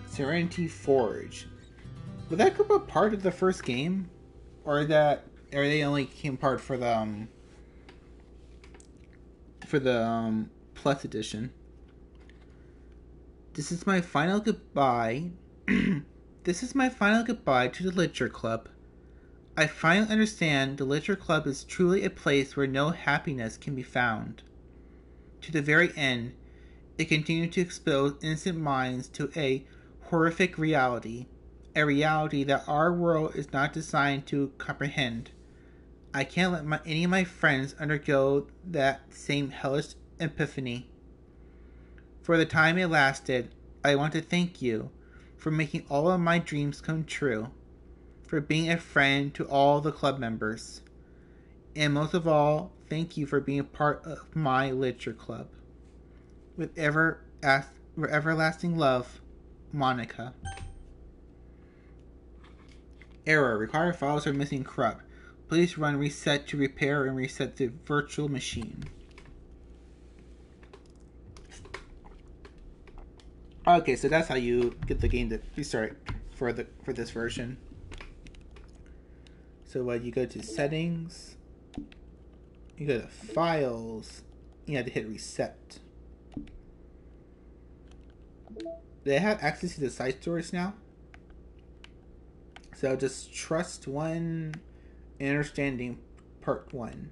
Serenity Forge. Was that group a part of the first game, or they only came part for the Plus edition? This is my final goodbye. This is my final goodbye to the Literature Club. I finally understand the Literature Club is truly a place where no happiness can be found. To the very end, it continued to expose innocent minds to a horrific reality, a reality that our world is not designed to comprehend. I can't let any of my friends undergo that same hellish epiphany. For the time it lasted, I want to thank you for making all of my dreams come true, for being a friend to all the club members, and most of all, thank you for being a part of my literature club. With for everlasting love, Monica. Error. Required files are missing corrupt. Please run reset to repair and reset the virtual machine. Okay, so that's how you get the game to restart for this version. So you go to settings, you go to files, you have to hit reset. They have access to the side stories now. So just trust one and understanding part 1.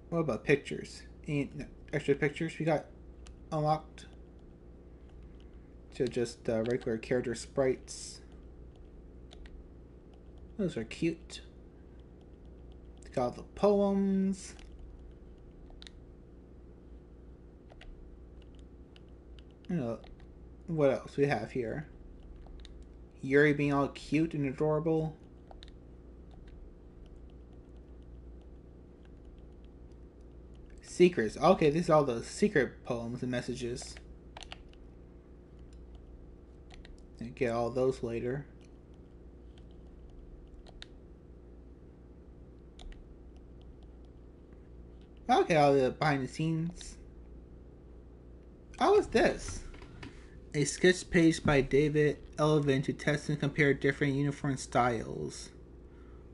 What about pictures? Any extra pictures we got unlocked? So just regular character sprites. Those are cute. Got all the poems. You know, what else we have here? Yuri being all cute and adorable. Secrets. Okay, these are all the secret poems and messages. And get all those later. Okay, all the behind the scenes. How is this? A sketch page by David Elvin to test and compare different uniform styles.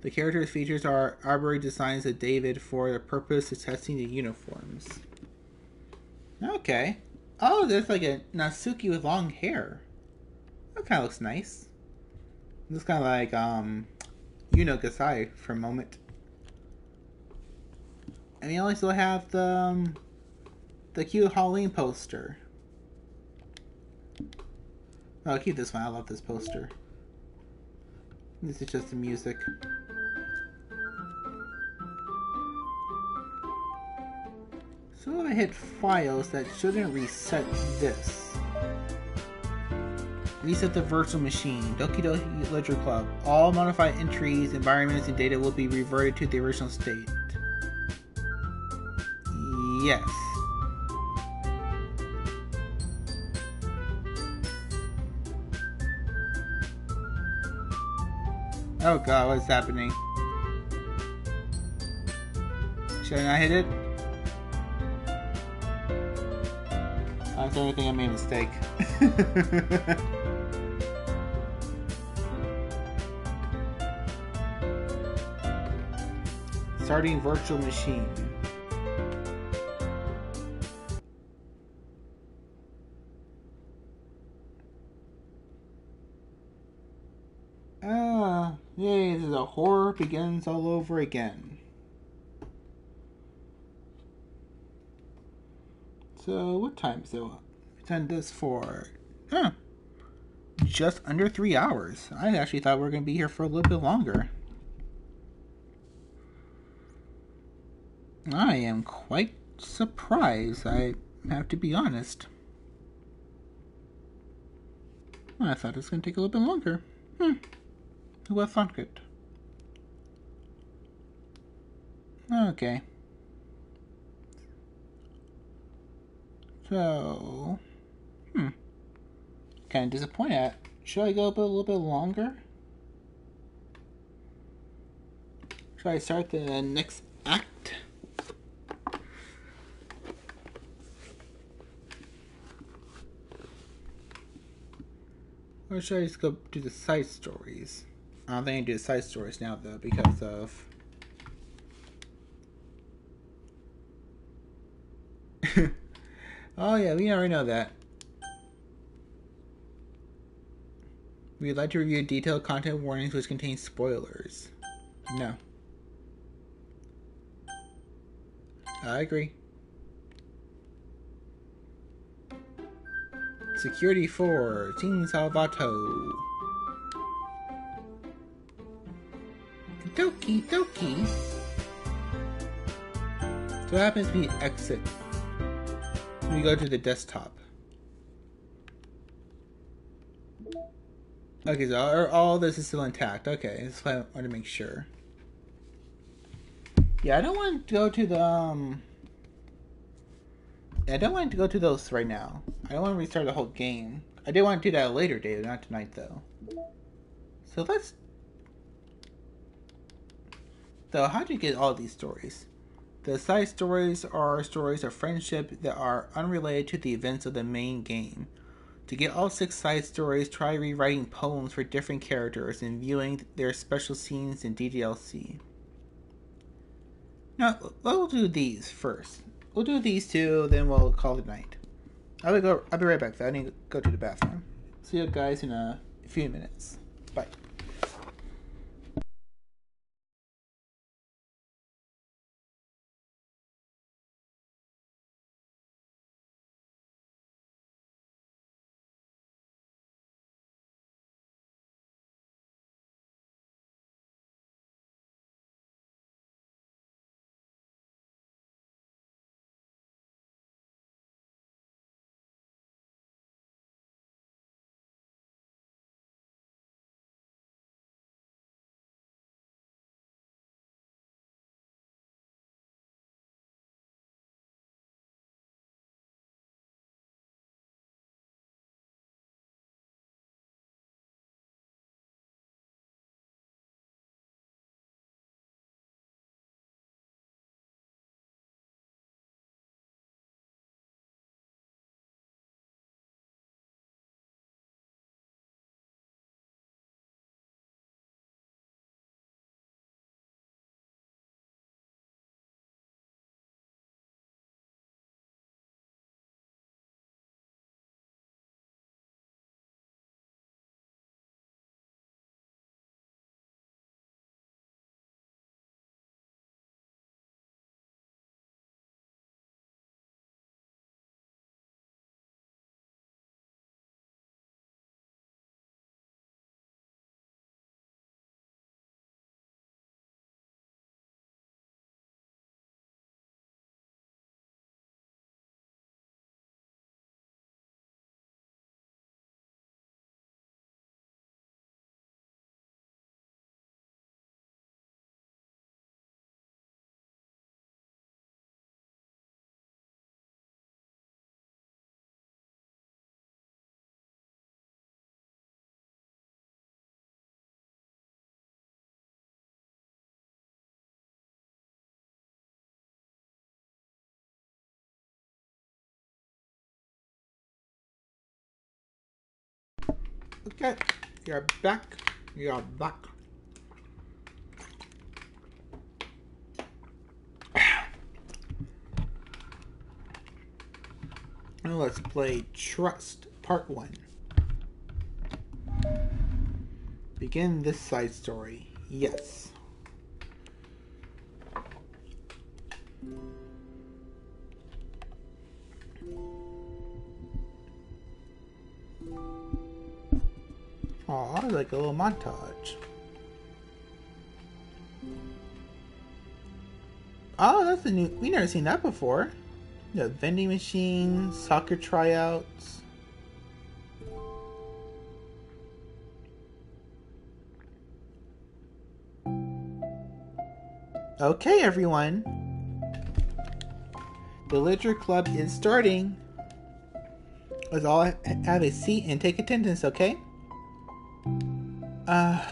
The character's features are arbitrary designs of David for the purpose of testing the uniforms. Okay. Oh, there's like a Natsuki with long hair. That kind of looks nice. Looks kind of like, Gasai for a moment. And we also have the cute Halloween poster. Oh, I'll keep this one. I love this poster. This is just the music. So if I hit files, that shouldn't reset this. Reset the virtual machine. Doki Doki Ledger Club. All modified entries, environments, and data will be reverted to the original state. Yes. Oh god, what's happening? Should I not hit it? I don't think I made a mistake. Starting virtual machine. Yay, this is a horror begins all over again. So, what time is it? We've done this for, just under 3 hours. I actually thought we were going to be here for a little bit longer. I am quite surprised, I have to be honest. I thought it was going to take a little bit longer. Who would have thunk it? Okay. So, kind of disappointed. Should I go a little bit longer? Should I start the next act? Or should I just go do the side stories? I don't think I can do the side stories now though because of oh yeah, we already know that. We'd like to review detailed content warnings which contain spoilers. No. I agree. Security 4, Team Salvato. Doki doki. So what happens when we exit? We go to the desktop. Okay, so all this is still intact. Okay, that's why I want to make sure. Yeah, I don't want to go to the I don't want to go to those right now. I don't want to restart the whole game. I did want to do that at a later date, not tonight though. So how do you get all these stories? The side stories are stories of friendship that are unrelated to the events of the main game. To get all 6 side stories, try rewriting poems for different characters and viewing their special scenes in DDLC. Now, we'll do these first. We'll do these 2, then we'll call it night. I'll be right back though. I need to go to the bathroom. See you guys in a few minutes. Bye. Okay, you're back. You're back. Now let's play Trust Part 1. Begin this side story. Yes. Aw, like a little montage. Oh, that's a new... We've never seen that before. The vending machine, soccer tryouts. Okay, everyone. The literature club is starting. Let's all have a seat and take attendance, okay? I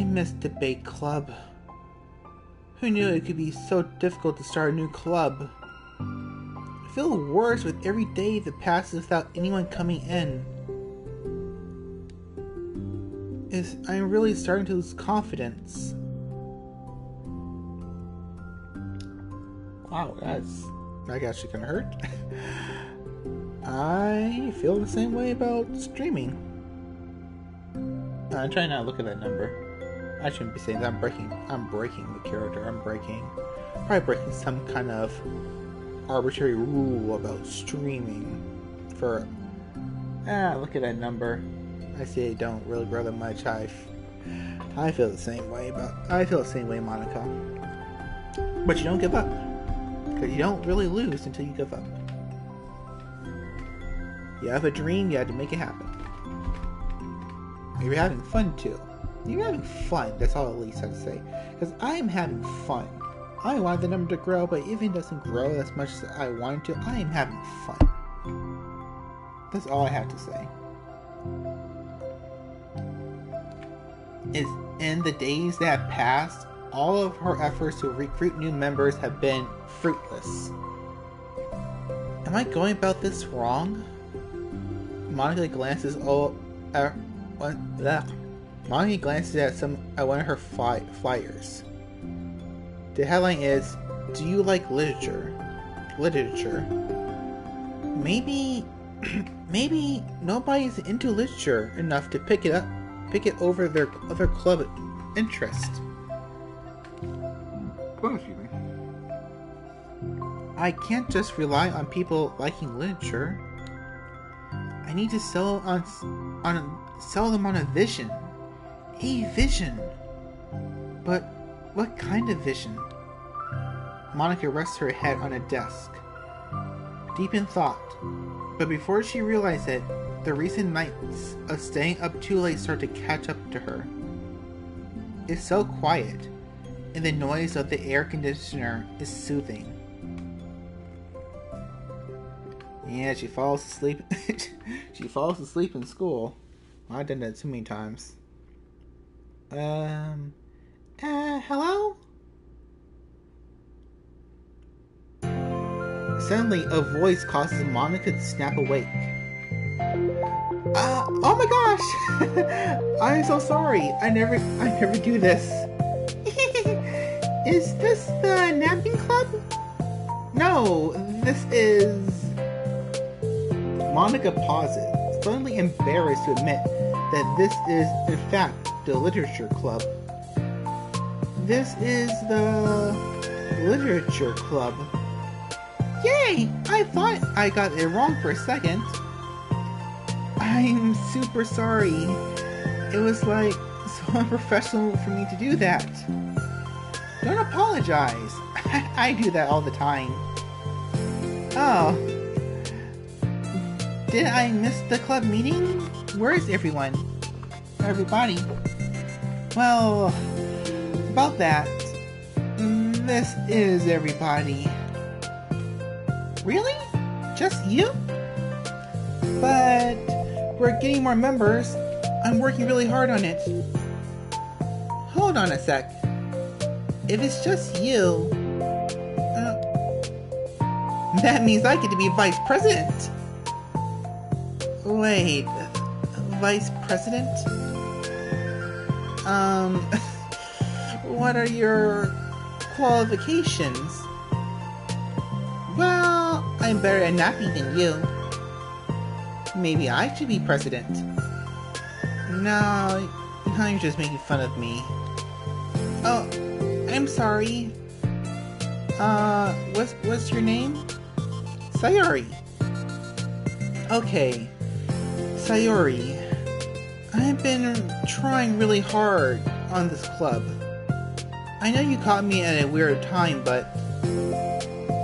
missed debate club. Who knew it could be so difficult to start a new club? I feel worse with every day that passes without anyone coming in. I'm really starting to lose confidence. Wow, that actually can hurt. I feel the same way about streaming. I'm trying not to look at that number. I shouldn't be saying that. I'm breaking the character. Probably breaking some kind of arbitrary rule about streaming. Look at that number. I say I don't really grow that much. I feel the same way, Monica. But you don't give up. Because you don't really lose until you give up. You have a dream, you have to make it happen. You're having fun too. You're having fun, that's all Elise has to say. Because I'm having fun. I want the number to grow, but even if it doesn't grow as much as I want to, I am having fun. That's all I have to say. In the days that have passed, all of her efforts to recruit new members have been fruitless. Am I going about this wrong? Monica glances Monica glances at one of her flyers. The headline is, "Do you like literature?" Maybe nobody's into literature enough to pick it over their other club interest. Oh, excuse me. I can't just rely on people liking literature. I need to sell them on a vision. A vision. But what kind of vision? Monica rests her head on a desk, deep in thought. But before she realized it, the recent nights of staying up too late start to catch up to her. It's so quiet, and the noise of the air conditioner is soothing. Yeah, she falls asleep. She falls asleep in school. I've done that too many times. Hello? Suddenly, a voice causes Monica to snap awake. Oh my gosh! I'm so sorry. I never do this. Is this the napping club? No, this is... Monica pauses, suddenly embarrassed to admit that this is, in fact, the literature club. This is the literature club. Yay! I thought I got it wrong for a second. I'm super sorry. It was like so unprofessional for me to do that. Don't apologize. I do that all the time. Oh. Did I miss the club meeting? Where is everyone? Everybody? Well, about that. This is everybody. Really? Just you? But we're getting more members. I'm working really hard on it. Hold on a sec. If it's just you, that means I get to be vice president. Wait, vice president? What are your qualifications? Well, I'm better at napping than you. Maybe I should be president. No, you're just making fun of me. Oh, I'm sorry. What's your name? Sayori. Okay, Sayori. I've been trying really hard on this club. I know you caught me at a weird time, but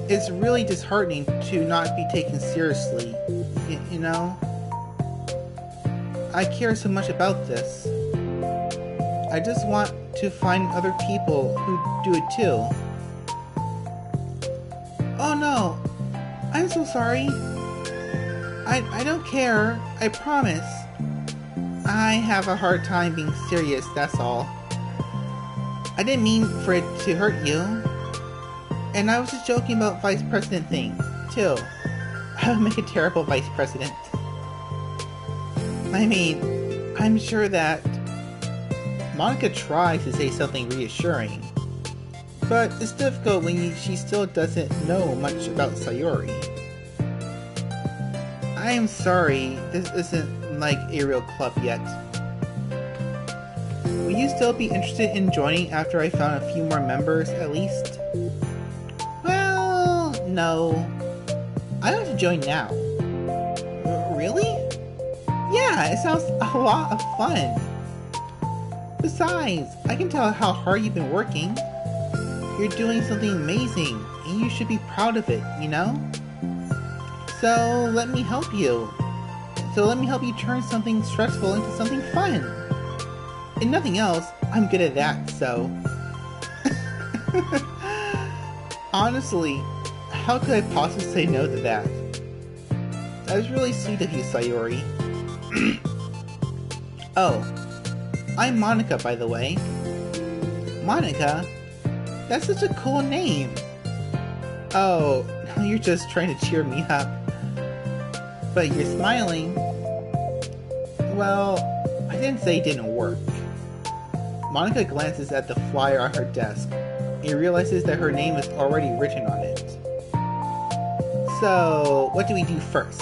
it's really disheartening to not be taken seriously, you know? I care so much about this. I just want to find other people who do it too. Oh no! I'm so sorry. I don't care, I promise. I have a hard time being serious, that's all. I didn't mean for it to hurt you. And I was just joking about vice president thing, too. I would make a terrible vice president. I mean, I'm sure that Monica tries to say something reassuring, but it's difficult when she still doesn't know much about Sayori. I am sorry, this isn't like a real club yet. Will you still be interested in joining after I found a few more members, at least? Well, no. I want to join now. Really? Yeah, it sounds a lot of fun. Besides, I can tell how hard you've been working. You're doing something amazing, and you should be proud of it, you know? So, let me help you. Turn something stressful into something fun. And nothing else, I'm good at that, so... Honestly, how could I possibly say no to that? That was really sweet of you, Sayori. Oh, I'm Monica, by the way. Monica? That's such a cool name. Oh, you're just trying to cheer me up. But you're smiling. Well, I didn't say it didn't work. Monica glances at the flyer on her desk and realizes that her name is already written on it. So, what do we do first?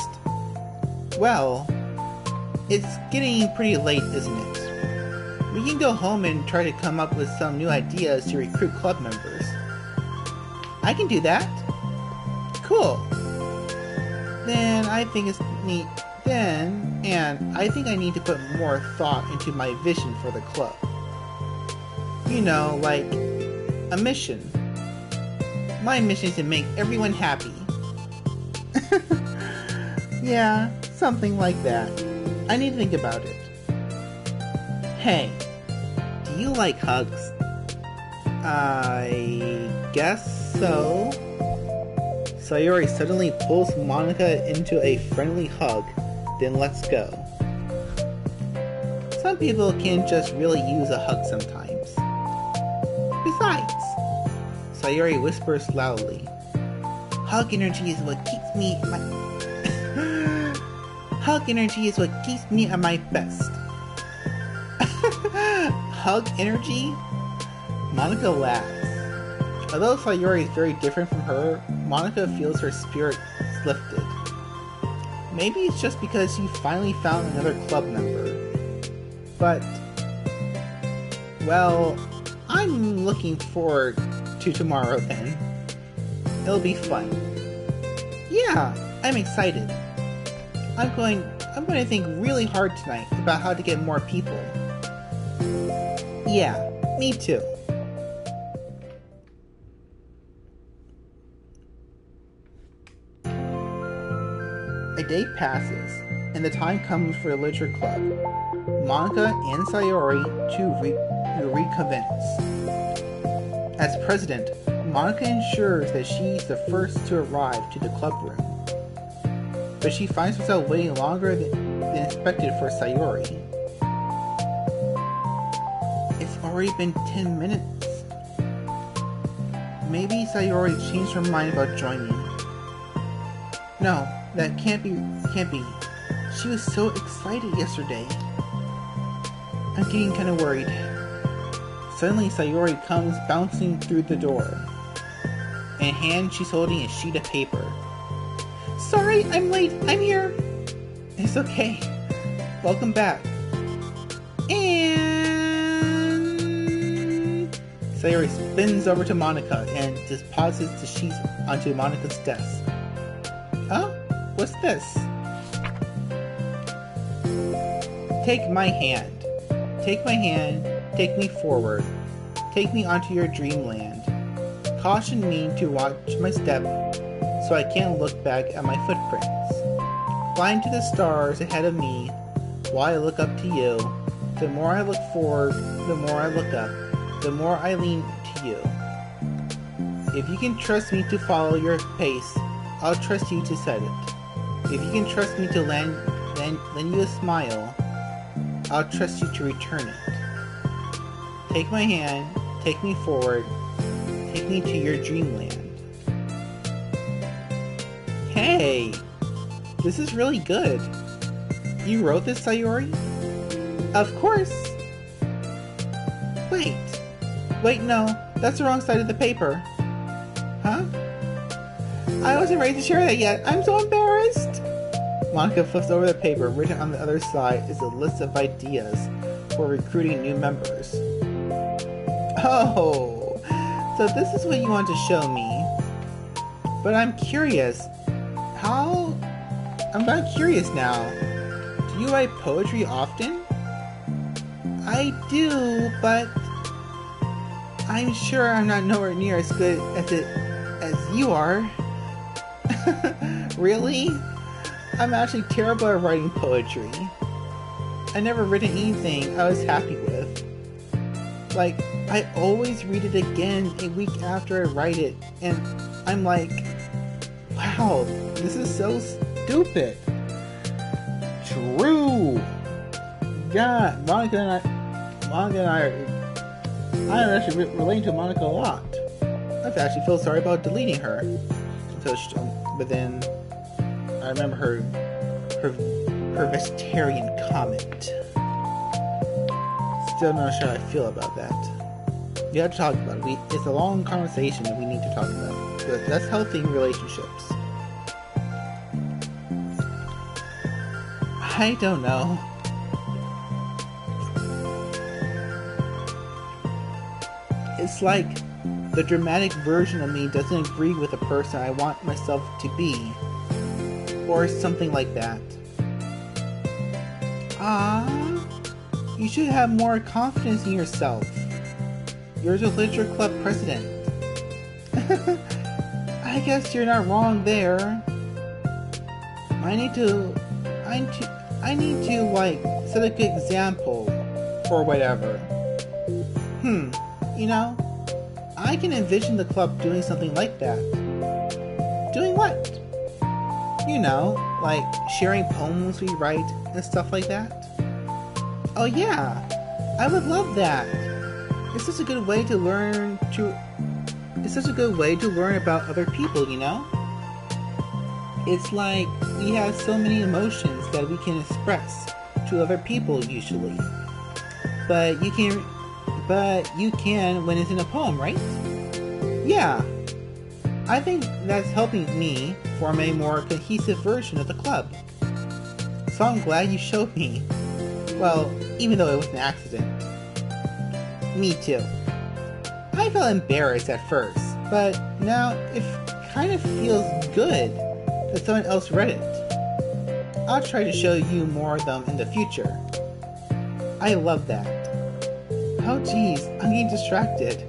Well, it's getting pretty late, isn't it? We can go home and try to come up with some new ideas to recruit club members. I can do that. Cool. Then I think it's neat. And I think I need to put more thought into my vision for the club. You know, like a mission. My mission is to make everyone happy. Yeah, something like that. I need to think about it. Hey, do you like hugs? I guess so. Sayori suddenly pulls Monica into a friendly hug, then lets go. Some people can just really use a hug sometimes. Besides, Sayori whispers loudly, hug energy is what keeps me Hug energy is what keeps me at my best. Hug energy? Monica laughs. Although Sayori is very different from her, Monica feels her spirit lifted. Maybe it's just because she finally found another club member. But, well, I'm looking forward to tomorrow then. It'll be fun. Yeah, I'm excited. I'm going to think really hard tonight about how to get more people. Yeah, me too. A day passes, and the time comes for the literature club. Monica and Sayori to reconvince. As president, Monica ensures that she's the first to arrive to the club room. But she finds herself waiting longer than expected for Sayori. It's already been 10 minutes. Maybe Sayori changed her mind about joining. No, that can't be. She was so excited yesterday. I'm getting kind of worried. Suddenly Sayori comes bouncing through the door. In hand, she's holding a sheet of paper. Sorry, I'm late. I'm here. It's okay. Welcome back. And Sayori spins over to Monica and deposits the sheets onto Monica's desk. Oh? What's this? Take my hand. Take my hand. Take me forward. Take me onto your dreamland. Caution me to watch my step so I can't look back at my footprints. Fly into the stars ahead of me while I look up to you. The more I look forward, the more I look up, the more I lean to you. If you can trust me to follow your pace, I'll trust you to set it. If you can trust me to lend you a smile, I'll trust you to return it. Take my hand, take me forward, take me to your dreamland. Hey! This is really good. You wrote this, Sayori? Of course! Wait, no, that's the wrong side of the paper. Huh? I wasn't ready to share that yet. I'm so embarrassed! Monica flips over the paper. Written on the other side is a list of ideas for recruiting new members. Oh, so this is what you want to show me. But I'm curious. I'm not curious now. Do you write poetry often? I do, but I'm sure I'm not nowhere near as good as you are. Really? I'm actually terrible at writing poetry. I never written anything I was happy with. Like, I always read it again a week after I write it And I'm like, wow, this is so stupid. True. Yeah, Monica and I'm actually relating to Monica a lot. I actually feel sorry about deleting her. But then I remember her vegetarian comment. Still not sure how I feel about that. We have to talk about it. It's a long conversation that we need to talk about. Because that's healthy in relationships. I don't know. It's like the dramatic version of me doesn't agree with the person I want myself to be. Or something like that. You should have more confidence in yourself. You're the literature club president. I guess you're not wrong there. I need to like set a good example or whatever. You know, I can envision the club doing something like that. Doing what? You know, like sharing poems we write and stuff like that. Oh yeah, I would love that. It's such a good way to learn about other people, you know? It's like we have so many emotions that we can express to other people usually. But you can when it's in a poem, right? Yeah. I think that's helping me form a more cohesive version of the club. So I'm glad you showed me. Well, even though it was an accident. Me too. I felt embarrassed at first, but now it kind of feels good that someone else read it. I'll try to show you more of them in the future. I love that. Oh geez, I'm getting distracted.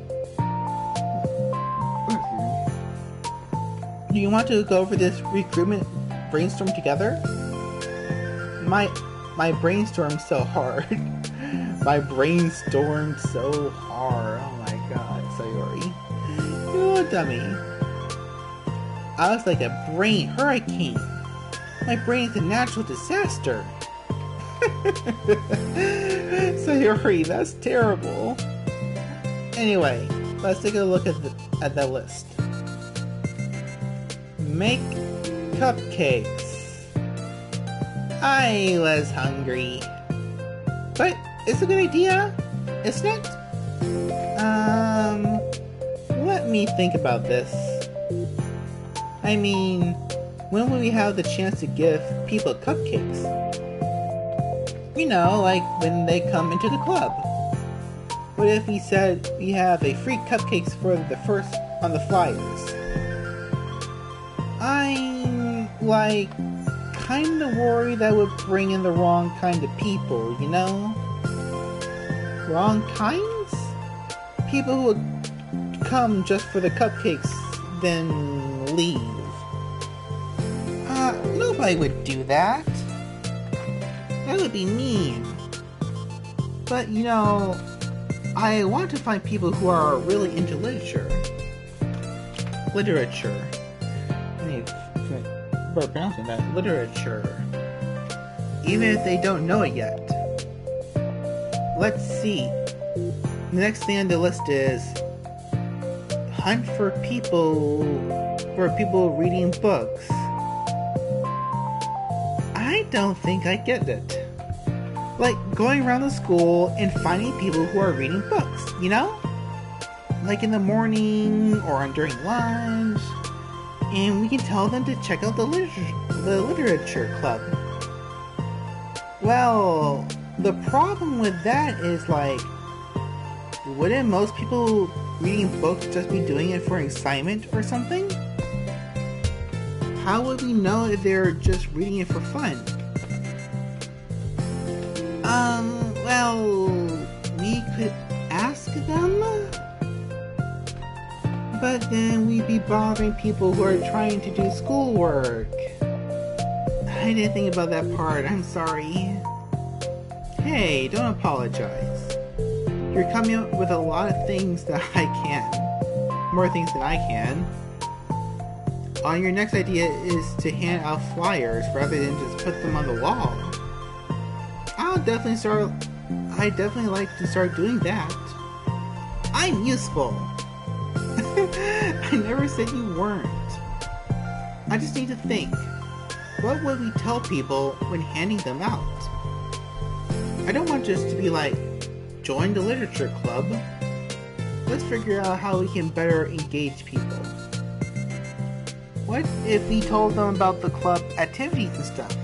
Do you want to go over this recruitment brainstorm together? My brainstormed so hard. My brainstormed so hard. Oh my god, Sayori. You're a dummy. I was like a brain hurricane. My brain is a natural disaster. Sayori, that's terrible. Anyway, let's take a look at the list. Make cupcakes. I was hungry. But it's a good idea, isn't it? Let me think about this. I mean, when will we have the chance to give people cupcakes? You know, like when they come into the club. What if we said we have a free cupcakes for the first on the flyers? I'm like kinda worried that would bring in the wrong kind of people, you know? Wrong kinds? People who would come just for the cupcakes, then leave. Nobody would do that. That would be mean. But, you know, I want to find people who are really into literature. Literature. I need to pronounce that. Literature. Even if they don't know it yet. Let's see. The next thing on the list is hunt for people reading books. I don't think I get it. Like going around the school and finding people who are reading books, you know? Like in the morning or during lunch. And we can tell them to check out the literature club. Well, the problem with that is like, wouldn't most people reading books just be doing it for excitement or something? How would we know if they're just reading it for fun? Well, we could ask them, but then we'd be bothering people who are trying to do schoolwork. I didn't think about that part, I'm sorry. Hey, don't apologize. You're coming up with a lot of things that I can. More things than I can. on your next idea is to hand out flyers rather than just put them on the wall. I'd definitely like to start doing that. I'm useful. I never said you weren't. I just need to think. What would we tell people when handing them out? I don't want just to be like, join the literature club. Let's figure out how we can better engage people. What if we told them about the club activities and stuff?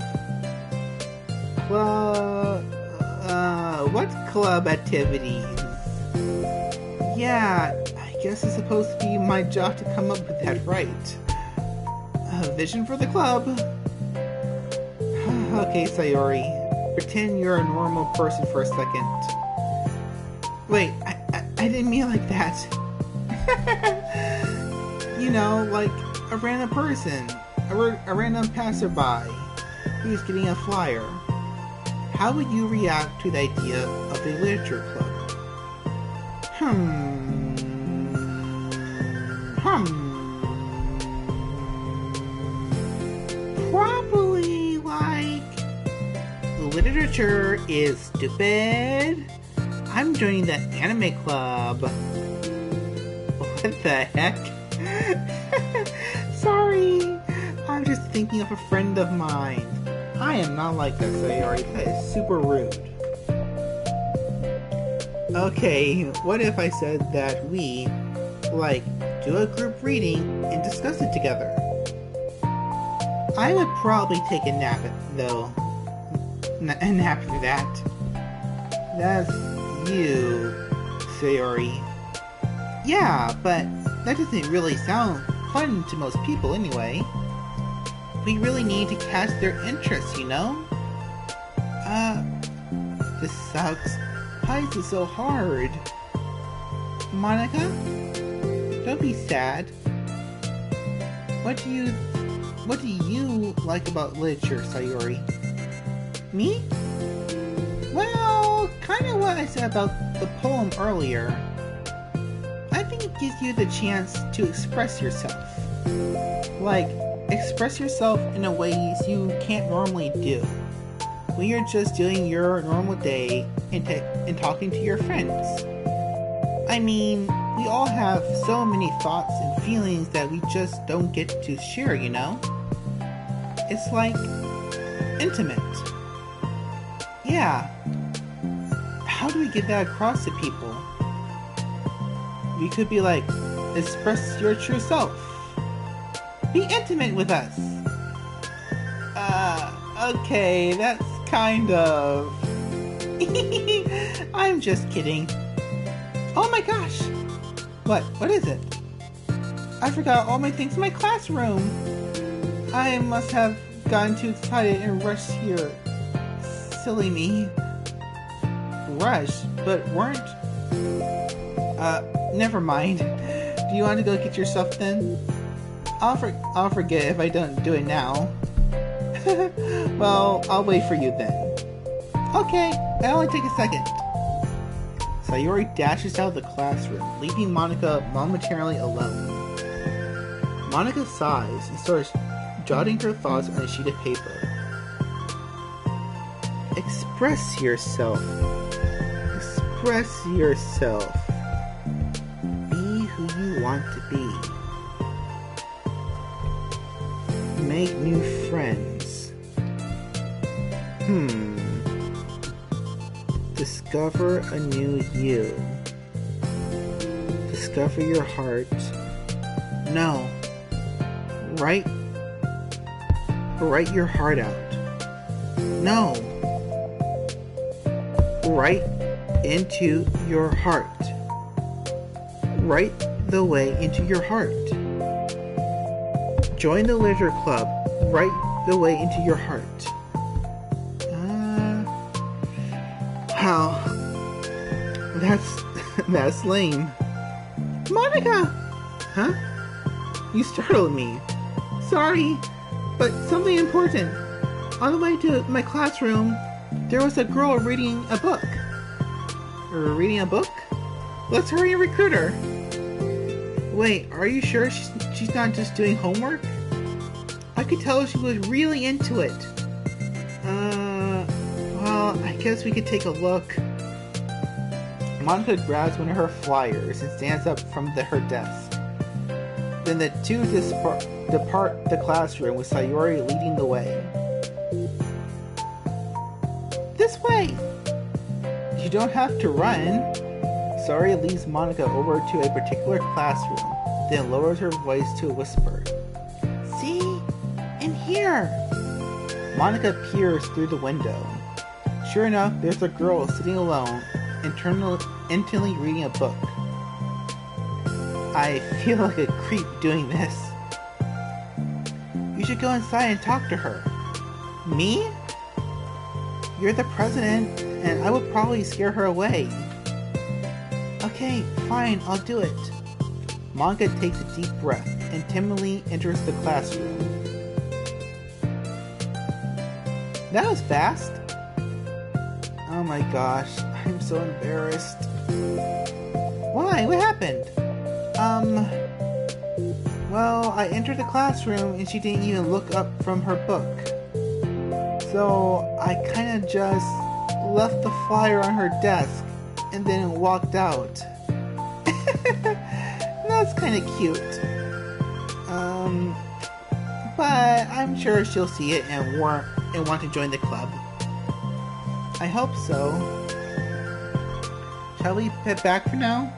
What club activities? Yeah, I guess it's supposed to be my job to come up with that, right? Vision for the club. Okay, Sayori. Pretend you're a normal person for a second. Wait, I didn't mean it like that. You know, like a random person. A random passerby who's getting a flyer. How would you react to the idea of a literature club? Probably like, literature is stupid. I'm joining the anime club. What the heck? Sorry, I'm just thinking of a friend of mine. I am not like that, Sayori. That is super rude. Okay, what if I said that we, like, do a group reading and discuss it together? I would probably take a nap, though. A nap for that. That's you, Sayori. Yeah, but that doesn't really sound fun to most people anyway. We really need to catch their interest, you know? This sucks. Why is it so hard? Monica? Don't be sad. What do you like about literature, Sayori? Me? Well, kind of what I said about the poem earlier. I think it gives you the chance to express yourself. Like, express yourself in a ways you can't normally do when you're just doing your normal day and talking to your friends. I mean, we all have so many thoughts and feelings that we just don't get to share, you know? It's like intimate. Yeah. How do we get that across to people? We could be like, express your true self. Be intimate with us. Okay, that's kind of... I'm just kidding. Oh my gosh! What is it? I forgot all my things in my classroom. I must have gotten too excited and rushed here. Silly me. Rushed? But weren't... never mind. Do you want to go get your stuff then? I'll forget if I don't do it now. Well, I'll wait for you then. Okay, it'll only take a second. Sayori dashes out of the classroom, leaving Monica momentarily alone. Monica sighs and starts jotting her thoughts on a sheet of paper. Express yourself. Express yourself. Be who you want to be. Make new friends. Discover a new you. Discover your heart. No. Write your heart out. No. Write into your heart. Write the way into your heart. Join the literature club. Write the way into your heart. Wow. That's lame. Monica! Huh? You startled me. Sorry, but something important. On the way to my classroom, there was a girl reading a book. Reading a book? Let's hurry and recruit her. Wait, are you sure she's not just doing homework? I could tell she was really into it. Well, I guess we could take a look. Monica grabs one of her flyers and stands up from her desk. Then the two depart the classroom with Sayori leading the way. This way! You don't have to run. Sayori leads Monica over to a particular classroom, then lowers her voice to a whisper. See? In here! Monica peers through the window. Sure enough, there's a girl sitting alone, intently reading a book. I feel like a creep doing this. You should go inside and talk to her. Me? You're the president, and I would probably scare her away. Okay, fine, I'll do it. Monica takes a deep breath and timidly enters the classroom. That was fast. Oh my gosh, I'm so embarrassed. Why? What happened? Well, I entered the classroom and she didn't even look up from her book. So I kinda just left the flyer on her desk and then walked out. That's kinda cute. But I'm sure she'll see it and want to join the club. I hope so. Shall we head back for now?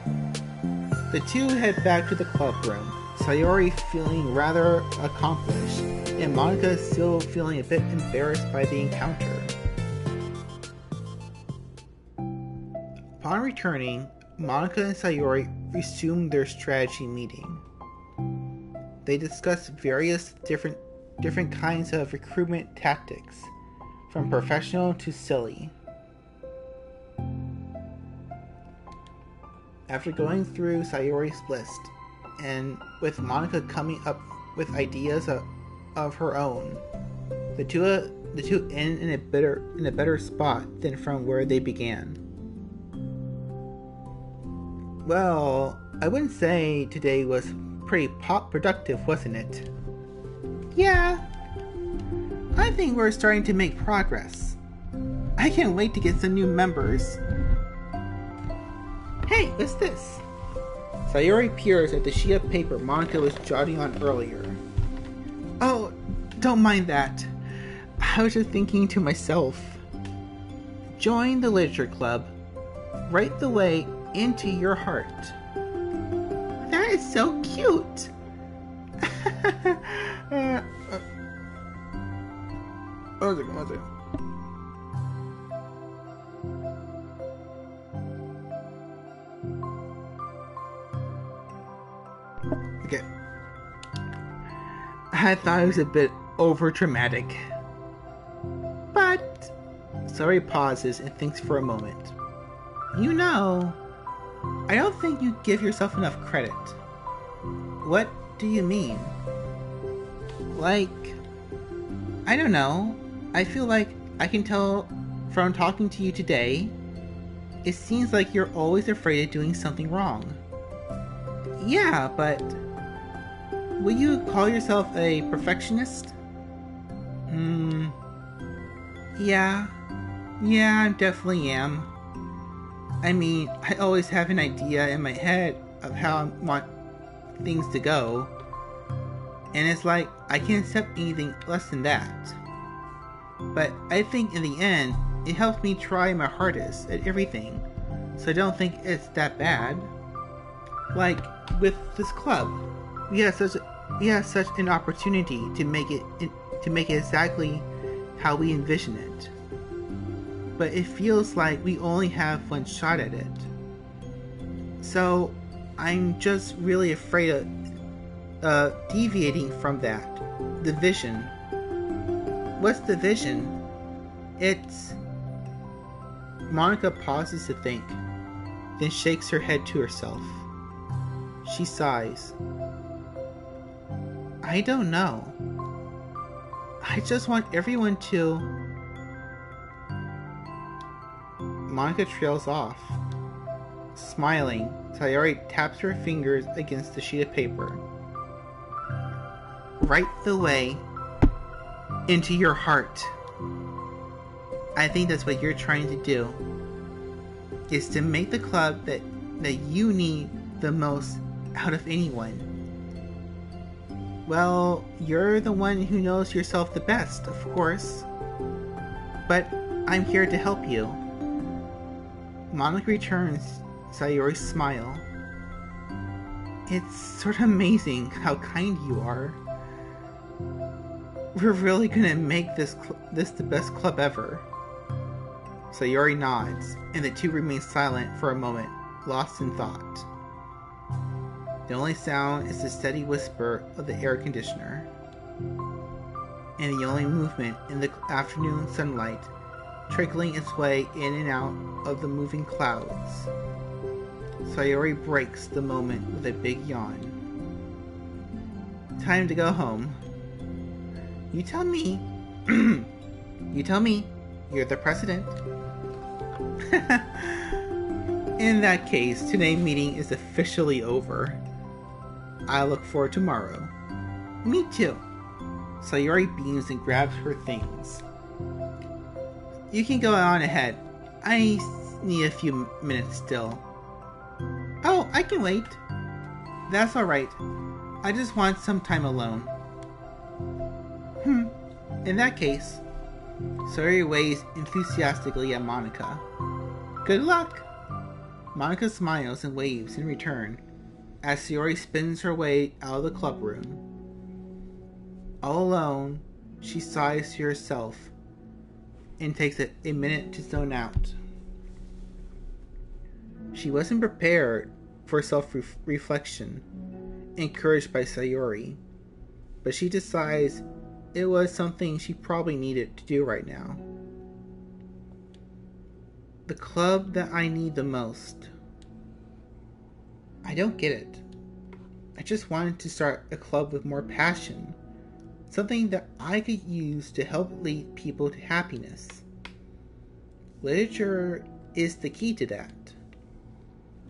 The two head back to the club room, Sayori feeling rather accomplished, and Monica still feeling a bit embarrassed by the encounter. Upon returning, Monica and Sayori resume their strategy meeting. They discuss various different kinds of recruitment tactics, from professional to silly. After going through Sayori's list, and with Monica coming up with ideas of her own, the two end in a better spot than from where they began. Well, I wouldn't say today was pretty productive, wasn't it? Yeah. I think we're starting to make progress. I can't wait to get some new members. Hey, what's this? Sayori peers at the sheet of paper Monica was jotting on earlier. Oh, don't mind that. I was just thinking to myself. Join the literature club. Right the way into your heart. That is so cute. One second. Okay. I thought it was a bit over dramatic. But Sayori pauses and thinks for a moment. You know, I don't think you give yourself enough credit. What do you mean? Like, I don't know. I feel like I can tell from talking to you today, it seems like you're always afraid of doing something wrong. Yeah, but will you call yourself a perfectionist? Yeah, I definitely am. I mean, I always have an idea in my head of how I want things to go, and it's like I can't accept anything less than that. But I think in the end, it helps me try my hardest at everything, so I don't think it's that bad. Like with this club, we have such an opportunity to make it exactly how we envision it. But it feels like we only have one shot at it. So I'm just really afraid of deviating from that. The vision. What's the vision? It's... Monica pauses to think, then shakes her head to herself. She sighs. I don't know. I just want everyone to... Monica trails off. Smiling, Sayori taps her fingers against the sheet of paper. Right the way into your heart. I think that's what you're trying to do, is to make the club that you need the most out of anyone. Well, you're the one who knows yourself the best, of course. But I'm here to help you. Monica returns Sayori's smile. It's sort of amazing how kind you are. We're really gonna make this the best club ever. Sayori nods, and the two remain silent for a moment, lost in thought. The only sound is the steady whisper of the air conditioner, and the only movement in the afternoon sunlight trickling its way in and out of the moving clouds. Sayori breaks the moment with a big yawn. Time to go home. You tell me. You tell me. You're the president. In that case, today's meeting is officially over. I look forward to tomorrow. Me too. Sayori beams and grabs her things. You can go on ahead. I need a few minutes still. Oh, I can wait. That's alright. I just want some time alone. In that case, Sayori waves enthusiastically at Monica. Good luck! Monica smiles and waves in return as Sayori spins her way out of the club room. All alone, she sighs to herself and takes a minute to zone out. She wasn't prepared for self-reflection, encouraged by Sayori, but she decides it was something she probably needed to do right now. The club that I need the most. I don't get it. I just wanted to start a club with more passion. Something that I could use to help lead people to happiness. Literature is the key to that.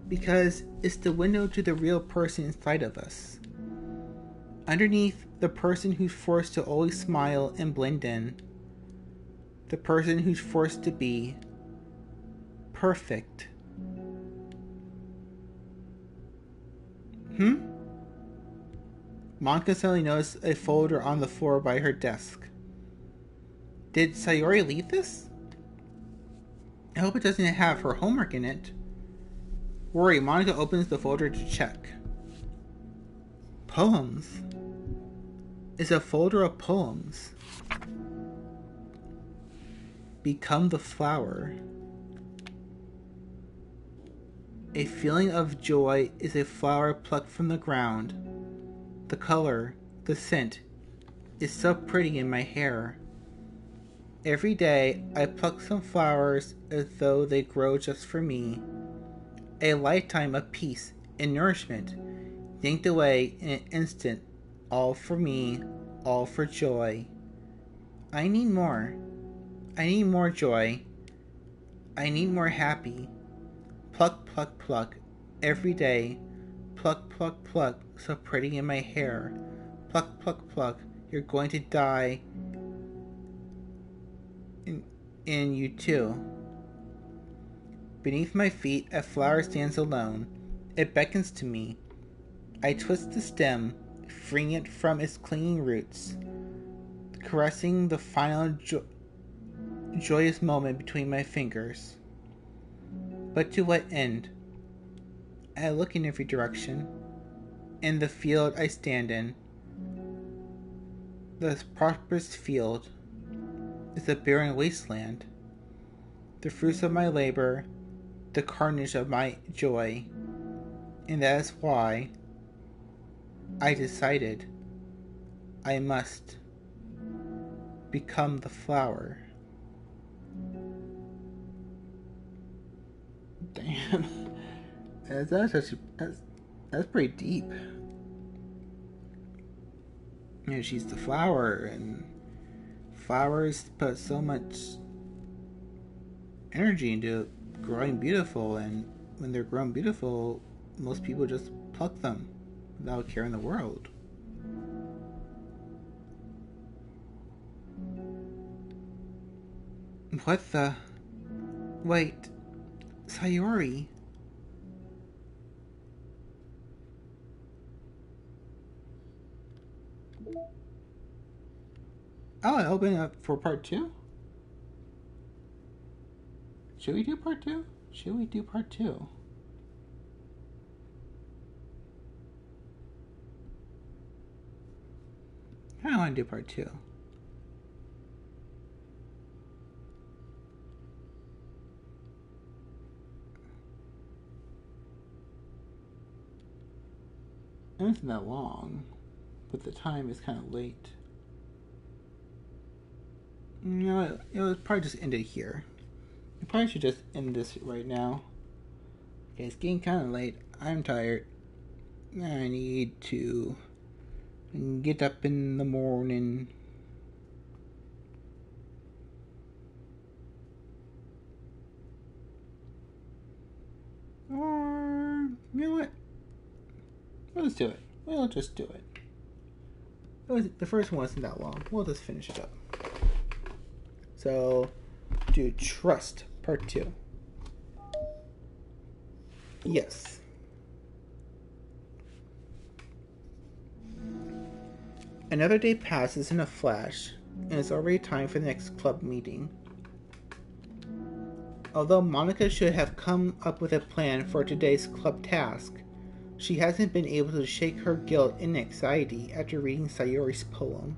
Because it's the window to the real person inside of us. Underneath the person who's forced to always smile and blend in. The person who's forced to be perfect. Monica suddenly noticed a folder on the floor by her desk. Did Sayori leave this? I hope it doesn't have her homework in it. Worried, Monica opens the folder to check. Poems. It's a folder of poems. Become the flower. A feeling of joy is a flower plucked from the ground. The color, the scent, is so pretty in my hair. Every day I pluck some flowers as though they grow just for me. A lifetime of peace and nourishment, yanked away in an instant, all for me, all for joy. I need more. I need more joy. I need more happy. Pluck, pluck, pluck, every day. Pluck, pluck, pluck, so pretty in my hair. Pluck, pluck, pluck, you're going to die. And you too. Beneath my feet, a flower stands alone. It beckons to me. I twist the stem, freeing it from its clinging roots, caressing the final joyous moment between my fingers. But to what end? I look in every direction. In the field I stand in, the prosperous field, is a barren wasteland. The fruits of my labor, the carnage of my joy. And that is why I decided I must become the flower. Damn. That's pretty deep. You know, she's the flower, and flowers put so much energy into growing beautiful, and when they're grown beautiful, most people just pluck them without a care in the world. What the? Wait, Sayori. Oh, I open up for part 2? Should we do part 2? Should we do part 2? I don't want to do part 2. It wasn't that long, but the time is kind of late. You know, it would probably just end it here. I probably should just end this right now. Okay, it's getting kind of late. I'm tired. I need to get up in the morning. Or, you know what? We'll just do it. We'll just do it. The first one wasn't that long. We'll just finish it up. So, do Trust Part 2. Yes. Another day passes in a flash, and it's already time for the next club meeting. Although Monica should have come up with a plan for today's club task, she hasn't been able to shake her guilt and anxiety after reading Sayori's poem.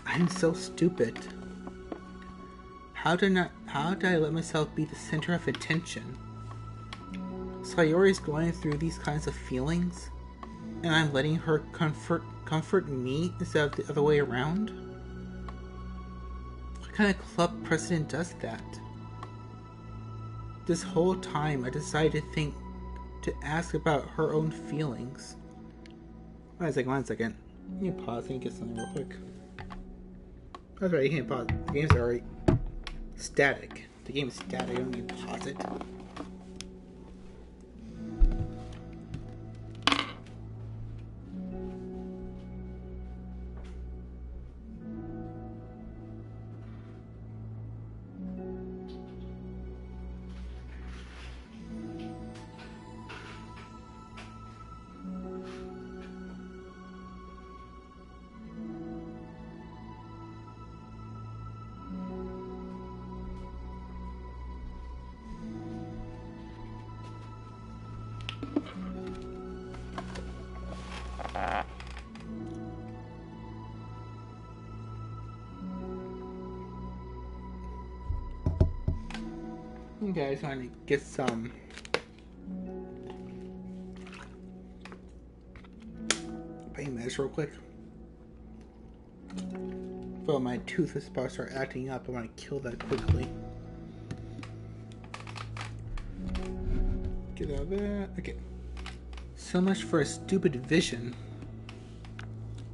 I'm so stupid. How did I let myself be the center of attention? Sayori's going through these kinds of feelings, and I'm letting her comfort me instead of the other way around? What kind of club president does that? This whole time I decided to ask about her own feelings. One second. Let me pause and get something real quick. That's right, you can't pause. The game's already static. The game is static, I don't need to pause it. Okay, I just want to get some pain meds real quick. Well, my tooth is about to start acting up. I want to kill that quickly. Get out of that. Okay. So much for a stupid vision.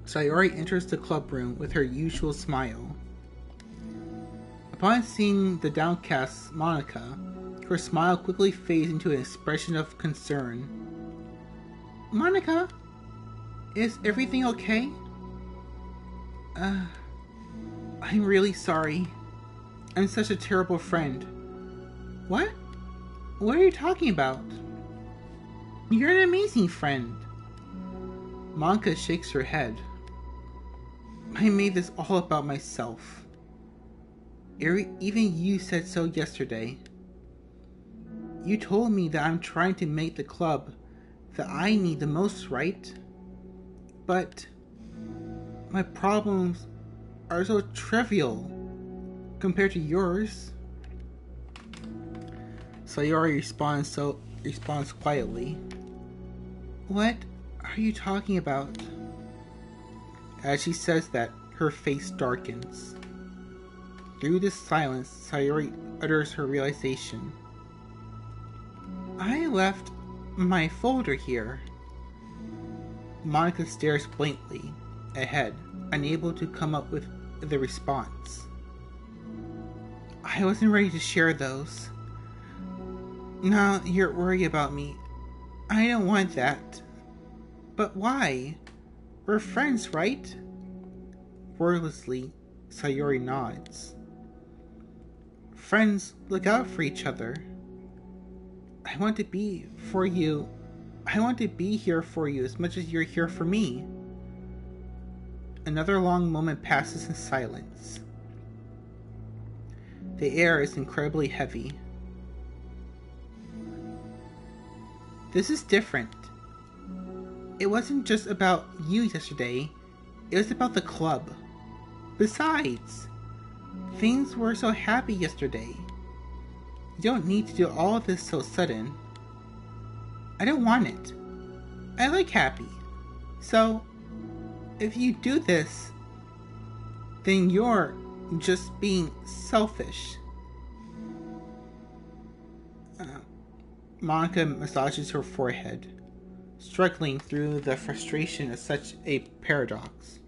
Sayori enters the club room with her usual smile. Upon seeing the downcast Monica, her smile quickly fades into an expression of concern. Monica? Is everything okay? I'm really sorry. I'm such a terrible friend. What? What are you talking about? You're an amazing friend. Monica shakes her head. I made this all about myself. Even you said so yesterday. You told me that I'm trying to make the club that I need the most, right? But my problems are so trivial compared to yours. Sayori responds quietly. What are you talking about? As she says that, her face darkens. Through this silence, Sayori utters her realization. I left my folder here. Monica stares blankly ahead, unable to come up with the response. I wasn't ready to share those. Now you're worried about me. I don't want that. But why? We're friends, right? Wordlessly, Sayori nods. Friends look out for each other. I want to be for you. I want to be here for you as much as you're here for me. Another long moment passes in silence. The air is incredibly heavy. This is different. It wasn't just about you yesterday. It was about the club. Besides, things were so happy yesterday. You don't need to do all of this so sudden. I don't want it. I like happy. So, if you do this, then you're just being selfish. Monica massages her forehead, struggling through the frustration of such a paradox.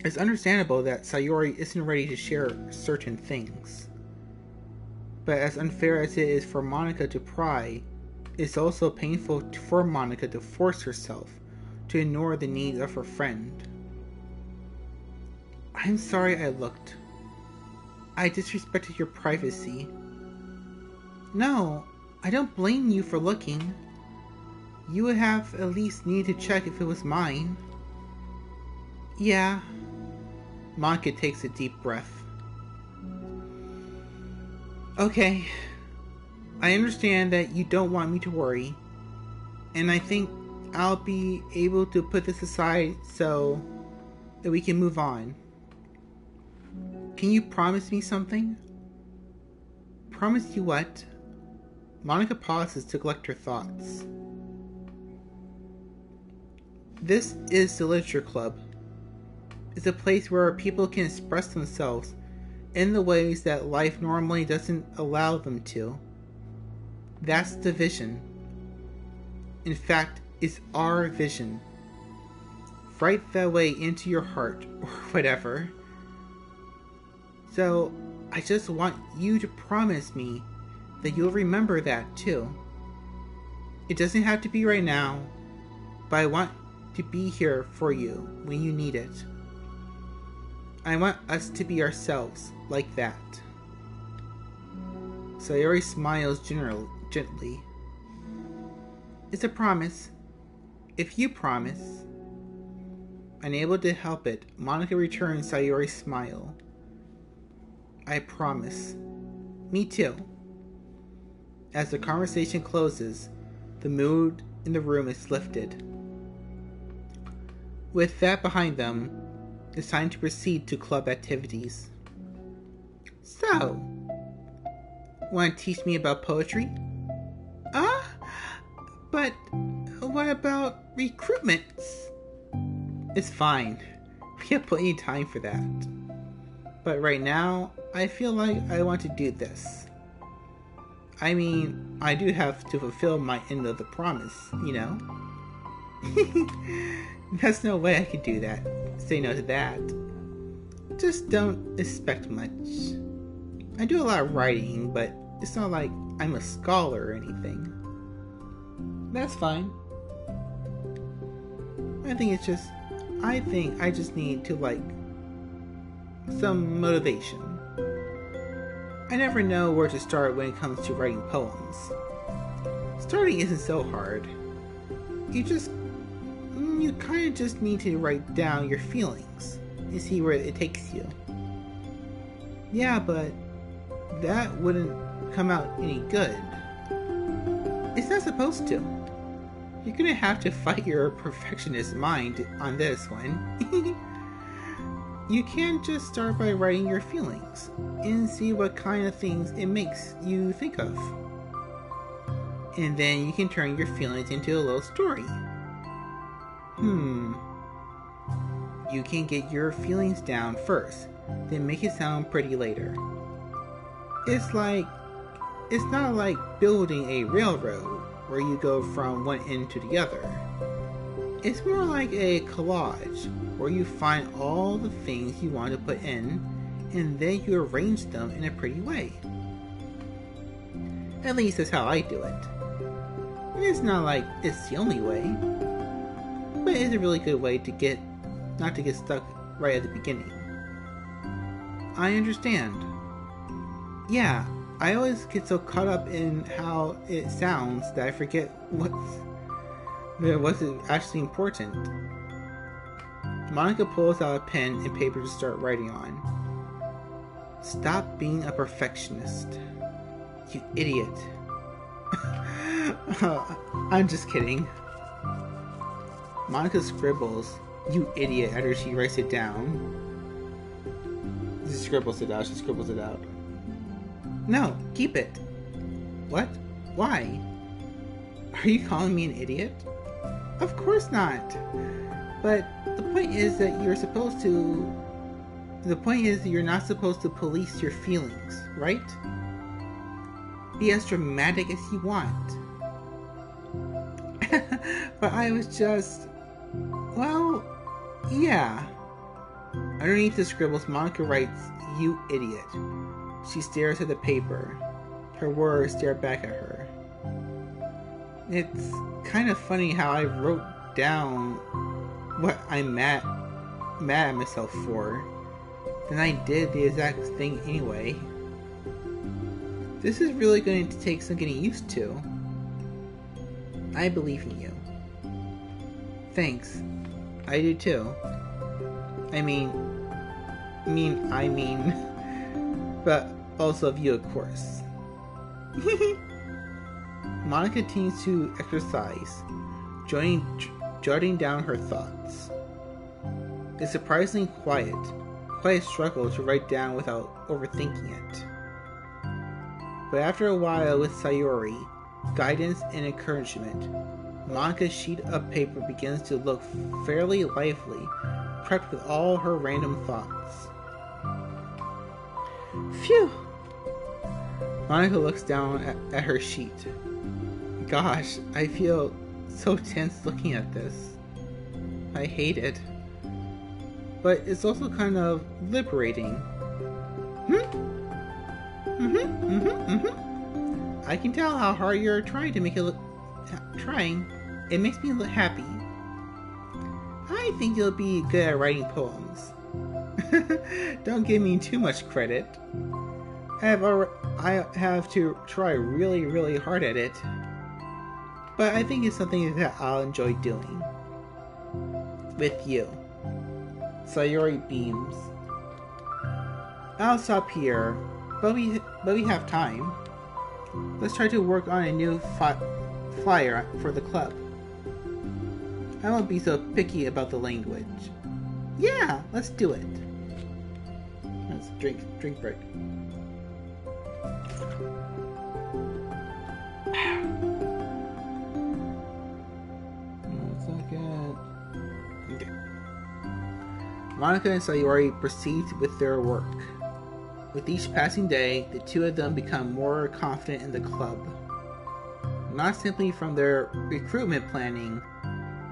It's understandable that Sayori isn't ready to share certain things. But as unfair as it is for Monica to pry, it's also painful for Monica to force herself to ignore the needs of her friend. I'm sorry I looked. I disrespected your privacy. No, I don't blame you for looking. You would have at least needed to check if it was mine. Yeah. Monica takes a deep breath. Okay. I understand that you don't want me to worry. And I think I'll be able to put this aside so that we can move on. Can you promise me something? Promise you what? Monica pauses to collect her thoughts. This is the Literature Club. It's a place where people can express themselves in the ways that life normally doesn't allow them to. That's the vision. In fact, it's our vision. Write that way into your heart, or whatever. So, I just want you to promise me that you'll remember that too. It doesn't have to be right now, but I want to be here for you when you need it. I want us to be ourselves like that. Sayori smiles gently. It's a promise. If you promise. Unable to help it, Monica returns Sayori's smile. I promise. Me too. As the conversation closes, the mood in the room is lifted. With that behind them, it's time to proceed to club activities. So, want to teach me about poetry? But what about recruitments? It's fine. We have plenty of time for that. But right now, I feel like I want to do this. I mean, I do have to fulfill my end of the promise, you know? There's no way I could do that. Say no to that. Just don't expect much. I do a lot of writing, but it's not like I'm a scholar or anything. That's fine. I think I just need to, some motivation. I never know where to start when it comes to writing poems. Starting isn't so hard. You kind of just need to write down your feelings and see where it takes you. Yeah, but that wouldn't come out any good. It's not supposed to. You're gonna have to fight your perfectionist mind on this one. You can't just start by writing your feelings and see what kind of things it makes you think of. And then you can turn your feelings into a little story. You can get your feelings down first, then make it sound pretty later. It's not like building a railroad where you go from one end to the other. It's more like a collage where you find all the things you want to put in and then you arrange them in a pretty way. At least that's how I do it. And it's not like it's the only way, but it's a really good way to get not to get stuck right at the beginning. I understand. Yeah, I always get so caught up in how it sounds that I forget what's actually important. Monica pulls out a pen and paper to start writing on. Stop being a perfectionist. You idiot. I'm just kidding. Monica scribbles, you idiot, after she writes it down. She scribbles it out. No, keep it. What? Why? Are you calling me an idiot? Of course not. But the point is that you're not supposed to police your feelings, right? Be as dramatic as you want. But I was just... Well, yeah. Underneath the scribbles, Monica writes, you idiot. She stares at the paper. Her words stare back at her. It's kind of funny how I wrote down what I'm mad at myself for. Then I did the exact thing anyway. This is really going to take some getting used to. I believe in you. Thanks. I do too. I mean, but also of you, of course. Monica continues to exercise, jotting down her thoughts. It's surprisingly quiet. Quite a struggle to write down without overthinking it. But after a while with Sayuri, guidance and encouragement, Monica's sheet of paper begins to look fairly lively, prepped with all her random thoughts. Phew! Monica looks down at her sheet. Gosh, I feel so tense looking at this. I hate it. But it's also kind of liberating. I can tell how hard you're trying to make it look... Trying. It makes me look happy. I think you'll be good at writing poems. Don't give me too much credit. I have to try really, really hard at it. But I think it's something that I'll enjoy doing. With you. Sayuri beams. I'll stop here, but we have time. Let's try to work on a new flyer for the club. I won't be so picky about the language. Yeah, let's do it. Let's drink break. Okay. Monica and Sayuri proceed with their work. With each passing day, the two of them become more confident in the club. Not simply from their recruitment planning,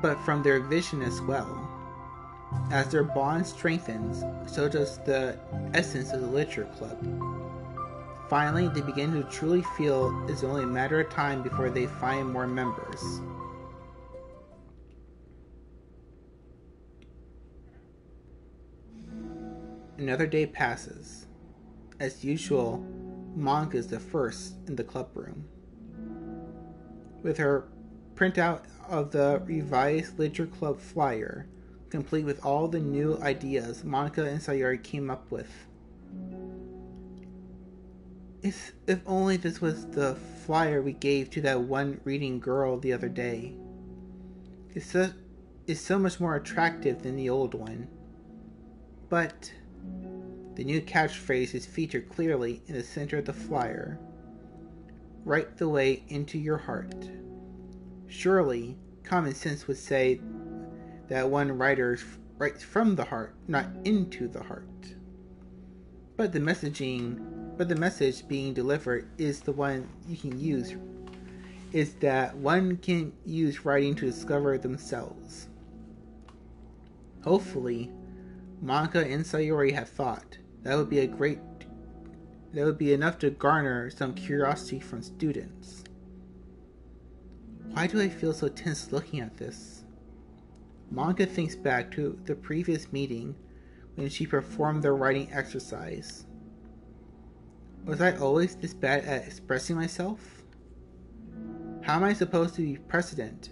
but from their vision as well. As their bond strengthens, so does the essence of the literature club. Finally, they begin to truly feel it's only a matter of time before they find more members. Another day passes. As usual, Monica is the first in the club room. With her printout of the revised literature club flyer, complete with all the new ideas Monica and Sayuri came up with. If only this was the flyer we gave to that one reading girl the other day. It's so much more attractive than the old one. But the new catchphrase is featured clearly in the center of the flyer. Right the way into your heart. Surely, common sense would say that one writer writes from the heart, not into the heart. But the message being delivered is the one you can use. Is that one can use writing to discover themselves. Hopefully, Monica and Sayuri have thought that would be a great that would be enough to garner some curiosity from students. Why do I feel so tense looking at this? Monica thinks back to the previous meeting when she performed the writing exercise. Was I always this bad at expressing myself? How am I supposed to be president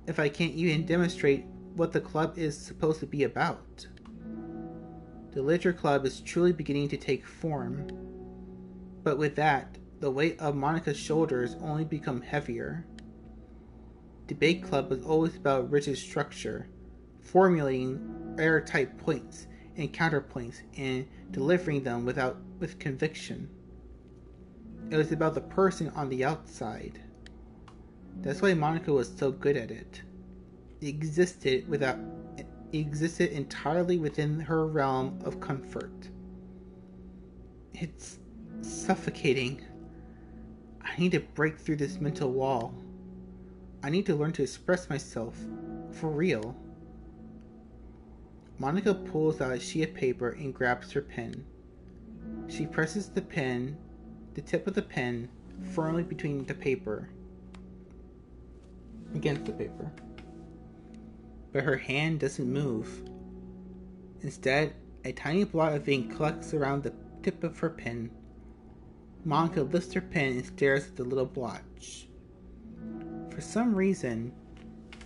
if I can't even demonstrate what the club is supposed to be about? The literature club is truly beginning to take form, but with that, the weight of Monica's shoulders only become heavier. Debate club was always about rigid structure, formulating airtight points and counterpoints and delivering them with conviction. It was about the person on the outside. That's why Monica was so good at it. It existed entirely within her realm of comfort. It's suffocating. I need to break through this mental wall. I need to learn to express myself for real. Monica pulls out a sheet of paper and grabs her pen. She presses the tip of the pen, firmly between the paper, against the paper. But her hand doesn't move. Instead, a tiny blot of ink collects around the tip of her pen. Monica lifts her pen and stares at the little blotch. For some reason,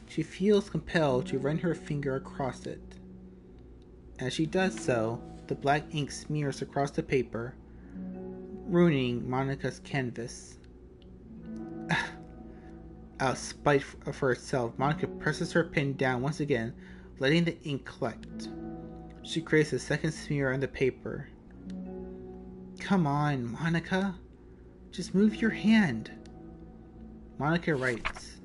she feels compelled to run her finger across it. As she does so, the black ink smears across the paper, ruining Monica's canvas. Out of spite of herself, Monica presses her pen down once again, letting the ink collect. She creates a second smear on the paper. Come on, Monica. Just move your hand. Monica writes,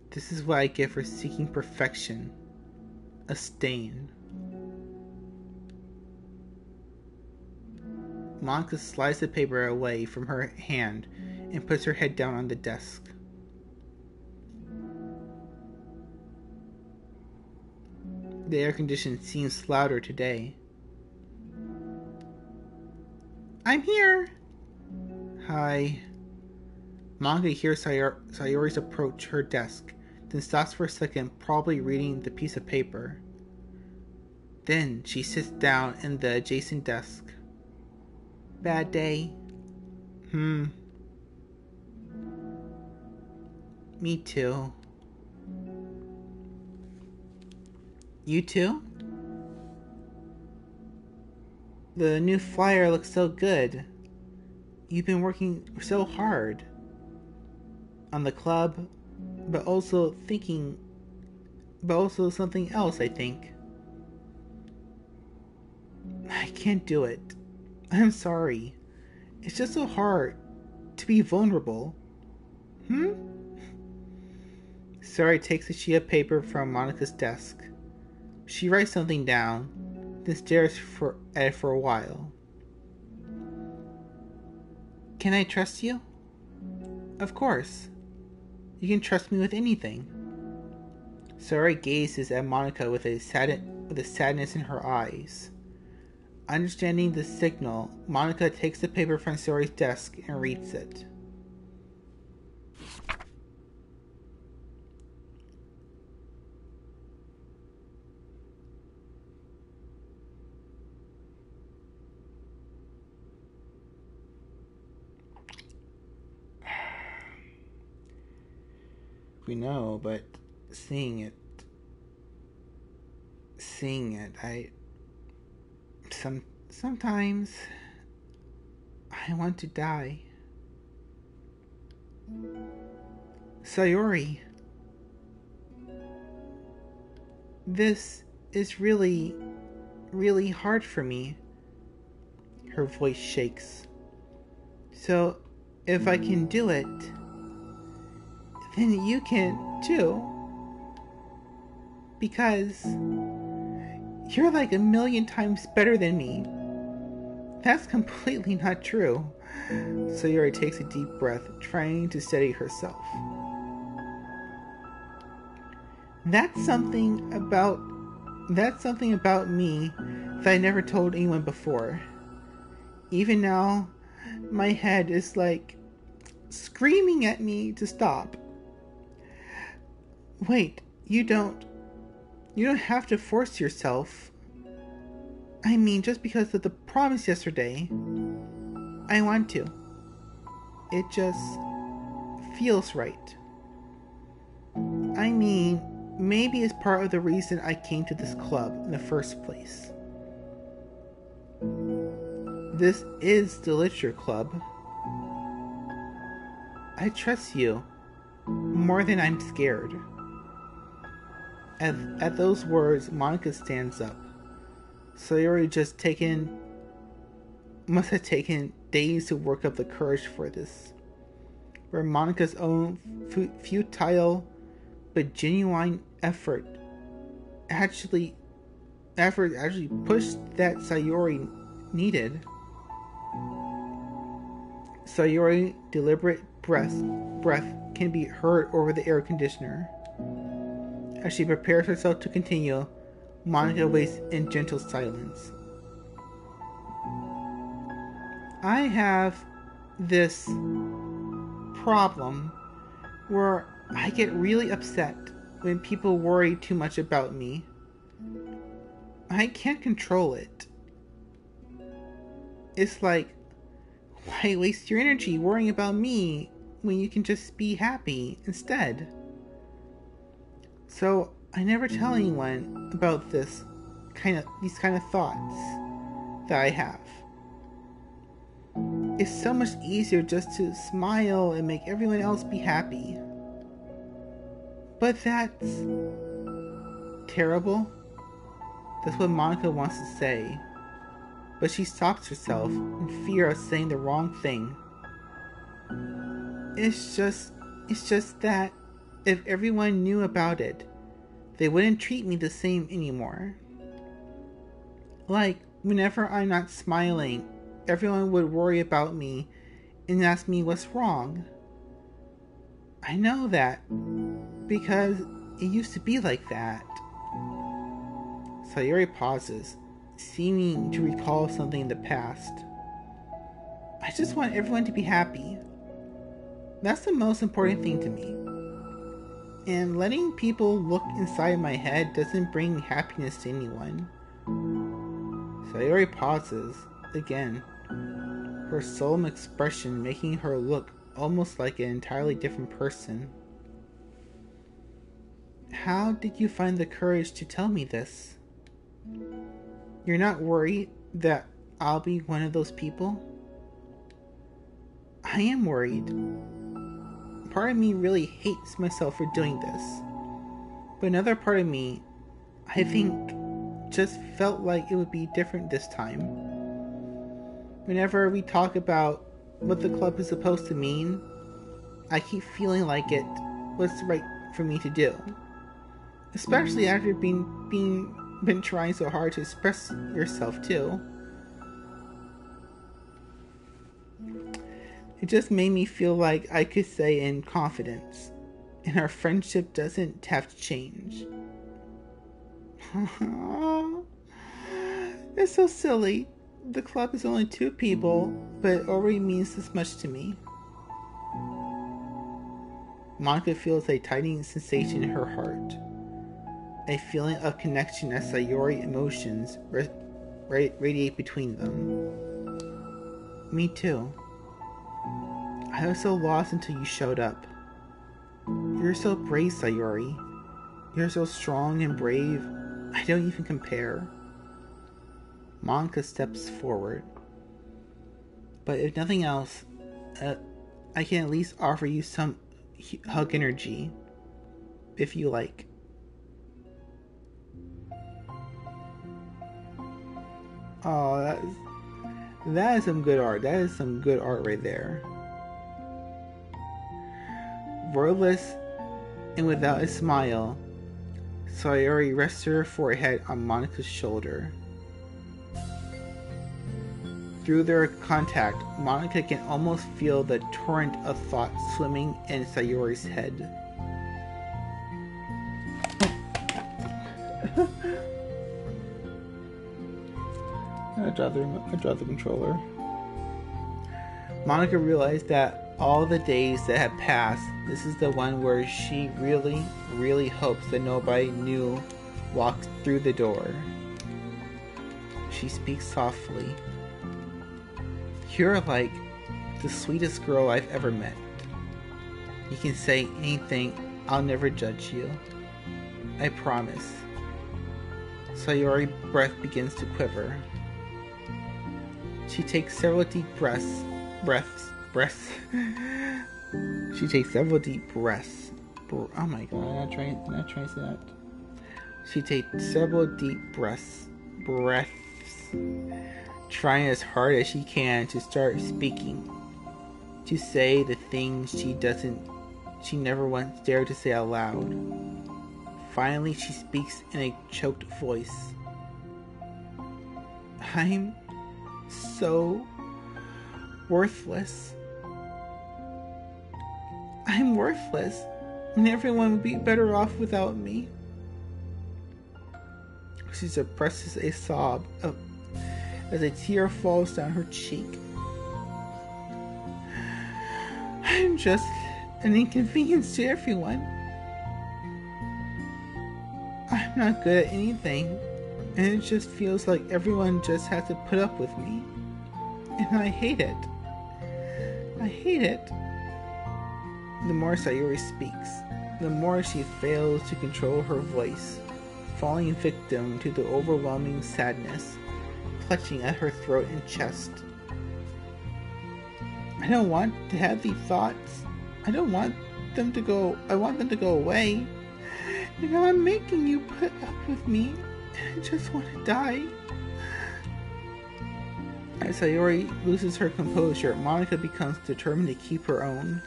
"This is what I get for seeking perfection. A stain." Monica slides the paper away from her hand and puts her head down on the desk. The air condition seems louder today. I'm here! Hi. Monica hears Sayori's approach her desk, then stops for a second, probably reading the piece of paper. Then she sits down in the adjacent desk. Bad day? Me too. You too? The new flyer looks so good. You've been working so hard on the club, but also something else, I think. I can't do it. I'm sorry. It's just so hard to be vulnerable. Sari takes a sheet of paper from Monica's desk. She writes something down, then stares at it for a while. Can I trust you? Of course. You can trust me with anything. Sari gazes at Monica with a sadness in her eyes. Understanding the signal, Monica takes the paper from Sari's desk and reads it. We know, but seeing it, sometimes I want to die. Sayori, this is really, really hard for me. Her voice shakes. So, if I can do it, then you can too. Because you're like 1,000,000 times better than me. That's completely not true. Sayori takes a deep breath, trying to steady herself. That's something about me that I never told anyone before. Even now, my head is like screaming at me to stop. Wait, you don't have to force yourself. I mean, just because of the promise yesterday, I want to. It just feels right. I mean, maybe it's part of the reason I came to this club in the first place. This is the literature club. I trust you more than I'm scared. At those words, Monica stands up. Sayori must have taken days to work up the courage for this. Where Monica's own futile but genuine effort actually pushed that Sayori needed. Sayori's deliberate breath can be heard over the air conditioner. As she prepares herself to continue, Monica waits in gentle silence. I have this problem where I get really upset when people worry too much about me. I can't control it. It's like, why waste your energy worrying about me when you can just be happy instead? So I never tell anyone about these kind of thoughts that I have. It's so much easier just to smile and make everyone else be happy. But that's terrible. That's what Monica wants to say. But she stops herself in fear of saying the wrong thing. It's just that if everyone knew about it, they wouldn't treat me the same anymore. Like, whenever I'm not smiling, everyone would worry about me and ask me what's wrong. I know that because it used to be like that. Sayori pauses, seeming to recall something in the past. I just want everyone to be happy. That's the most important thing to me. And letting people look inside my head doesn't bring happiness to anyone. Sayori pauses again, her solemn expression making her look almost like an entirely different person. How did you find the courage to tell me this? You're not worried that I'll be one of those people? I am worried. Part of me really hates myself for doing this. But another part of me, I think, just felt like it would be different this time. Whenever we talk about what the club is supposed to mean, I keep feeling like it was right for me to do. Especially after been trying so hard to express yourself too. It just made me feel like I could say in confidence, and our friendship doesn't have to change. It's so silly. The club is only 2 people, but it already means this much to me. Monica feels a tightening sensation in her heart. A feeling of connection as Sayori emotions radiate between them. Me too. I was so lost until you showed up. You're so brave, Sayori. You're so strong and brave. I don't even compare. Monica steps forward. But if nothing else, I can at least offer you some hug energy, if you like. Oh, that is some good art. That is some good art right there. Wordless and without a smile, Sayori rests her forehead on Monica's shoulder. Through their contact, Monica can almost feel the torrent of thoughts swimming in Sayori's head. I dropped the controller. Monica realized that all the days that had passed, this is the one where she really, really hopes that nobody new walks through the door. She speaks softly. You're like the sweetest girl I've ever met. You can say anything, I'll never judge you. I promise. Sayori's breath begins to quiver. She takes several deep breaths. She takes several deep breaths. Oh my god, I'm not trying to say that. She takes several deep breaths, trying as hard as she can to start speaking, to say the things she never once dared to say out loud. Finally, she speaks in a choked voice. I'm so worthless. I'm worthless, and everyone would be better off without me. She suppresses a sob as a tear falls down her cheek. I'm just an inconvenience to everyone. I'm not good at anything, and it just feels like everyone just has to put up with me. And I hate it. I hate it. The more Sayori speaks, the more she fails to control her voice, falling victim to the overwhelming sadness clutching at her throat and chest. I don't want to have these thoughts. I want them to go away. You know, I'm making you put up with me. I just want to die. As Sayori loses her composure, Monica becomes determined to keep her own.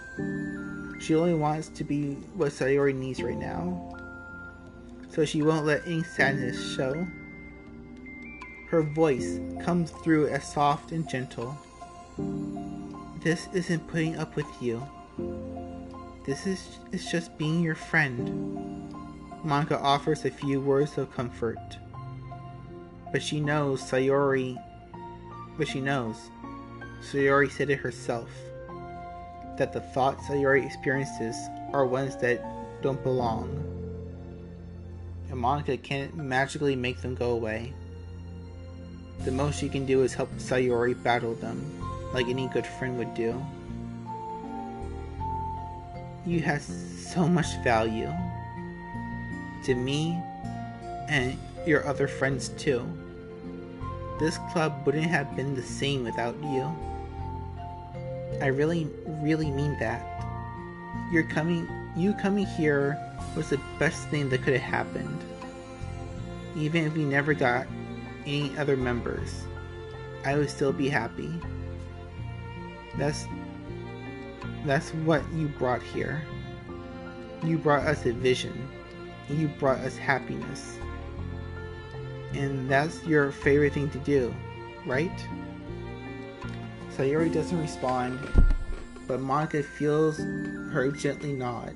She only wants to be what Sayori needs right now, so she won't let any sadness show. Her voice comes through as soft and gentle. This isn't putting up with you. This is just being your friend. Monica offers a few words of comfort. But she knows Sayori said it herself, that the thoughts Sayori experiences are ones that don't belong. And Monica can't magically make them go away. The most she can do is help Sayori battle them, like any good friend would do. You have so much value to me and your other friends too. This club wouldn't have been the same without you. I really, really mean that. You coming here was the best thing that could have happened. Even if we never got any other members, I would still be happy. That's what you brought here. You brought us a vision. You brought us happiness. And that's your favorite thing to do, right? Sayori doesn't respond, but Monica feels her gently nod.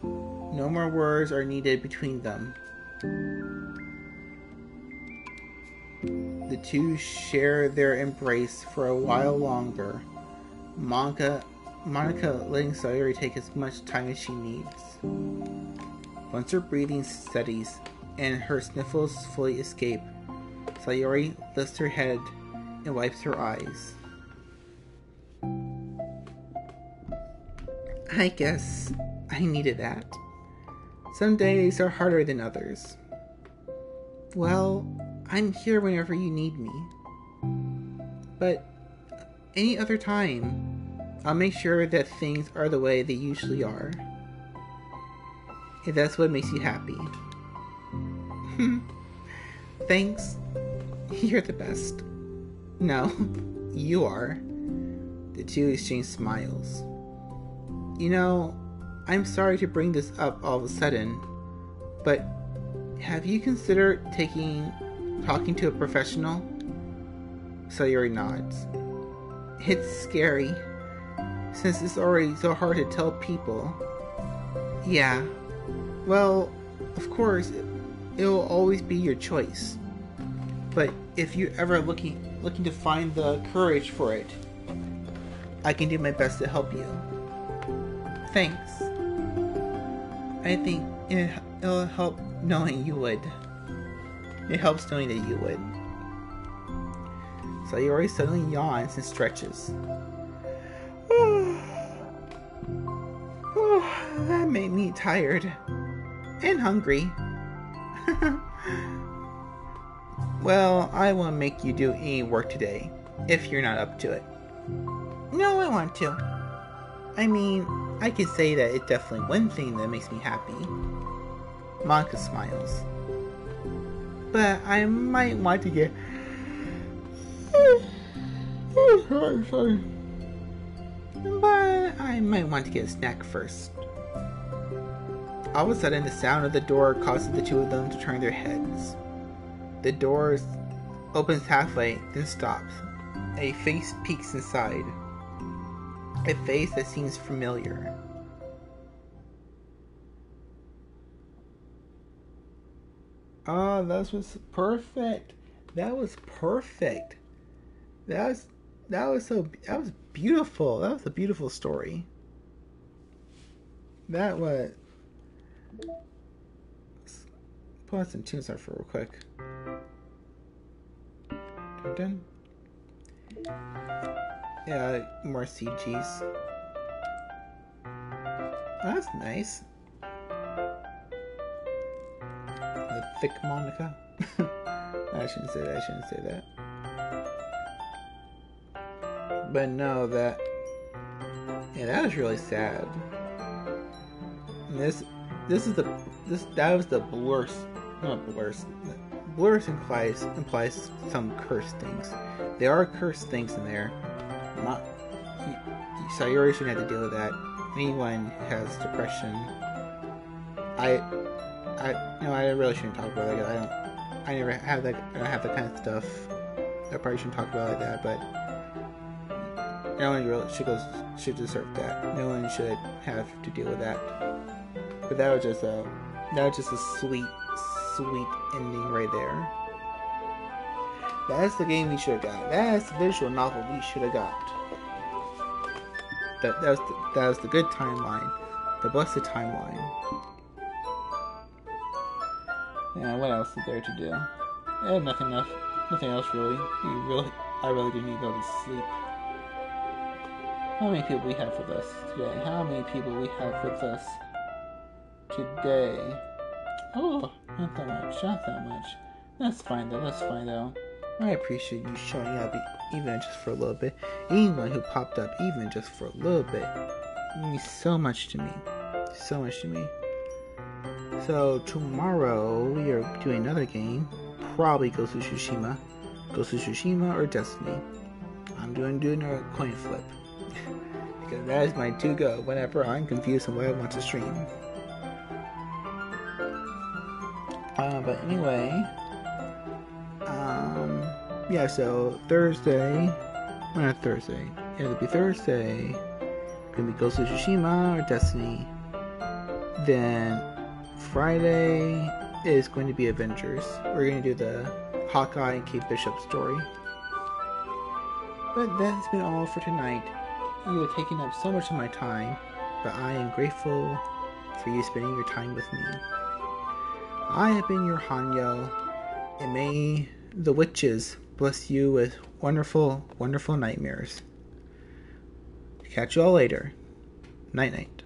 No more words are needed between them. The two share their embrace for a while longer. Monica letting Sayori take as much time as she needs. Once her breathing steadies and her sniffles fully escape, Sayori lifts her head and wipes her eyes. I guess I needed that. Some days are harder than others. Well, I'm here whenever you need me. But any other time, I'll make sure that things are the way they usually are. If that's what makes you happy. Thanks. You're the best. No, you are. The two exchange smiles. You know, I'm sorry to bring this up all of a sudden, but have you considered talking to a professional? Sayori nods. It's scary, since it's already so hard to tell people. Yeah, well, of course, it'll always be your choice. But if you're ever looking to find the courage for it, I can do my best to help you. Thanks. I think it'll help knowing you would. It helps knowing that you would. Sayori suddenly yawns and stretches. That made me tired. And hungry. Well, I won't make you do any work today, if you're not up to it. No, I want to. I mean, I could say that it's definitely one thing that makes me happy. Monica smiles. But I might want to get... sorry. But I might want to get a snack first. All of a sudden, the sound of the door causes the two of them to turn their heads. The door opens halfway, then stops. A face peeks inside. A face that seems familiar. Oh, that was perfect. That was perfect. That was beautiful. That was a beautiful story. That was... Let's pull out some tunes for real quick. Dun. Yeah, more CGs. That's nice. The thick Monica. I shouldn't say that. But no, that was really sad. And that was the blurs. Not blurs. Blurs implies some cursed things. There are cursed things in there. Sayori shouldn't have to deal with that. Anyone who has depression, I really shouldn't talk about it. I never have that. I don't have that kind of stuff. I probably shouldn't talk about it like that. But no one really should deserve that. No one should have to deal with that. But that was just a sweet ending right there. That's the game we should have got. That's the visual novel we should have got. That was the good timeline, the blessed timeline. Yeah, what else is there to do? Nothing else really. I really do need to go to sleep. How many people we have with us today? Oh, not that much. That's fine though. I appreciate you showing up even just for a little bit. Anyone who popped up even just for a little bit means so much to me. So tomorrow we are doing another game. Probably Ghost of Tsushima or Destiny. I'm doing a coin flip. Because that is my to-go whenever I'm confused on what I want to stream. But anyway, yeah, so Thursday, it'll be Thursday, gonna be Ghost of Tsushima or Destiny. Then Friday is going to be Avengers. We're gonna do the Hawkeye and Kate Bishop story. But that's been all for tonight. You have taken up so much of my time, but I am grateful for you spending your time with me. I have been your Hanyo, and may the witches bless you with wonderful, wonderful nightmares. Catch you all later. Night night.